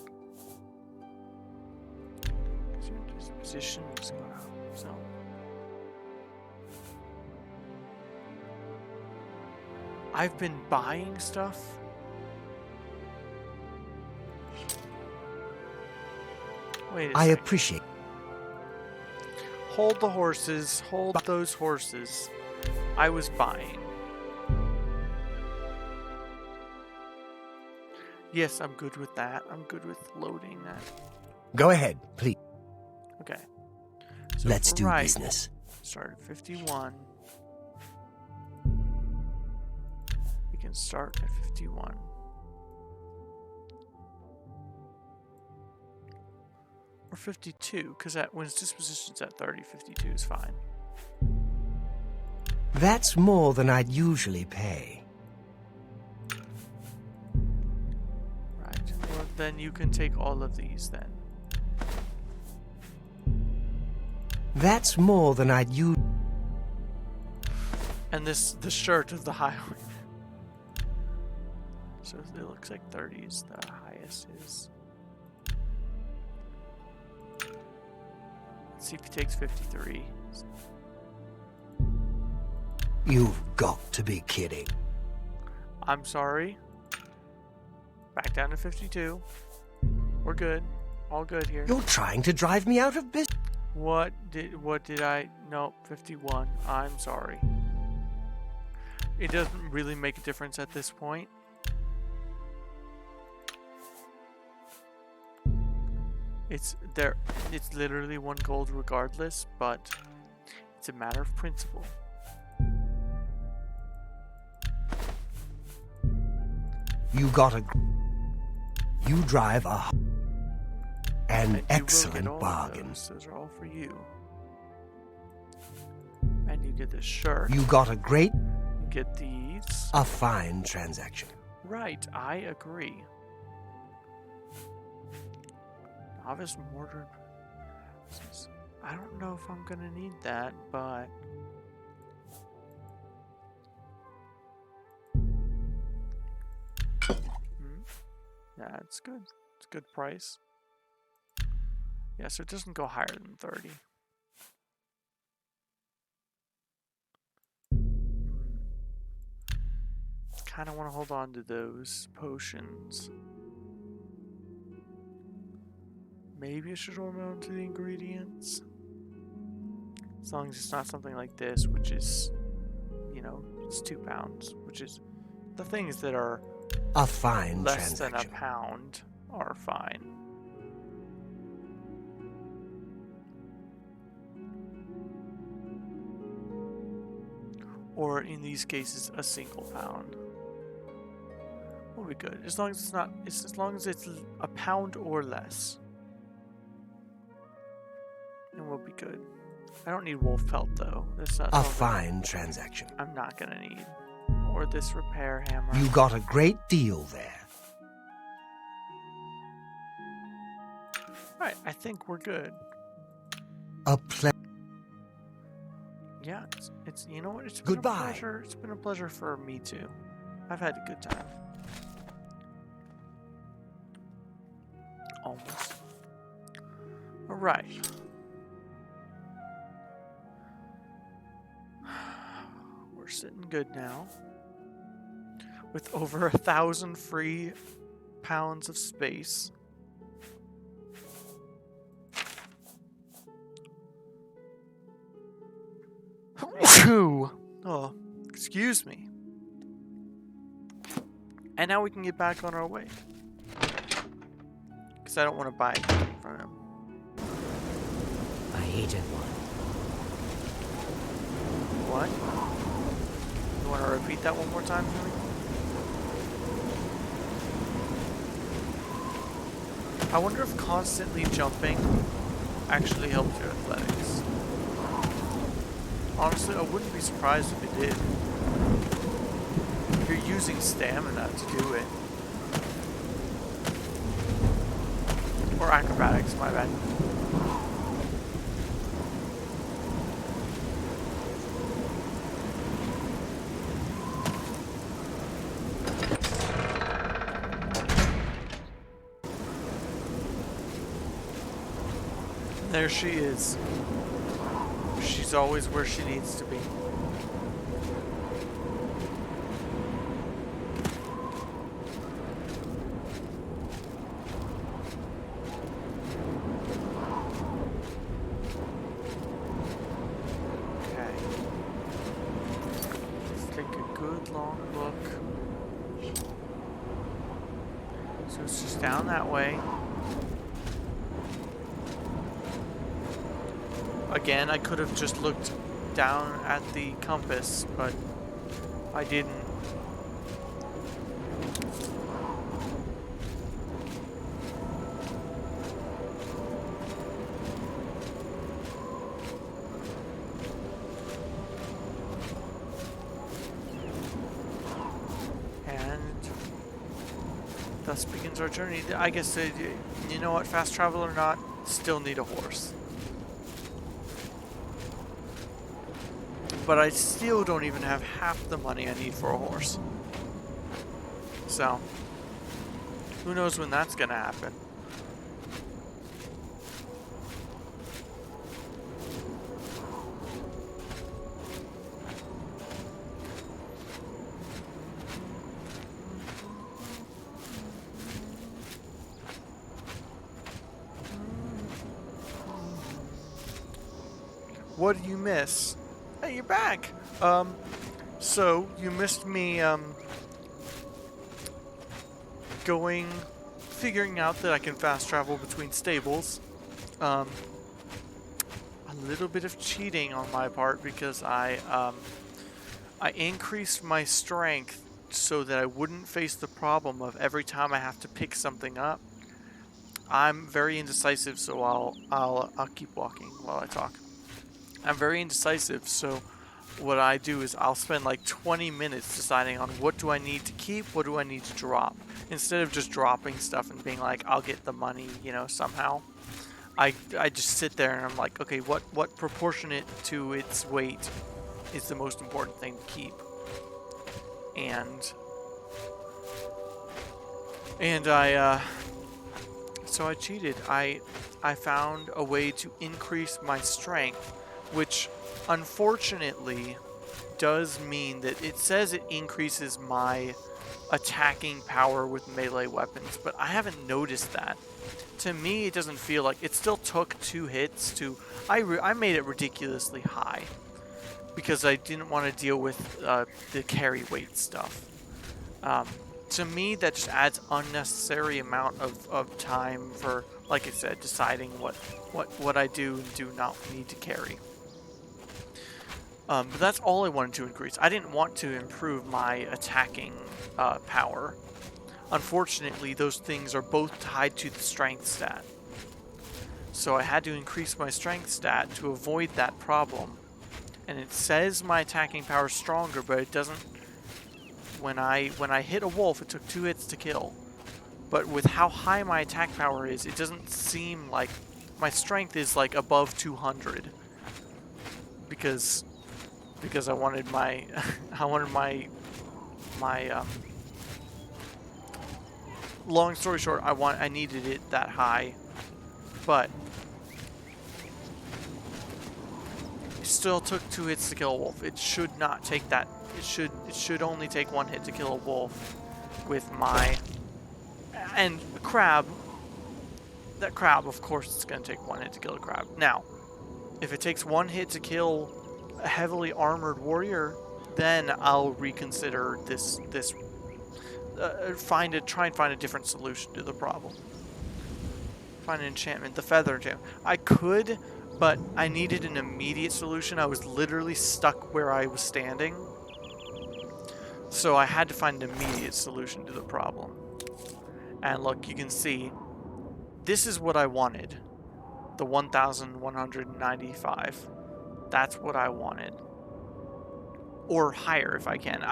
Because your disposition is going out. So. I've been buying stuff. Wait a I second. appreciate. Hold the horses. Hold those horses. I was buying. Yes, I'm good with that. I'm good with loading that. Go ahead, please. Okay. So Let's for do right, business. Start at 51. We can start at 51. Or 52, because when its disposition's at 30, 52 is fine. That's more than I'd usually pay. Right. Well, then you can take all of these then. That's more than I'd use. And the shirt of the highway. So it looks like 30 is the highest is. Let's see if he takes 53. You've got to be kidding. I'm sorry. Back down to 52. We're good. All good here. You're trying to drive me out of business. What did I... Nope, 51. I'm sorry. It doesn't really make a difference at this point. It's literally 1 gold regardless, but it's a matter of principle. You drive an excellent bargain. Those are all for you. And you get this shirt. You got a great... You get these. A fine transaction. Right, I agree. Novice mortar. I don't know if I'm gonna need that, but... Yeah, it's good. It's a good price. Yeah, so it doesn't go higher than 30. Kind of want to hold on to those potions. Maybe I should hold on to the ingredients. As long as it's not something like this, which is, you know, it's 2 pounds, which is the things that are a fine less than transaction. a pound are fine. Or in these cases, a single pound. We'll be good. As long as it's not, as long as it's a pound or less. And we'll be good. I don't need wolf pelt though. That's not A something fine transaction. I'm not gonna need. Or this repair hammer. You got a great deal there. Alright, I think we're good. Yeah, it's you know what? It's been Goodbye. a pleasure. It's been a pleasure for me too. I've had a good time. Almost. Alright. We're sitting good now. With over 1,000 free pounds of space. Oh, excuse me. And now we can get back on our way. Because I don't want to buy anything from him. I hated one. What? You want to repeat that one more time for me? I wonder if constantly jumping actually helps your athletics. Honestly, I wouldn't be surprised if it did. You're using stamina to do it. Or acrobatics, my bad. There she is. She's always where she needs to be. Okay. Let's take a good long look. So it's just down that way. Again, I could have just looked down at the compass, but I didn't. And thus begins our journey. I guess, you know what, fast travel or not, still need a horse. But I still don't even have half the money I need for a horse. So, who knows when that's gonna happen. What do you miss? Hey, you're back. So you missed me, figuring out that I can fast travel between stables. A little bit of cheating on my part because I increased my strength so that I wouldn't face the problem of every time I have to pick something up. I'm very indecisive, so I'll keep walking while I talk. I'm very indecisive, so what I do is I'll spend like 20 minutes deciding on what do I need to keep, what do I need to drop, instead of just dropping stuff and being like, I'll get the money, you know, somehow. I just sit there and I'm like, okay, what proportionate to its weight is the most important thing to keep? And so I cheated. I found a way to increase my strength, which unfortunately does mean that it says it increases my attacking power with melee weapons, but I haven't noticed that. To me, it doesn't feel like it still took 2 hits to. I made it ridiculously high because I didn't want to deal with the carry weight stuff. To me, that just adds unnecessary amount of time for, like I said, deciding what I do and do not need to carry. But that's all I wanted to increase. I didn't want to improve my attacking power. Unfortunately, those things are both tied to the strength stat. So I had to increase my strength stat to avoid that problem. And it says my attacking power is stronger, but it doesn't. When I hit a wolf, it took 2 hits to kill. But with how high my attack power is, it doesn't seem like my strength is like above 200. Because I wanted my long story short, I needed it that high, but it still took 2 hits to kill a wolf. It should not take that. It should only take 1 hit to kill a wolf with my and crab. That crab, of course, it's gonna take 1 hit to kill a crab. Now, if it takes 1 hit to kill a heavily armored warrior, then I'll reconsider this. Try and find a different solution to the problem. Find an enchantment, the feather enchantment. I could, but I needed an immediate solution. I was literally stuck where I was standing. So I had to find an immediate solution to the problem. And look, you can see, this is what I wanted. The 1,195. That's what I wanted. Or higher if I can.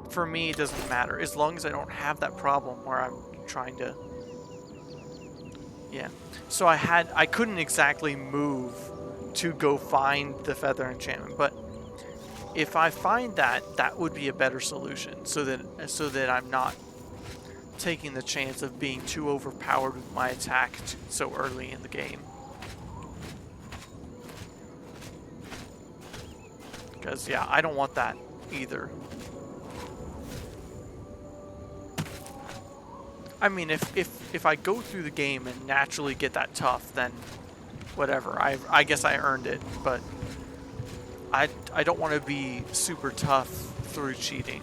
For me, it doesn't matter. As long as I don't have that problem where I'm trying to... Yeah. So I couldn't exactly move to go find the feather enchantment, but if I find that, that would be a better solution, so that I'm not taking the chance of being too overpowered with my attack so early in the game. Because, yeah, I don't want that either. I mean, if I go through the game and naturally get that tough, then whatever. I guess I earned it, but I don't want to be super tough through cheating.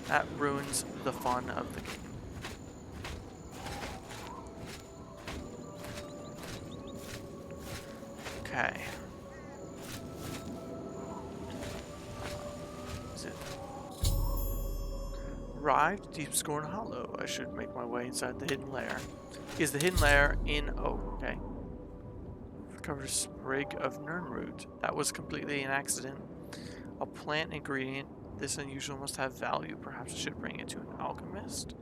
That ruins the fun of the game. Okay. Is it? Arrived, Deep Scorn Hollow. I should make my way inside the hidden lair. Is the hidden lair in... Oh, okay. Covered a sprig of Nirnroot. That was completely an accident. A plant ingredient. This unusual must have value. Perhaps I should bring it to an alchemist.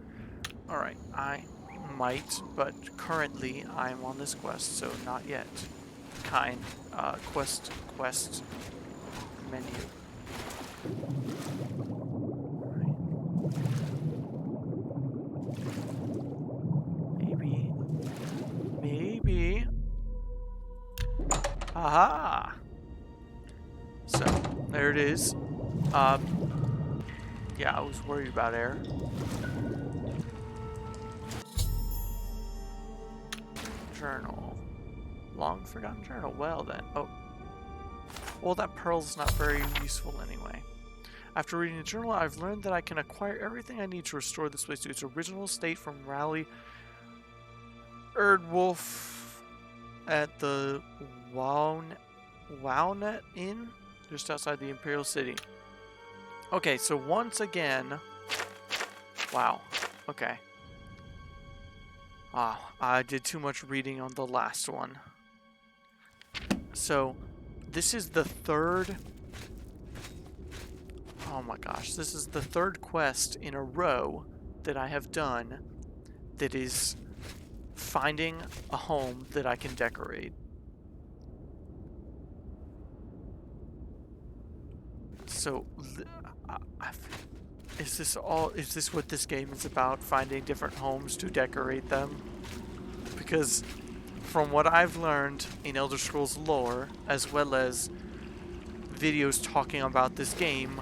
Alright, I might, but currently I'm on this quest, so not yet. Quest menu. Maybe. Aha! So, there it is. Yeah, I was worried about air. Journal. Long forgotten journal. Well then. Oh. Well, that pearl's not very useful anyway. After reading the journal, I've learned that I can acquire everything I need to restore this place to its original state from Rally Erdwolf at the Wownet Inn, just outside the Imperial City. Okay, so once again... Wow. Okay. Wow, I did too much reading on the last one. So, this is the third... Oh my gosh, this is the third quest in a row that I have done that is finding a home that I can decorate. So, is this what this game is about? Finding different homes to decorate them? Because from what I've learned in Elder Scrolls lore, as well as videos talking about this game,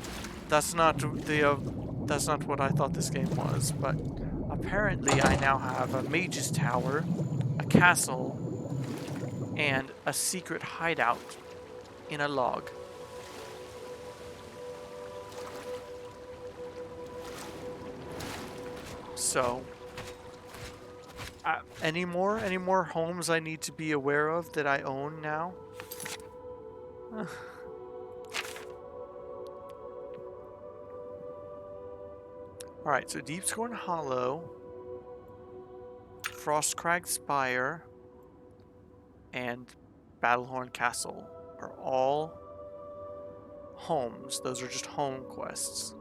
that's not what I thought this game was. But apparently I now have a mage's tower, a castle, and a secret hideout in a log. So, any more homes I need to be aware of that I own now? Alright, so Deepscorn Hollow, Frostcrag Spire, and Battlehorn Castle are all homes. Those are just home quests.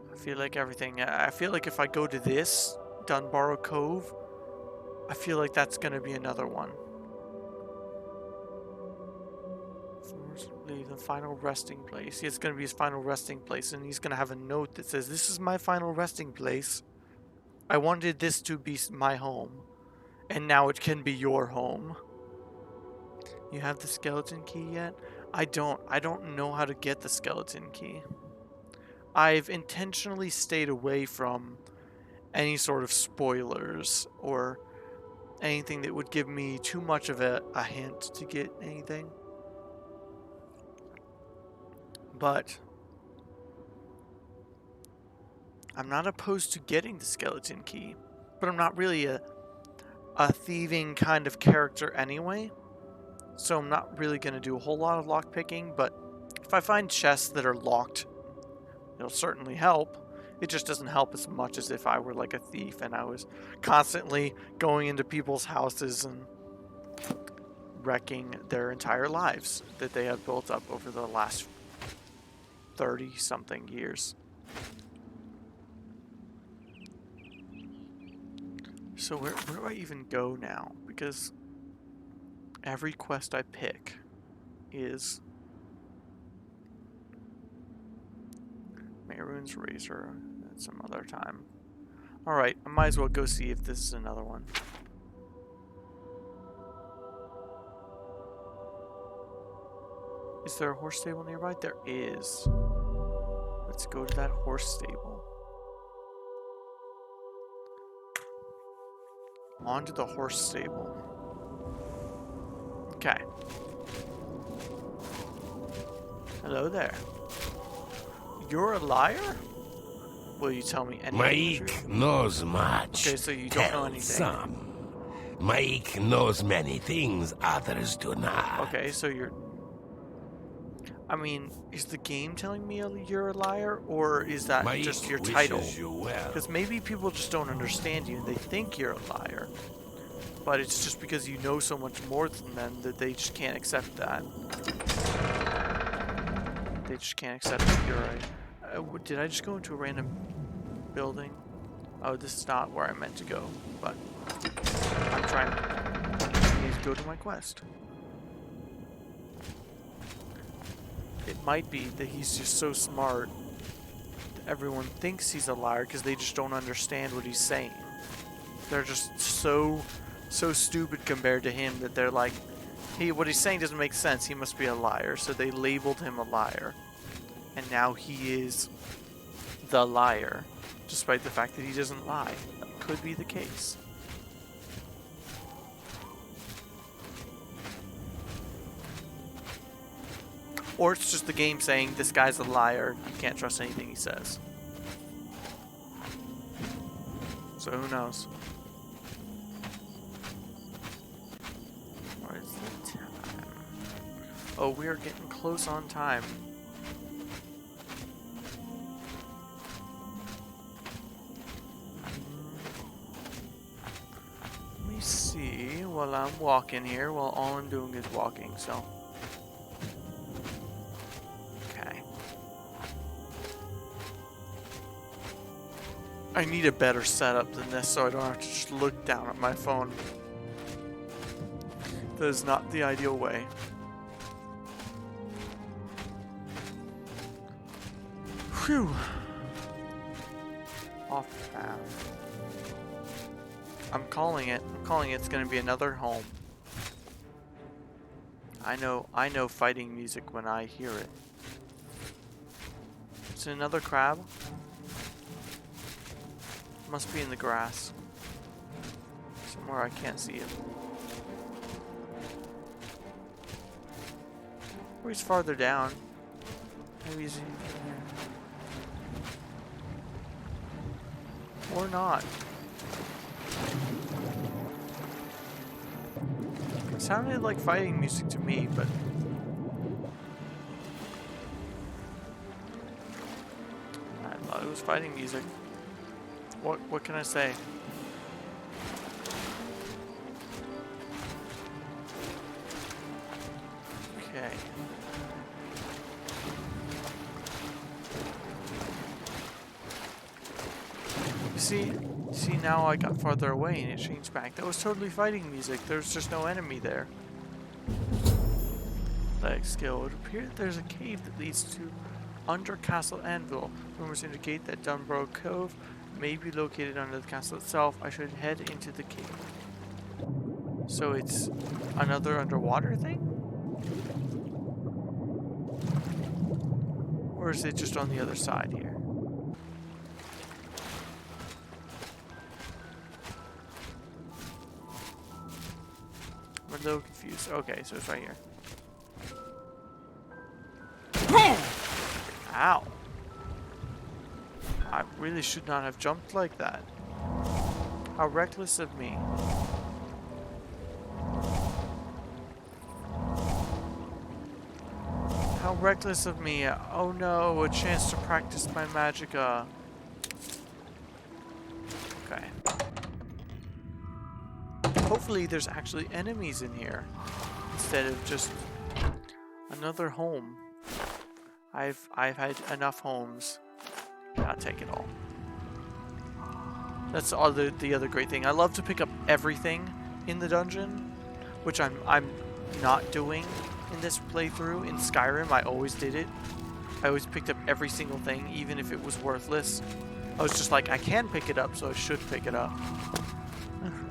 I feel like if I go to this, Dunbarrow Cove, I feel like that's going to be another one. Leave the final resting place. It's going to be his final resting place, and he's going to have a note that says, "This is my final resting place. I wanted this to be my home, and now it can be your home." You have the skeleton key yet? I don't know how to get the skeleton key. I've intentionally stayed away from any sort of spoilers or anything that would give me too much of a hint to get anything. But I'm not opposed to getting the skeleton key, but I'm not really a thieving kind of character anyway, so I'm not really going to do a whole lot of lockpicking. But if I find chests that are locked, it'll certainly help. It just doesn't help as much as if I were like a thief and I was constantly going into people's houses and wrecking their entire lives that they have built up over the last 30-something years. So where do I even go now? Because every quest I pick is Mehrunes Razor at some other time. Alright, I might as well go see if this is another one. Is there a horse stable nearby? There is. Let's go to that horse stable. On to the horse stable. Okay. Hello there. You're a liar? Will you tell me anything? Maik knows much. Okay, so you don't know anything. Some. Maik knows many things others do not. Okay, so you're... I mean, is the game telling me you're a liar, or is that Maik just your title? You well. Because maybe people just don't understand you and they think you're a liar. But it's just because you know so much more than them that they just can't accept that. They just can't accept that you're a... did I just go into a random building? Oh, this is not where I meant to go, but I'm trying to go to my quest. It might be that he's just so smart that everyone thinks he's a liar because they just don't understand what he's saying. They're just so stupid compared to him that they're like, what he's saying doesn't make sense, he must be a liar. So they labeled him a liar. And now he is the liar. Despite the fact that he doesn't lie. That could be the case. Or it's just the game saying this guy's a liar, you can't trust anything he says. So who knows? What is the time? Oh, we are getting close on time. Let me see while I'm walking here. Well, all I'm doing is walking, so. I need a better setup than this so I don't have to just look down at my phone. That is not the ideal way. Phew. Off path. I'm calling it. I'm calling it. It's going to be another home. I know fighting music when I hear it. Is it another crab? Must be in the grass. Somewhere I can't see it. Or he's farther down. Maybe he's in here. Or not. It sounded like fighting music to me, but I thought it was fighting music. What can I say? Okay. See now I got farther away and it changed back. That was totally fighting music. There's just no enemy there. Leg skill. It appears there's a cave that leads to under Castle Anvil. Rumors indicate that Dunborough Cove may be located under the castle itself. I should head into the cave. So it's another underwater thing? Or is it just on the other side here? I'm a little confused. Okay, so it's right here. Ow. I really should not have jumped like that. How reckless of me. How reckless of me. Oh no, a chance to practice my magicka. Okay. Hopefully there's actually enemies in here instead of just another home. I've had enough homes. I'll take it all. That's the other great thing. I love to pick up everything in the dungeon, which I'm not doing in this playthrough. In Skyrim, I always did it. I always picked up every single thing, even if it was worthless. I was just like, I can pick it up, so I should pick it up.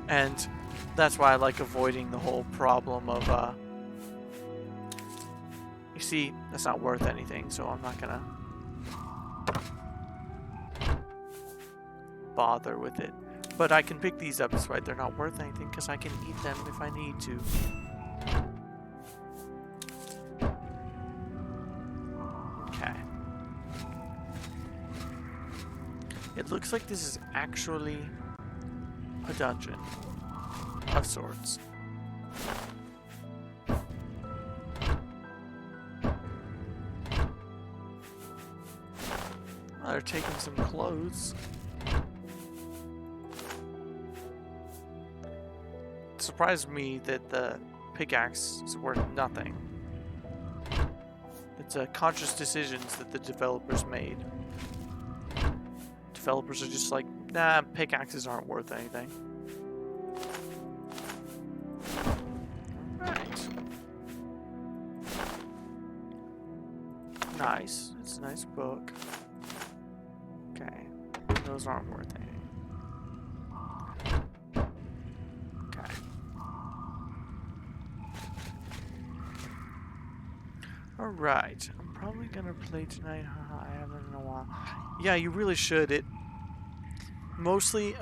And that's why I like avoiding the whole problem of, you see, that's not worth anything, so I'm not gonna bother with it. But I can pick these up despite they're not worth anything, because I can eat them if I need to. Okay. It looks like this is actually a dungeon of sorts. Oh, they're taking some clothes. It surprised me that the pickaxe is worth nothing. It's conscious decisions that the developers made. Developers are just like, nah, pickaxes aren't worth anything. Right. Nice. It's a nice book. Okay. Those aren't worth anything. Okay. Alright. I'm probably gonna play tonight. Haha, I haven't in a while. Yeah, you really should. Mostly,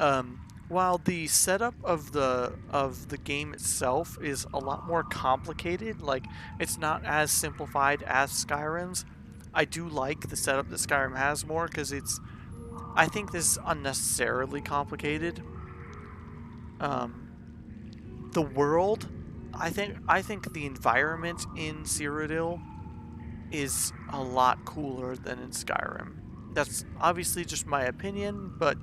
while the setup of the game itself is a lot more complicated, like it's not as simplified as Skyrim's. I do like the setup that Skyrim has more because I think this is unnecessarily complicated. The world, I think the environment in Cyrodiil is a lot cooler than in Skyrim. That's obviously just my opinion, but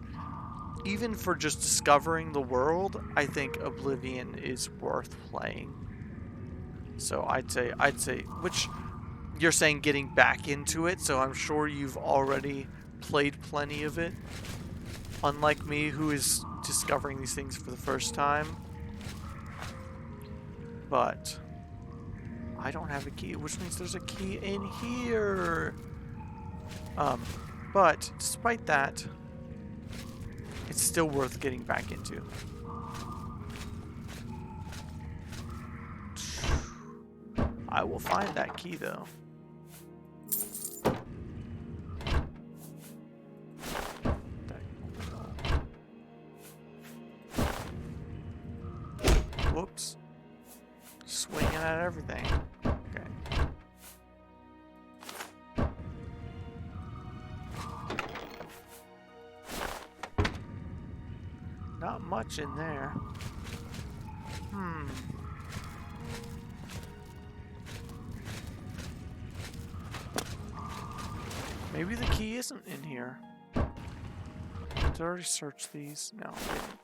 even for just discovering the world, I think Oblivion is worth playing. So I'd say, which you're saying getting back into it, so I'm sure you've already played plenty of it. Unlike me, who is discovering these things for the first time. But I don't have a key, which means there's a key in here. But despite that, it's still worth getting back into. I will find that key though. Whoops. Swinging at everything. Okay. Not much in there. Maybe the key isn't in here. Did I already search these? No, I didn't.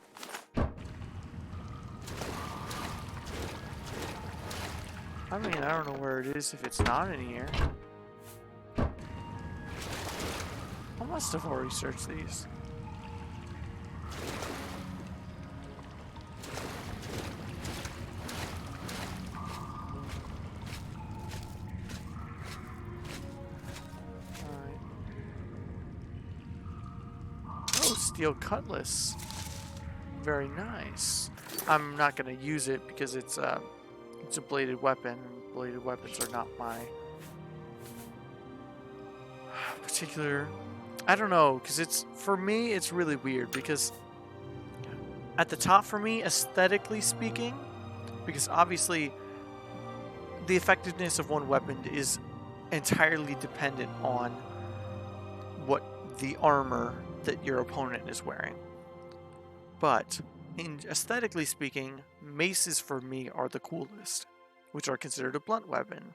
I mean, I don't know where it is if it's not in here. I must have already searched these. Alright. Oh, steel cutlass. Very nice. I'm not going to use it because it's a bladed weapon. Bladed weapons are not my particular. I don't know, because for me it's really weird because at the top for me, aesthetically speaking, because obviously the effectiveness of one weapon is entirely dependent on what the armor that your opponent is wearing. But aesthetically speaking, maces for me are the coolest, which are considered a blunt weapon.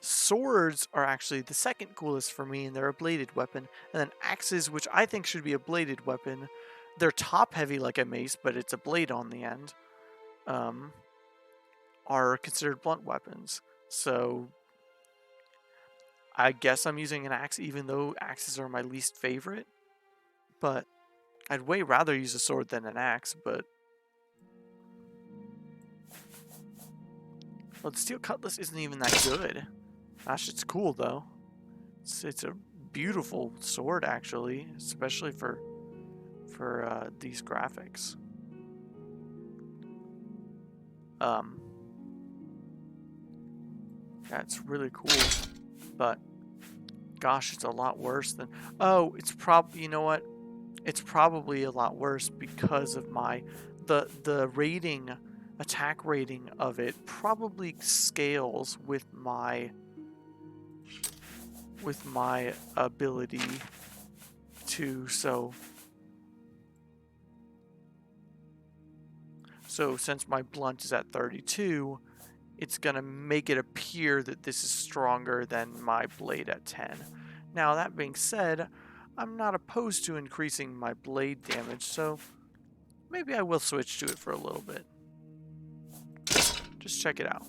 Swords are actually the second coolest for me, and they're a bladed weapon. And then axes, which I think should be a bladed weapon, they're top heavy like a mace, but it's a blade on the end, are considered blunt weapons. So I guess I'm using an axe, even though axes are my least favorite. But I'd way rather use a sword than an axe, but... Well, the steel cutlass isn't even that good. Gosh, it's cool, though. It's a beautiful sword, actually, especially for these graphics. That's really cool, but gosh, it's a lot worse than... Oh, it's probably... You know what? It's probably a lot worse because of the rating, attack rating of it probably scales with my ability to so since my blunt is at 32, it's gonna make it appear that this is stronger than my blade at 10. Now that being said, I'm not opposed to increasing my blade damage, so maybe I will switch to it for a little bit. Just check it out.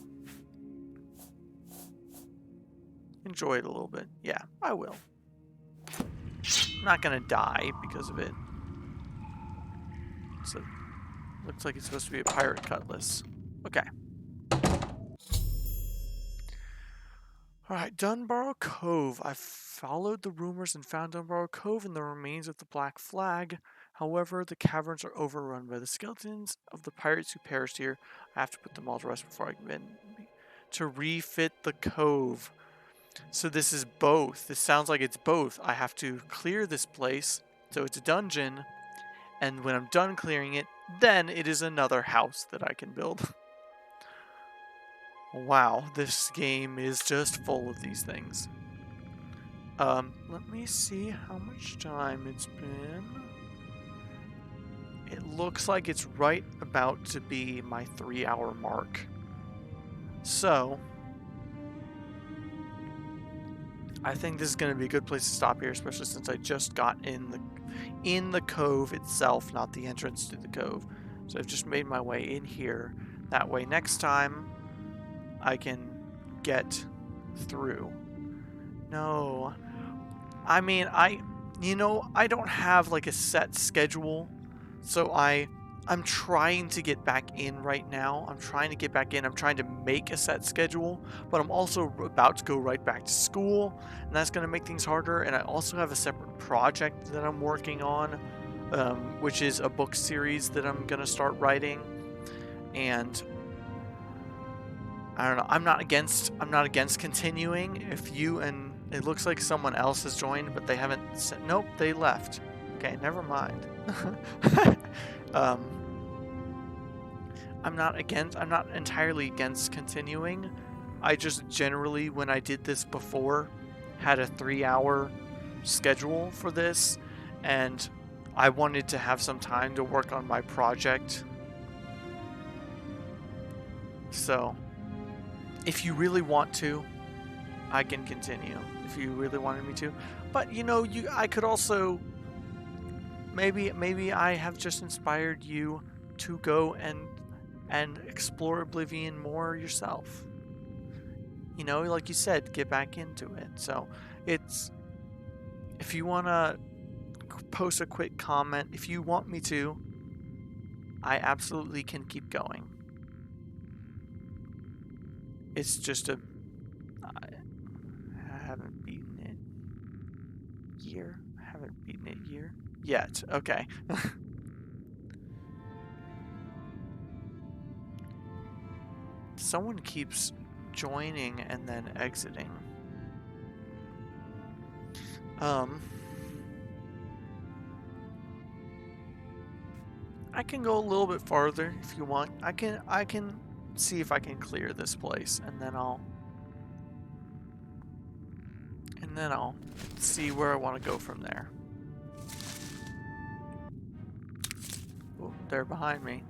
Enjoy it a little bit. Yeah, I will. I'm not gonna die because of it. So, looks like it's supposed to be a pirate cutlass. Okay. Alright, Dunbarrow Cove. I followed the rumors and found Dunbarrow Cove and the remains of the Black Flag. However, the caverns are overrun by the skeletons of the pirates who perished here. I have to put them all to rest before I can to refit the cove. So this is both. This sounds like it's both. I have to clear this place, so it's a dungeon, And when I'm done clearing it, then it is another house that I can build. Wow, this game is just full of these things. Let me see how much time it's been. It looks like it's right about to be my 3-hour mark. So, I think this is going to be a good place to stop here, especially since I just got in the cove itself, not the entrance to the cove. So I've just made my way in here. That way next time I can get through. No. I mean, I don't have like a set schedule. So I'm trying to get back in right now. I'm trying to get back in. I'm trying to make a set schedule, but I'm also about to go right back to school, and that's going to make things harder. And I also have a separate project that I'm working on, which is a book series that I'm going to start writing. And I don't know. I'm not against continuing. And it looks like someone else has joined, but they haven't said. Nope, they left. Okay, never mind. I'm not entirely against continuing. I just generally, when I did this before, had a 3-hour schedule for this, and I wanted to have some time to work on my project. So, if you really want to, I can continue. If you really wanted me to. But, I could also... Maybe I have just inspired you to go and explore Oblivion more yourself. Like you said, get back into it. So if you want to post a quick comment, if you want me to, I absolutely can keep going. It's just I haven't beaten it year. I haven't beaten it year. Yet. Okay. Someone keeps joining and then exiting. I can go a little bit farther if you want. I can see if I can clear this place, and then I'll see where I want to go from there. Oh, they're behind me.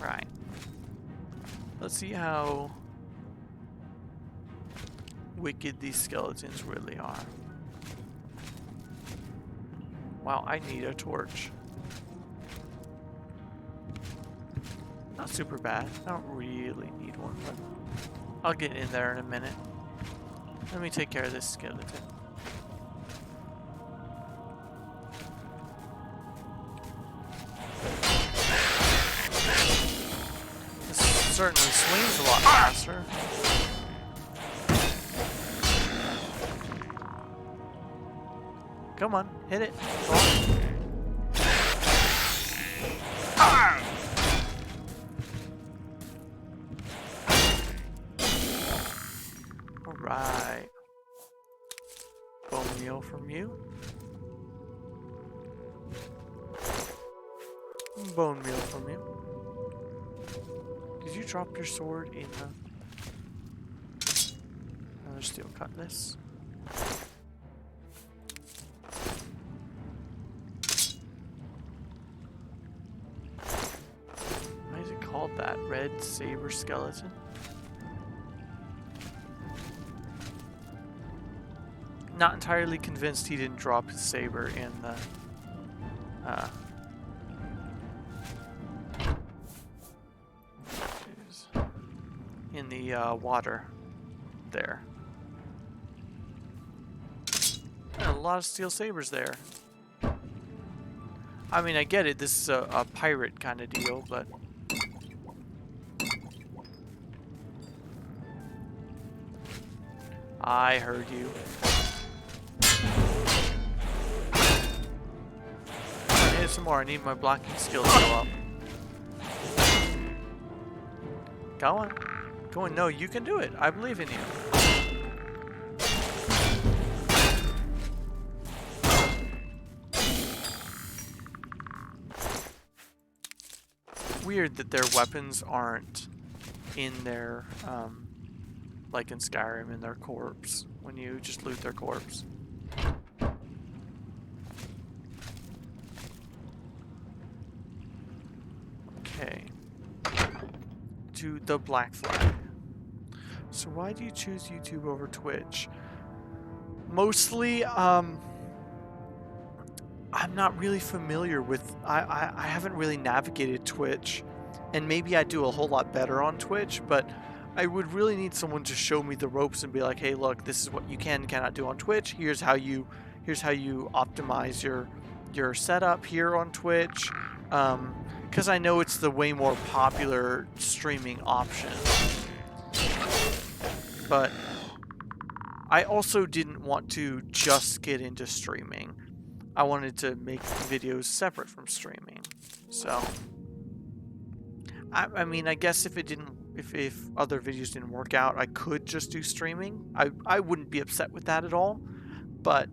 Right. Let's see how wicked these skeletons really are. Wow, I need a torch. Not super bad. I don't really need one, but I'll get in there in a minute. Let me take care of this skeleton. This certainly swings a lot faster. Come on, hit it. Go on. Alright. Bone meal from you. Bone meal from you. Did you drop your sword in the... Another steel cutlass? Why is it called that? Red saber skeleton? Not entirely convinced he didn't drop his saber in the water there. And a lot of steel sabers there. I mean, I get it, this is a pirate kind of deal, but I heard you. I need some more. I need my blocking skill to go up. Go on. Go on. No, you can do it. I believe in you. weird that their weapons aren't in their, like in Skyrim, in their corpse, when you just loot their corpse. Okay. To the Black Flag. So why do you choose YouTube over Twitch? Mostly, I'm not really familiar with, I haven't really navigated Twitch, and maybe I do a whole lot better on Twitch, but I would really need someone to show me the ropes and be like, hey, look, this is what you can and cannot do on Twitch. Here's how you optimize your setup here on Twitch. Because I know it's the way more popular streaming option. But I also didn't want to just get into streaming. I wanted to make videos separate from streaming. So, I mean, I guess if other videos didn't work out, I could just do streaming. I wouldn't be upset with that at all. But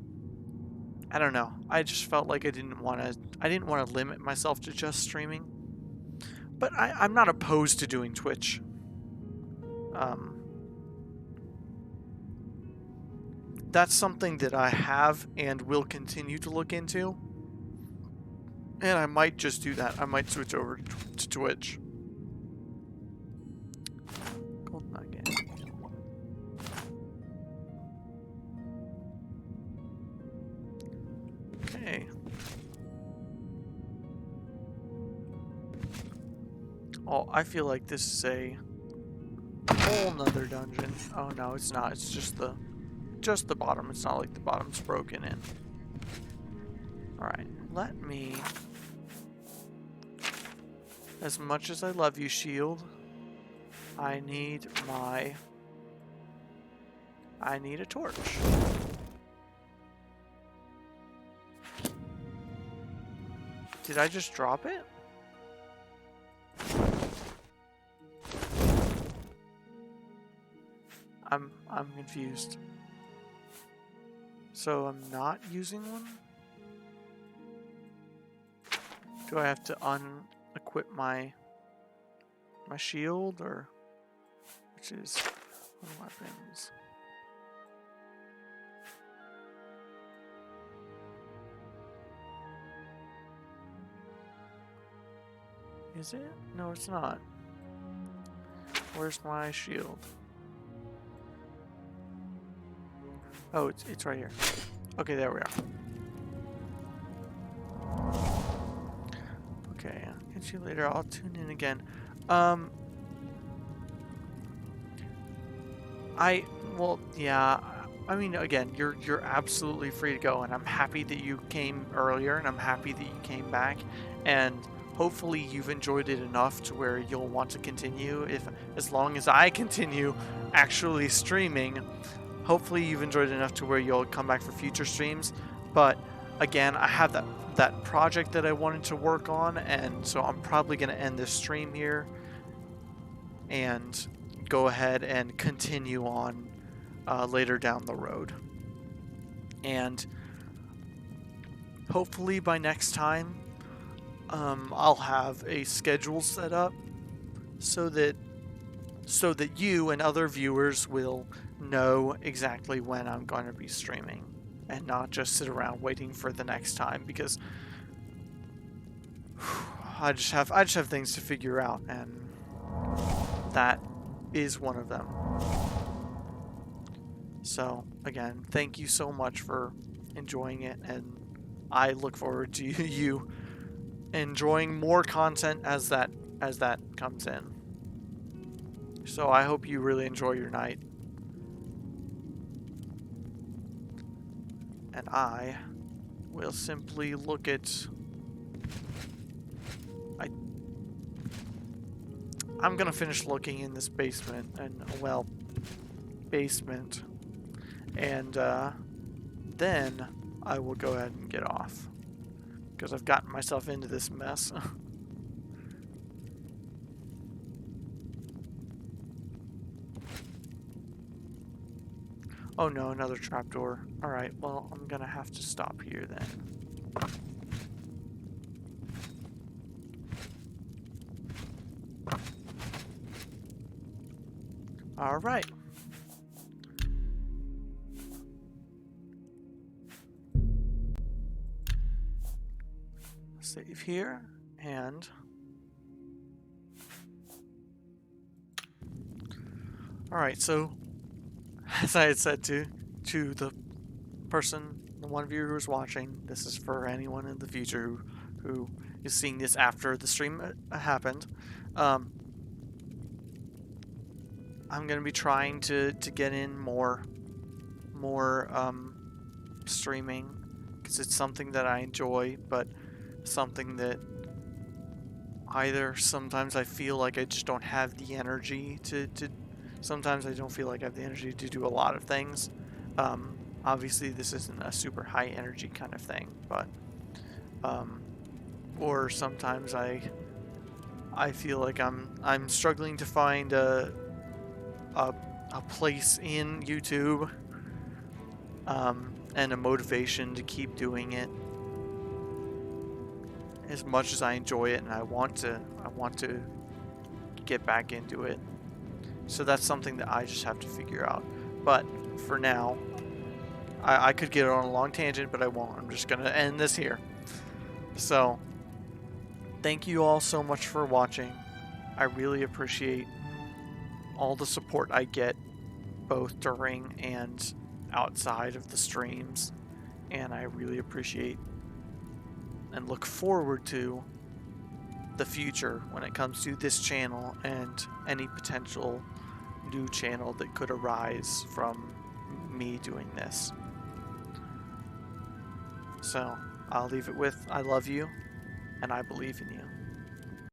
I don't know. I just felt like I didn't want to limit myself to just streaming. But I'm not opposed to doing Twitch. That's something that I have and will continue to look into. And I might just do that. I might switch over to Twitch. Gold nugget. Okay. Oh, I feel like this is a whole nother dungeon. Oh no, it's not. It's just the bottom. It's not like the bottom's broken in. Alright, let me... As much as I love you, shield, I need a torch. Did I just drop it? I'm confused. So I'm not using one? Do I have to unequip my shield, or which is weapons? Is it? No, it's not. Where's my shield? Oh, it's right here. Okay, there we are. Okay, I'll catch you later. I'll tune in again. Well, yeah. I mean, again, you're absolutely free to go, and I'm happy that you came earlier, and I'm happy that you came back, and hopefully you've enjoyed it enough to where you'll want to continue. As long as I continue actually streaming. Hopefully you've enjoyed it enough to where you'll come back for future streams. But again, I have that project that I wanted to work on, and so I'm probably going to end this stream here and go ahead and continue on later down the road. And hopefully by next time I'll have a schedule set up so that you and other viewers will know exactly when I'm going to be streaming, and not just sit around waiting for the next time, because I just have things to figure out, and that is one of them. So again, thank you so much for enjoying it, and I look forward to you enjoying more content as that comes in. So I hope you really enjoy your night. And I will simply look at... I'm gonna finish looking in this basement, and basement. And then I will go ahead and get off, because I've gotten myself into this mess. Oh no, another trapdoor. Alright, well, I'm gonna have to stop here then. All right. Save here, and all right. So, as I had said to the person, the one viewer who's watching, this is for anyone in the future who is seeing this after the stream happened. I'm gonna be trying to get in more streaming because it's something that I enjoy, but something that either sometimes I feel like I just don't have the energy to sometimes I don't feel like I have the energy to do a lot of things. Obviously this isn't a super high energy kind of thing, but or sometimes I feel like I'm struggling to find a place in YouTube and a motivation to keep doing it. As much as I enjoy it and I want to get back into it. So that's something that I just have to figure out. But for now, I could get on a long tangent, but I won't. I'm just gonna end this here. So thank you all so much for watching. I really appreciate all the support I get both during and outside of the streams, and I really appreciate and look forward to the future when it comes to this channel and any potential new channel that could arise from me doing this. So I'll leave it with I love you and I believe in you.